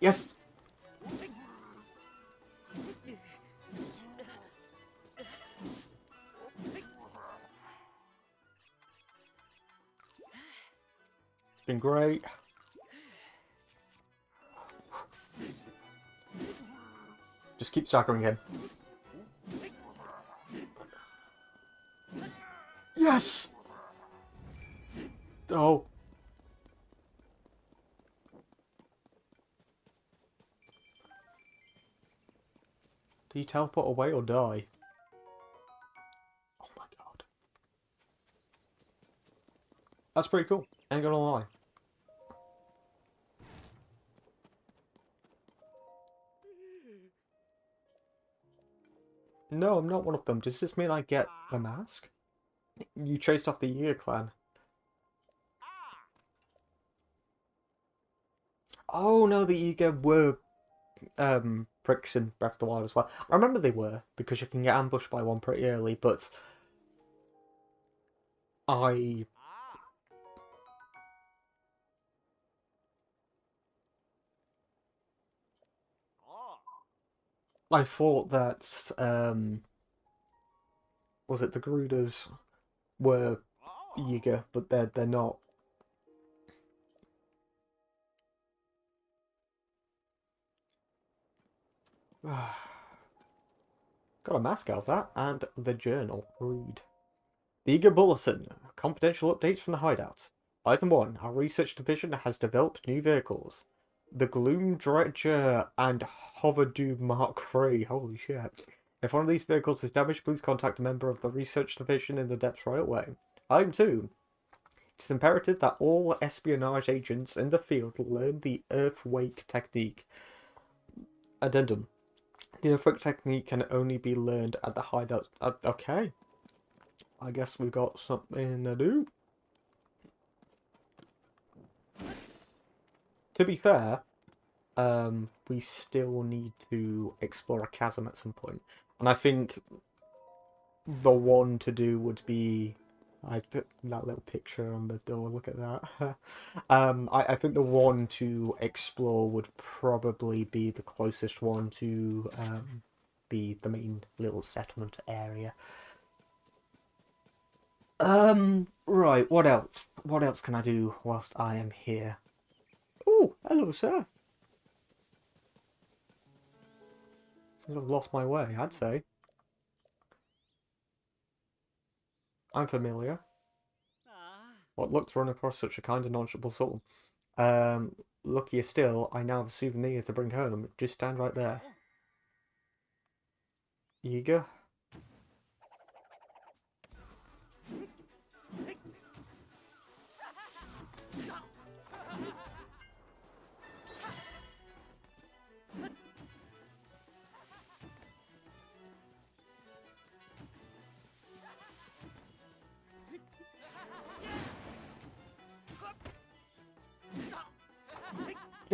[SPEAKER 1] Yes! It's been great. Just keep staggering him. Yes! Oh. Do you teleport away or die? Oh my god. That's pretty cool. Ain't gonna lie. No, I'm not one of them. Does this mean I get the mask? You chased off the Year clan. Oh no, the Eager were pricks in Breath of the Wild as well. I remember they were, because you can get ambushed by one pretty early, but I I thought that was it the Gerudos were Yiga, but they're not. Got a mask out of that, and the journal. Read. The Eager Bulletin. Confidential updates from the hideout. Item 1. Our research division has developed new vehicles. The Gloom Dredger and Hoverdoom Mark III. Holy shit. If one of these vehicles is damaged, please contact a member of the research division in the depths right away. Item 2. It is imperative that all espionage agents in the field learn the Earthwake technique. Addendum. The Earthwake technique can only be learned at the hideout. Okay. I guess we've got something to do. To be fair, we still need to explore a chasm at some point. And I think the one to do would be that little picture on the door, look at that. I think the one to explore would probably be the closest one to the main little settlement area. Right, what else? What else can I do whilst I am here? Oh, hello, sir. Seems I've lost my way, I'd say. I'm familiar. What luck to run across such a kind and knowledgeable soul. Luckier still, I now have a souvenir to bring home. Just stand right there. Eager?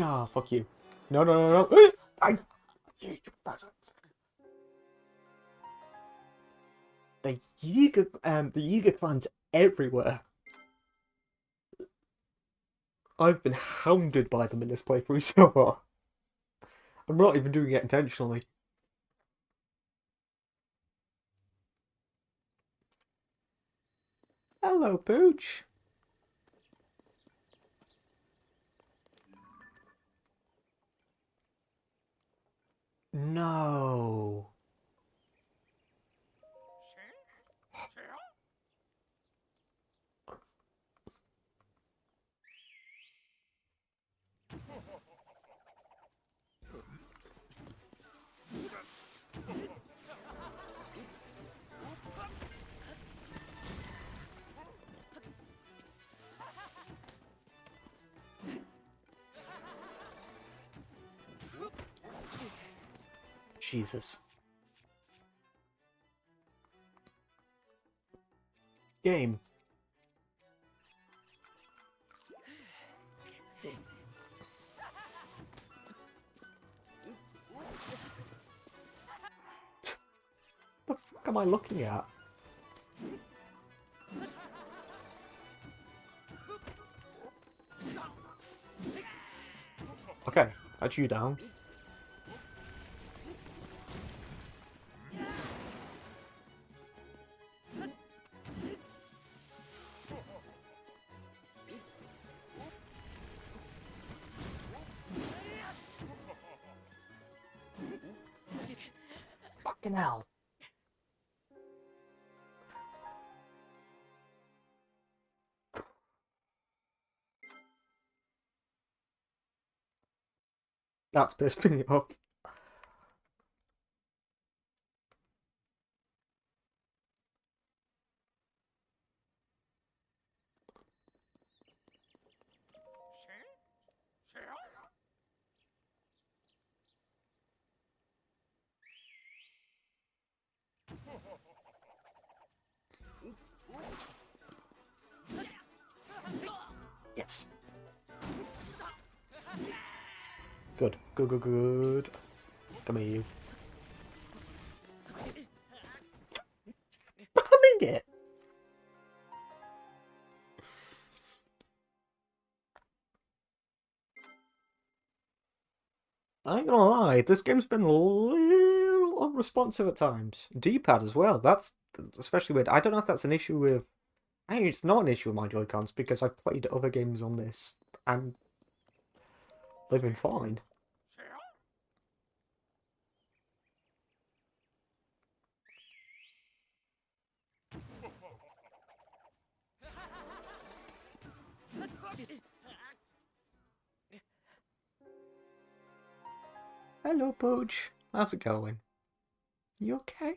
[SPEAKER 1] Ah, fuck you. No, no, no, no. The Yiga clan's everywhere. I've been hounded by them in this playthrough so far. I'm not even doing it intentionally. Hello, Pooch. No. Jesus. Game. What the fuck am I looking at? Okay, that's you down. Fucking hell. That's pissed me off. Yes. Good. Good, good, good. Come here, you. Spamming it! I ain't gonna lie, this game's been a little unresponsive at times. D-pad as well, that's especially weird. I don't know if that's an issue with... I think it's not an issue with my Joy-Cons, because I've played other games on this, and they've been fine. Hello, Pooch. How's it going? You okay?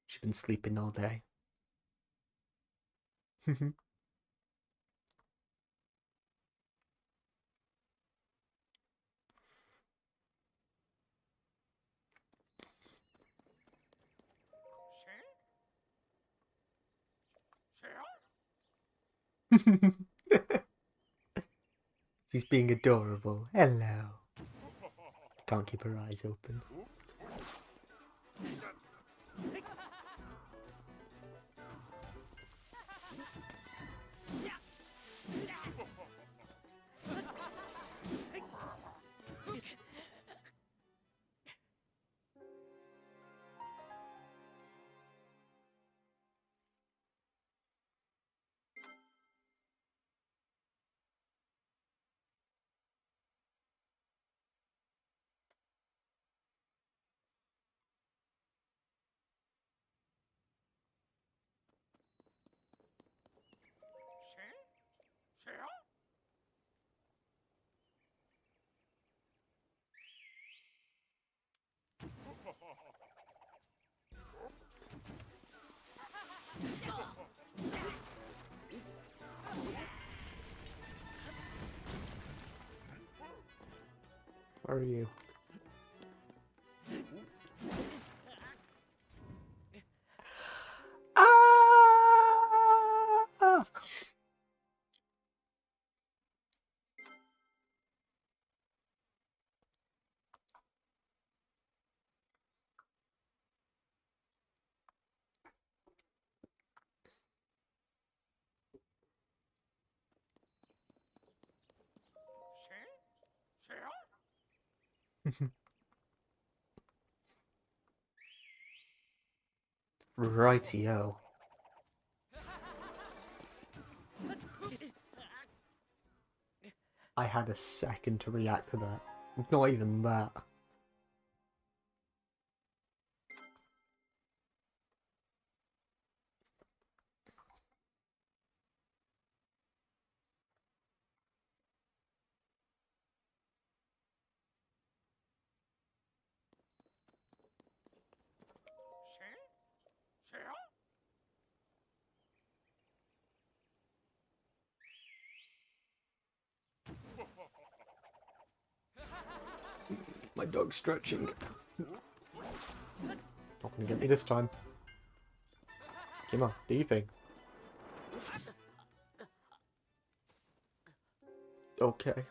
[SPEAKER 1] She's been sleeping all day. She's being adorable. Hello. Can't keep her eyes open. Where are you? Ah! Rightio. I had a second to react to that. Not even that. My dog's stretching. Not gonna get me this time. Come on, do your thing. Okay.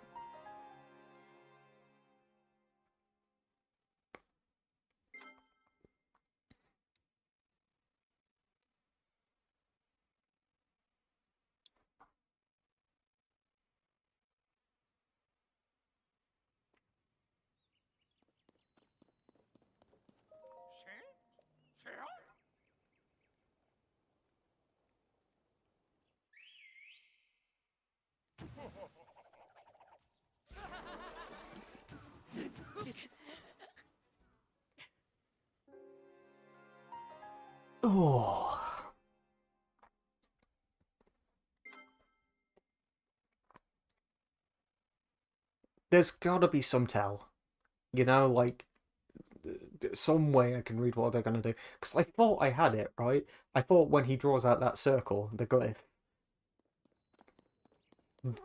[SPEAKER 1] Oh. There's gotta be some tell. You know, like, some way I can read what they're gonna do. Because I thought I had it, right? I thought when he draws out that circle, the glyph,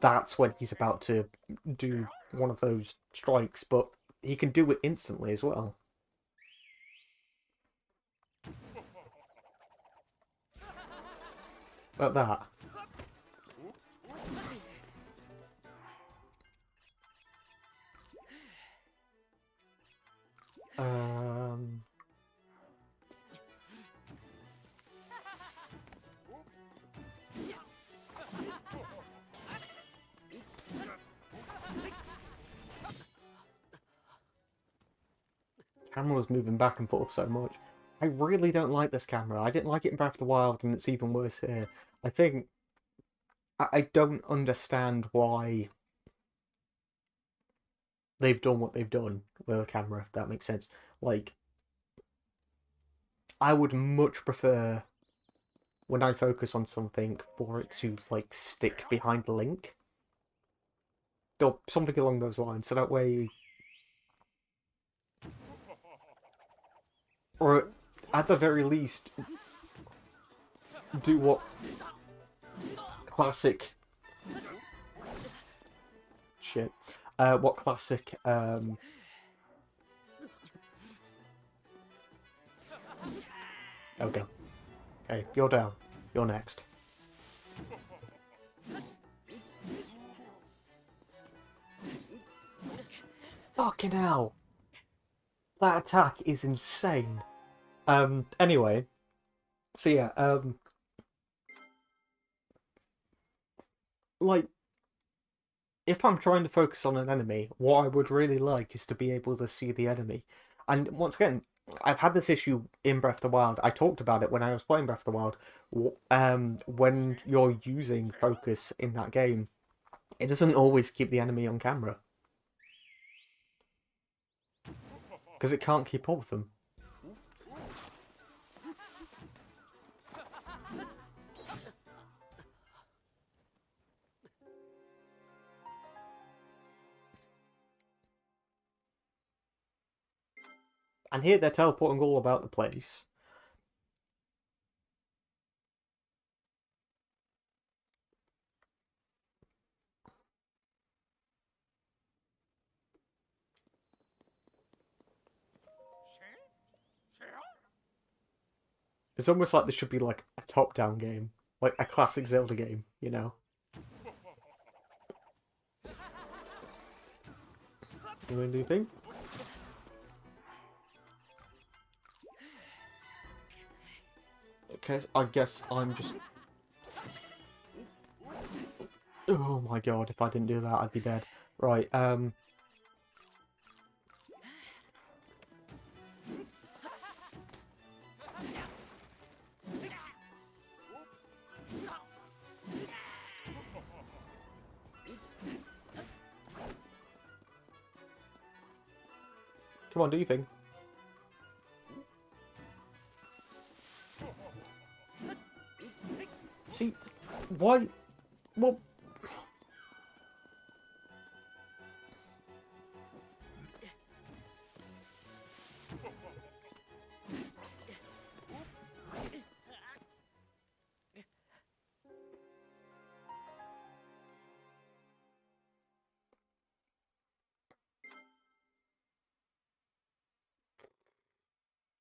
[SPEAKER 1] that's when he's about to do one of those strikes, but he can do it instantly as well. Like that. camera was moving back and forth so much. I really don't like this camera. I didn't like it in Breath of the Wild, and it's even worse here. I think I don't understand why they've done what they've done with a camera, if that makes sense. Like, I would much prefer when I focus on something for it to like stick behind the link. Or something along those lines, so that way, or at the very least, do what classic shit. What classic okay. Hey, you're down. You're next. Fucking hell. That attack is insane. Anyway. So yeah, like, if I'm trying to focus on an enemy, what I would really like is to be able to see the enemy. And once again, I've had this issue in Breath of the Wild. I talked about it when I was playing Breath of the Wild. When you're using focus in that game, it doesn't always keep the enemy on camera. Because it can't keep up with them. And here they're teleporting all about the place. It's almost like this should be like a top-down game. Like a classic Zelda game, you know? You want to do anything? Okay, so I guess I'm just... Oh my god, if I didn't do that, I'd be dead. Right, come on, do your thing. See, why... Well...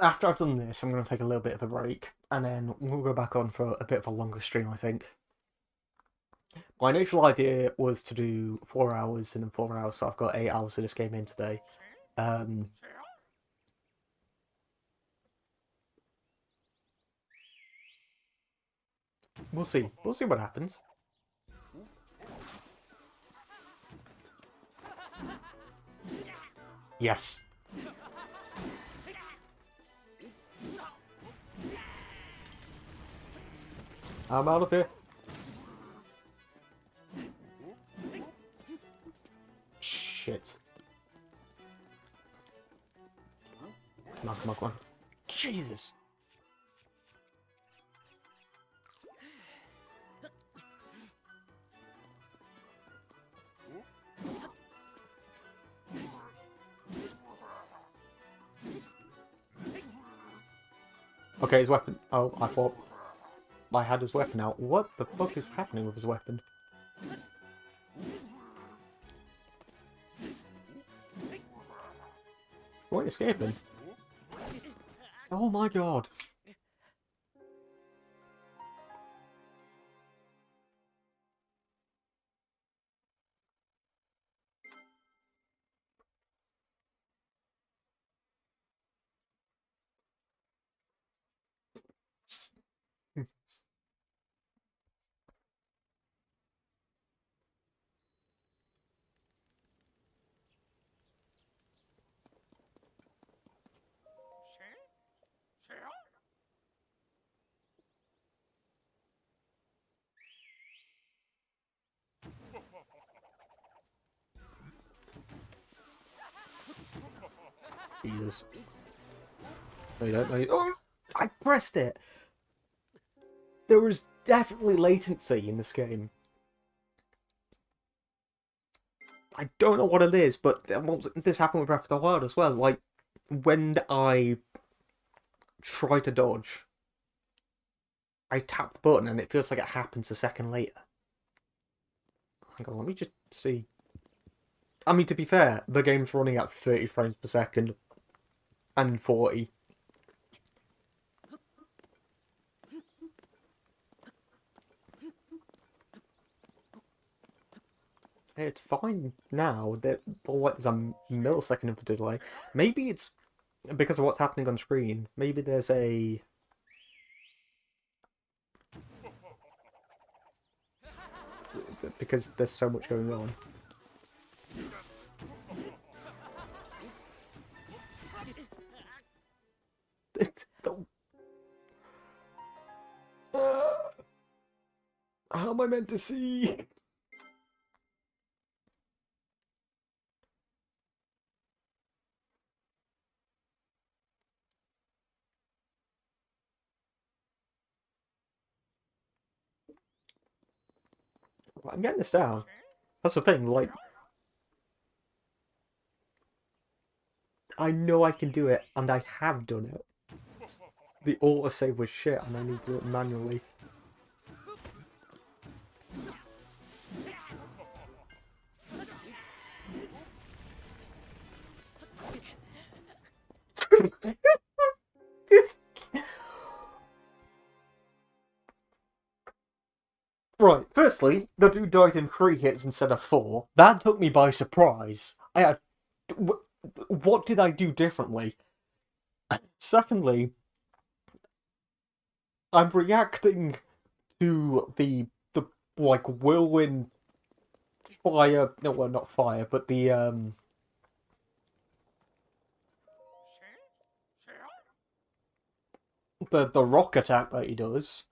[SPEAKER 1] After I've done this, I'm going to take a little bit of a break, and then we'll go back on for a bit of a longer stream, I think. My initial idea was to do 4 hours and then 4 hours, so I've got 8 hours of this game in today. We'll see. We'll see what happens. Yes. I'm out of here. Shit. Come on, come on, come on. Jesus. Okay, his weapon. Oh, I thought I had his weapon out. What the fuck is happening with his weapon? You ain't escaping. Oh my god. Jesus. No, you don't. No, you... Oh! I pressed it! There was definitely latency in this game. I don't know what it is, but this happened with Breath of the Wild as well. Like, when I try to dodge, I tap the button and it feels like it happens a second later. Hang on, let me just see. I mean, to be fair, the game's running at 30 frames per second and 40. It's fine now. There's a millisecond of a delay. Maybe it's because of what's happening on screen. Maybe there's a... because there's so much going on. It's... how am I meant to see? I'm getting this down. That's the thing, like... I know I can do it, and I have done it. The autosave was shit, and I need to do it manually. This... Right, firstly, the dude died in 3 hits instead of 4. That took me by surprise. I had... what did I do differently? Secondly, I'm reacting to the like whirlwind fire. No, well, not fire, but the rock attack that he does.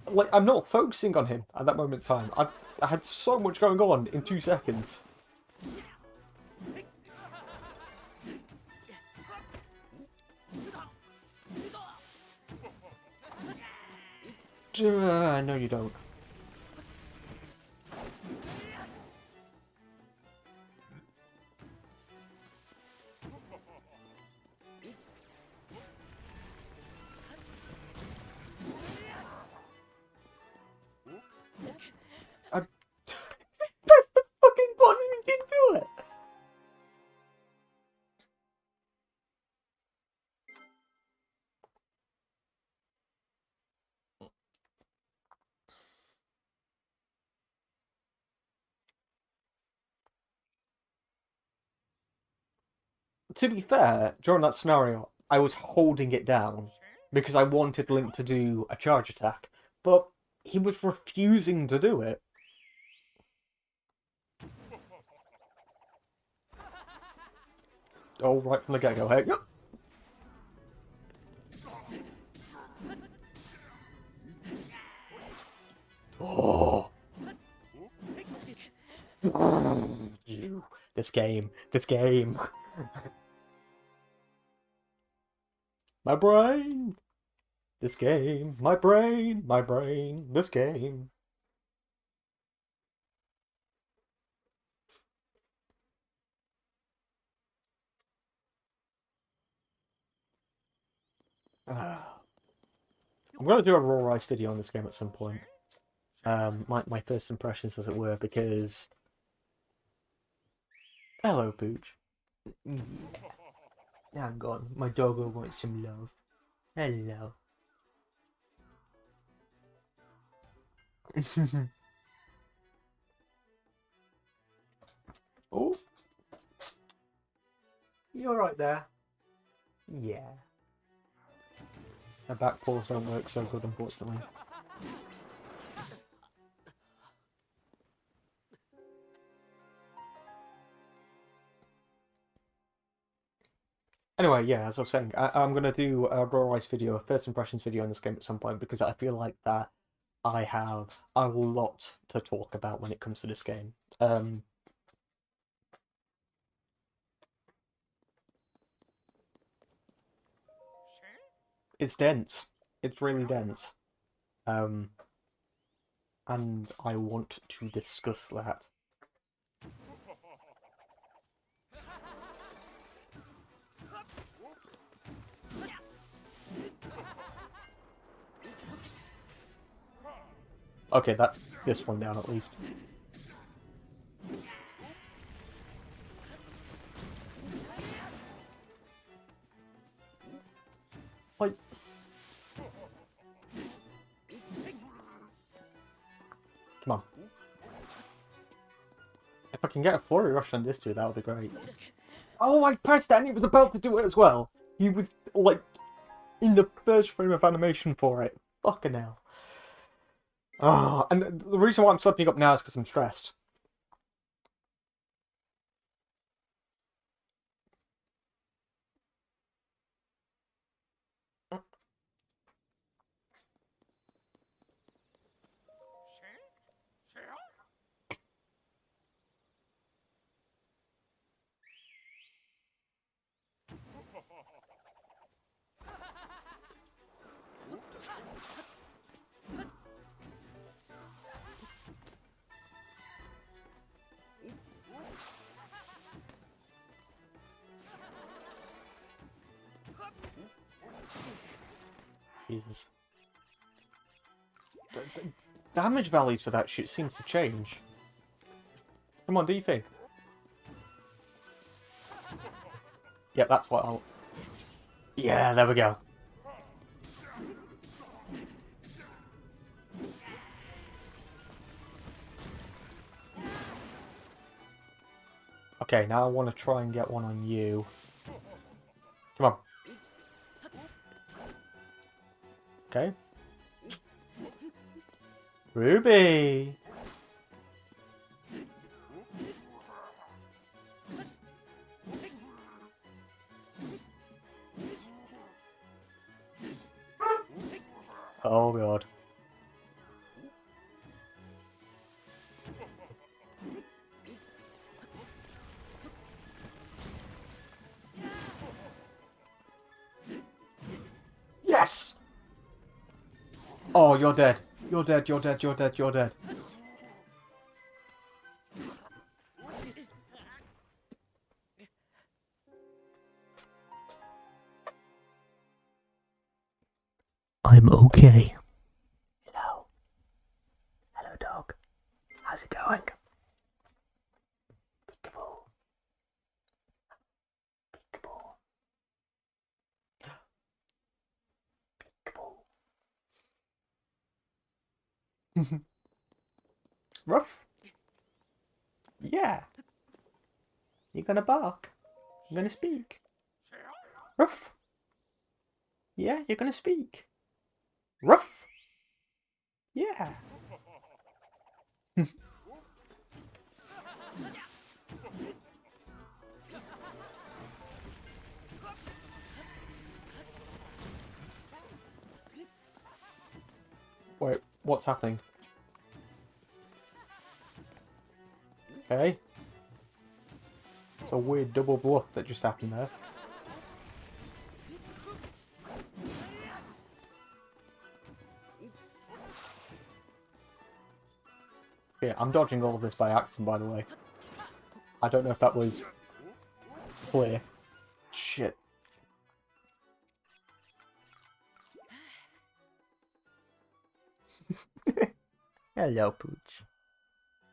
[SPEAKER 1] Like, I'm not focusing on him at that moment in time. I had so much going on in 2 seconds. No, you don't. I pressed the fucking button and didn't do it. To be fair, during that scenario, I was holding it down because I wanted Link to do a charge attack, but he was refusing to do it. Oh, right from the get-go, hey, yep. Oh! You. This game. My brain! This game. My brain. This game. I'm going to do a raw rice video on this game at some point. My first impressions, as it were, because... Hello, Pooch. Yeah. Hang on, my doggo wants some love. Hello. Oh. You alright there? Yeah. My back paws don't work so good, unfortunately. Anyway, yeah, as I was saying, I'm going to do a raw rice video, a first impressions video on this game at some point, because I feel like that I have a lot to talk about when it comes to this game. It's dense. It's really dense. And I want to discuss that. Okay, that's this one down at least. Like, come on. If I can get a flurry rush on this dude, that would be great. Oh, I pressed that and he was about to do it as well. He was, like, in the first frame of animation for it. Fucking hell. Ah, and the reason why I'm stepping up now is because I'm stressed. Jesus. The damage values for that shit seems to change. Come on, do you think? Yeah, that's what I'll... Yeah, there we go. Okay, now I want to try and get one on you. Come on. Okay. Ruby! Oh god. Yes! Oh, you're dead. You're dead, you're dead, you're dead, you're dead. I'm okay. Hello. Hello, dog. How's it going? Peekaboo. Peekaboo. Peekaboo. Ruff? Yeah. You're gonna bark. You're gonna speak. Ruff? Yeah, you're gonna speak. Ruff? Yeah. Wait, what's happening? Okay. It's a weird double bluff that just happened there. Yeah, I'm dodging all of this by accident, by the way. I don't know if that was clear. Shit. Hello, Pooch.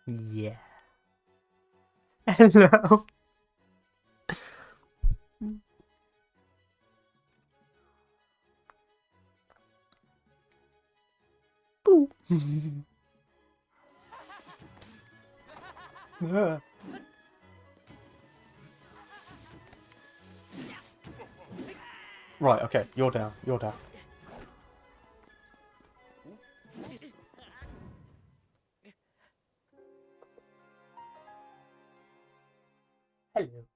[SPEAKER 1] Yeah. Hello. Boo. Ah. Right, okay, you're down, you're down. Hello.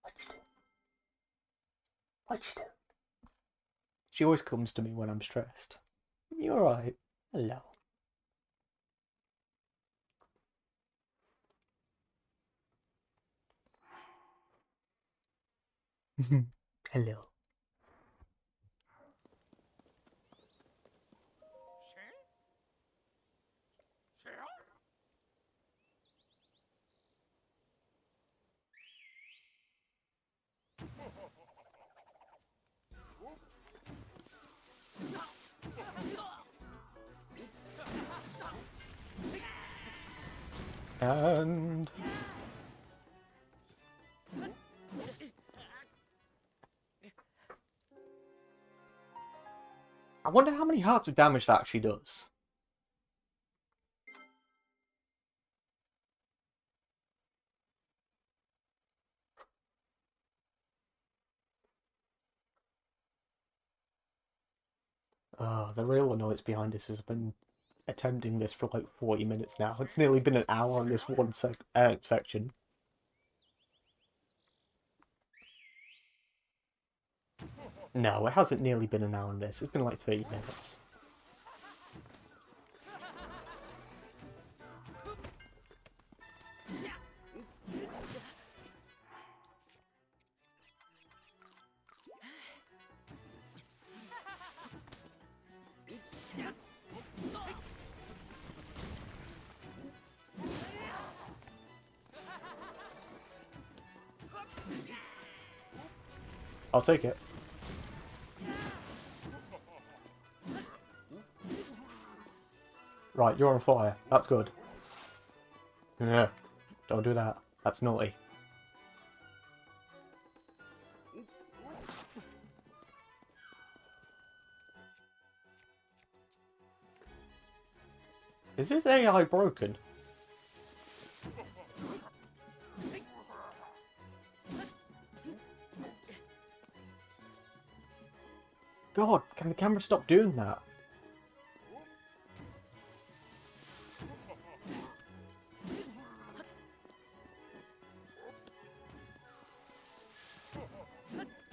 [SPEAKER 1] What you doing? What you doing? She always comes to me when I'm stressed. You alright? Hello. Hello. And... I wonder how many hearts of damage that actually does. The real annoyance behind this is I've been attempting this for like 40 minutes now. It's nearly been an hour on this one section. No, it hasn't nearly been an hour on this. It's been like 30 minutes. I'll take it. Right, you're on fire. That's good. Yeah, don't do that. That's naughty. Is this AI broken? God, can the camera stop doing that?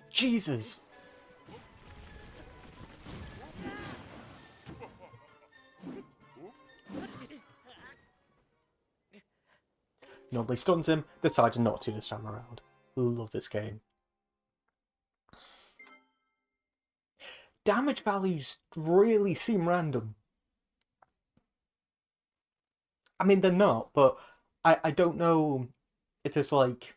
[SPEAKER 1] Jesus! Nobody stuns him, decided not to this time around. Love this game. Damage values really seem random. I mean, they're not, but I don't know. It is like...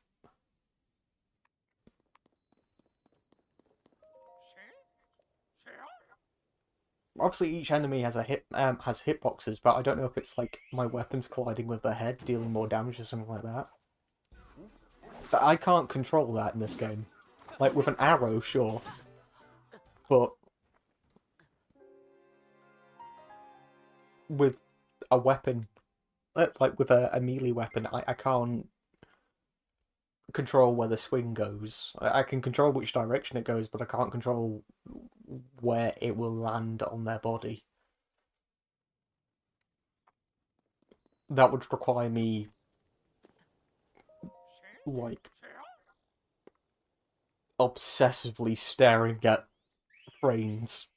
[SPEAKER 1] Obviously, each enemy has a has hitboxes, but I don't know if it's like my weapons colliding with their head, dealing more damage or something like that. But I can't control that in this game. Like, with an arrow, sure. But... with a weapon, like with a melee weapon, I can't control where the swing goes. I can control which direction it goes, but I can't control where it will land on their body. That would require me, like, obsessively staring at frames.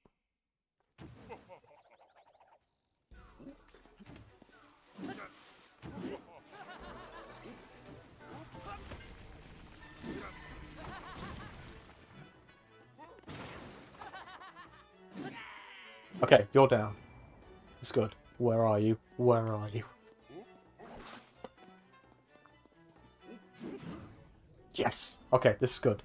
[SPEAKER 1] Okay, you're down. It's good. Where are you? Where are you? Yes! Okay, this is good.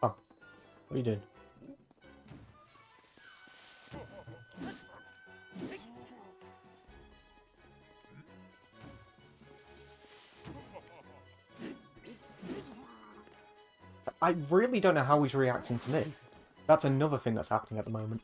[SPEAKER 1] Oh, what are you doing? I really don't know how he's reacting to me. That's another thing that's happening at the moment.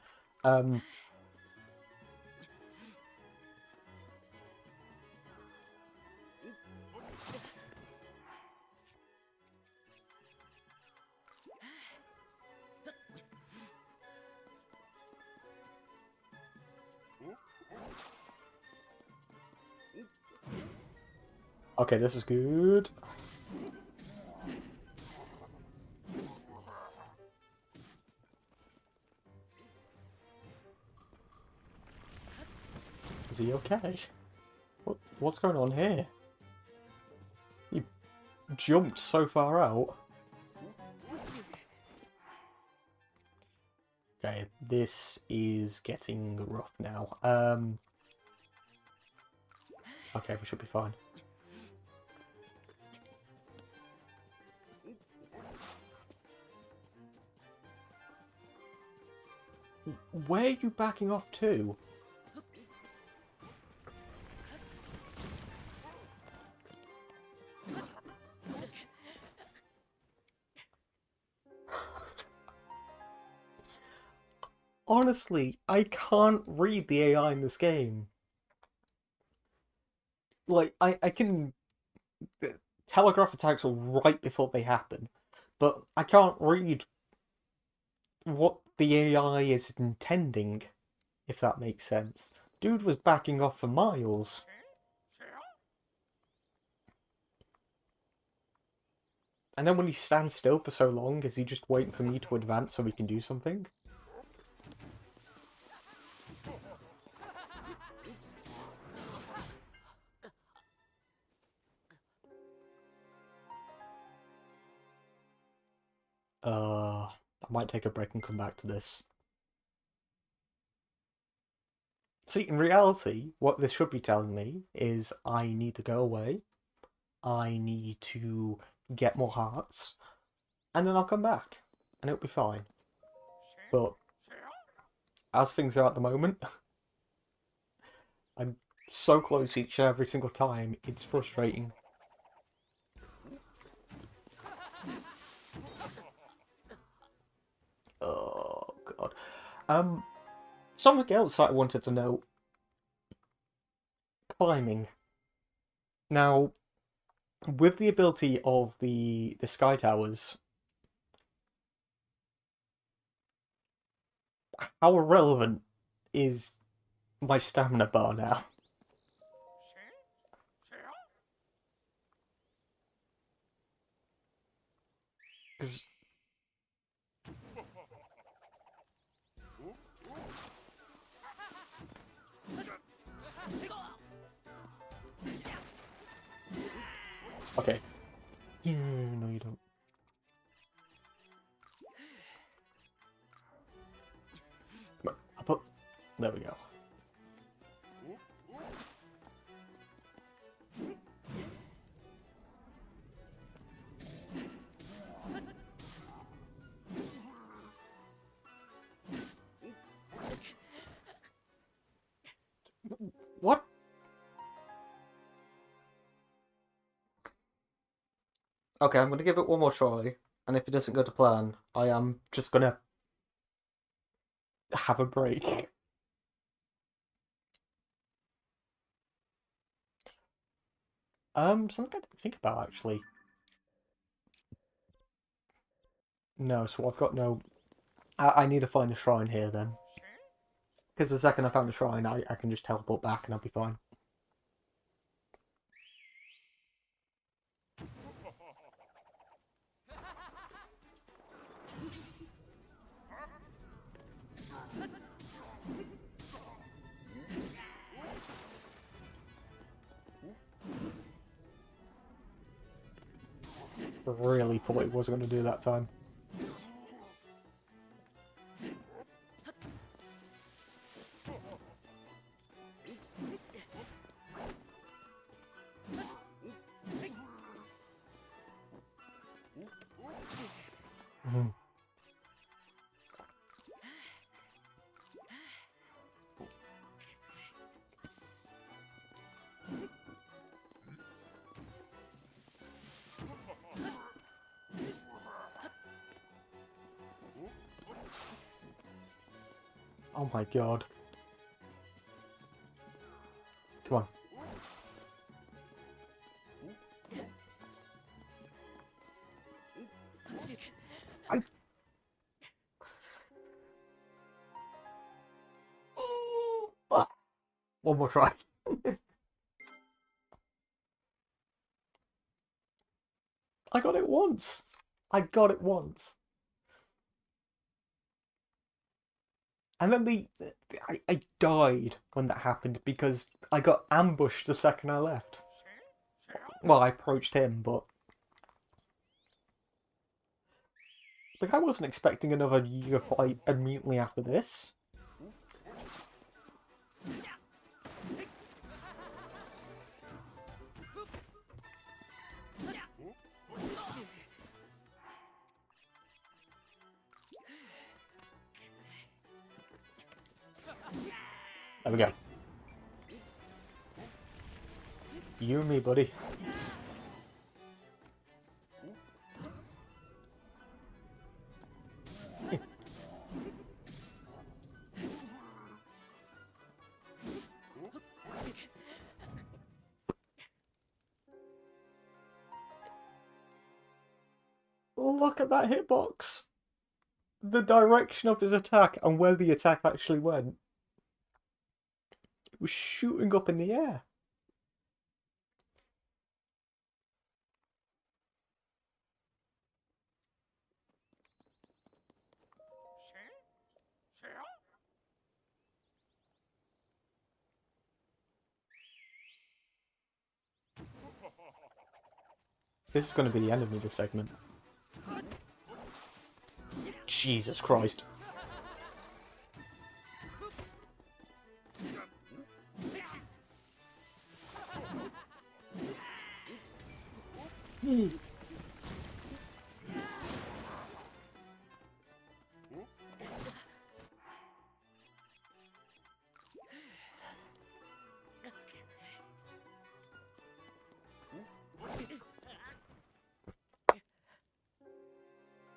[SPEAKER 1] Okay, this is good. Is he okay? What's going on here? He jumped so far out. Okay, this is getting rough now. Okay, we should be fine. Where are you backing off to? Honestly, I can't read the AI in this game. Like, I can telegraph attacks right before they happen, but I can't read what the AI is intending, if that makes sense. Dude was backing off for miles. And then when he stands still for so long, is he just waiting for me to advance so we can do something? I might take a break and come back to this. See, in reality, what this should be telling me is I need to go away, I need to get more hearts, and then I'll come back, and it'll be fine. But, as things are at the moment, I'm so close each and every single time, it's frustrating. Oh, God. Something else I wanted to know. Climbing. Now, with the ability of the Sky Towers, how relevant is my stamina bar now? 'Cause okay. No, you don't. Come on, up, up. There we go. What? Okay, I'm gonna give it one more try, and if it doesn't go to plan, I am just gonna have a break. Something I didn't think about actually. No, so I've got no. I need to find a shrine here then, because the second I found a shrine, I can just teleport back and I'll be fine. Really thought it was going to do that time. Mhm. Oh my god. Come on. I... One more try. I got it once. I got it once. And then I died when that happened because I got ambushed the second I left. Well, I approached him, but... Like, I wasn't expecting another year fight immediately after this. There we go. You and me, buddy. Look at that hitbox! The direction of his attack and where the attack actually went. It was shooting up in the air. This is going to be the end of me, this segment. Jesus Christ.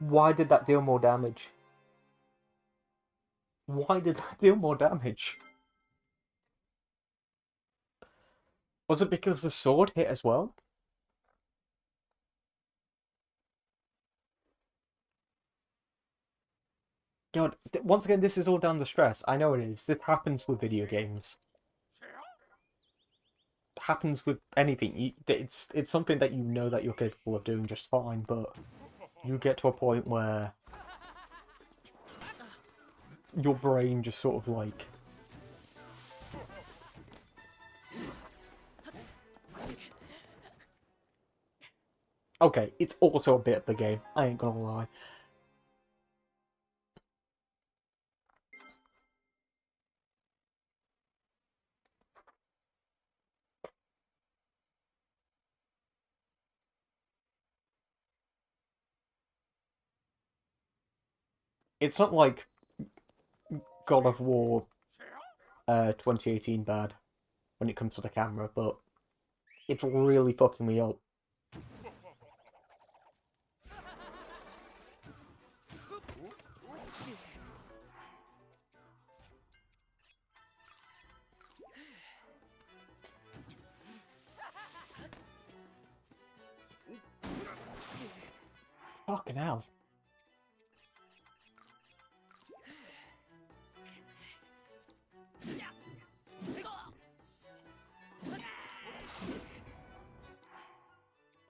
[SPEAKER 1] Why did that deal more damage? Why did that deal more damage? Was it because the sword hit as well? God, once again, this is all down to stress. I know it is. This happens with video games. It happens with anything. It's something that you know that you're capable of doing just fine, but you get to a point where your brain just sort of like... Okay, it's also a bit of the game, I ain't gonna lie. It's not like God of War 2018 bad when it comes to the camera, but it's really fucking me up. Fucking hell.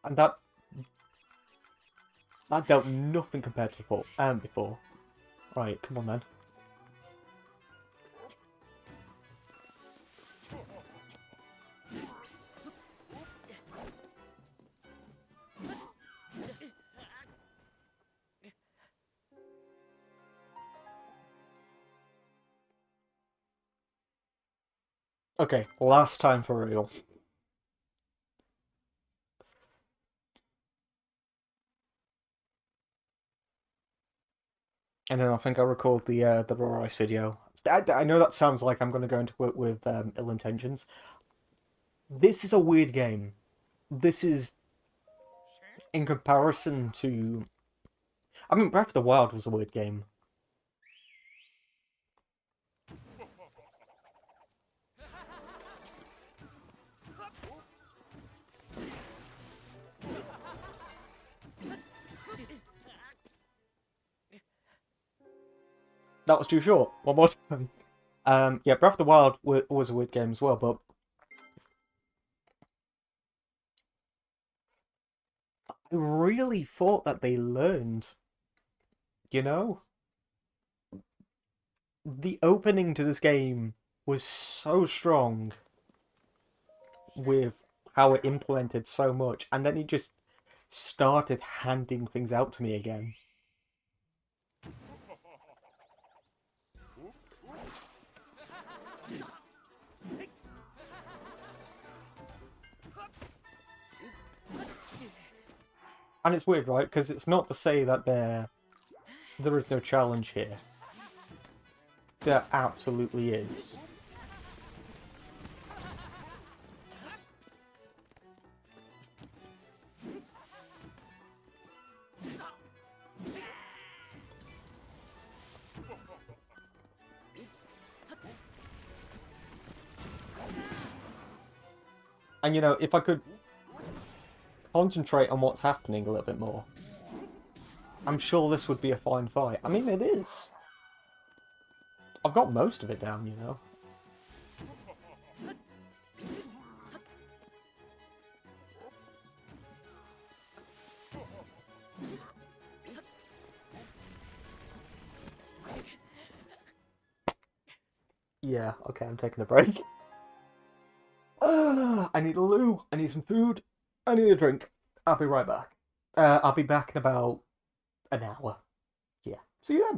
[SPEAKER 1] And that dealt nothing compared to before. Right, come on then. Okay, last time for real. And then I think I'll record the raw ice video. I know that sounds like I'm going to go into it with ill intentions. This is a weird game. This is, in comparison to... I mean, Breath of the Wild was a weird game. That was too short. One more time. Yeah, Breath of the Wild was a weird game as well, but I really thought that they learned, you know? The opening to this game was so strong with how it implemented so much, and then it just started handing things out to me again. And it's weird, right? Because it's not to say that there is no challenge here. There absolutely is. And you know, if I could concentrate on what's happening a little bit more, I'm sure this would be a fine fight. I mean, it is. I've got most of it down, you know. Yeah, okay, I'm taking a break. I need a loo, I need some food, I need a drink. I'll be right back. I'll be back in about an hour. Yeah, see you then.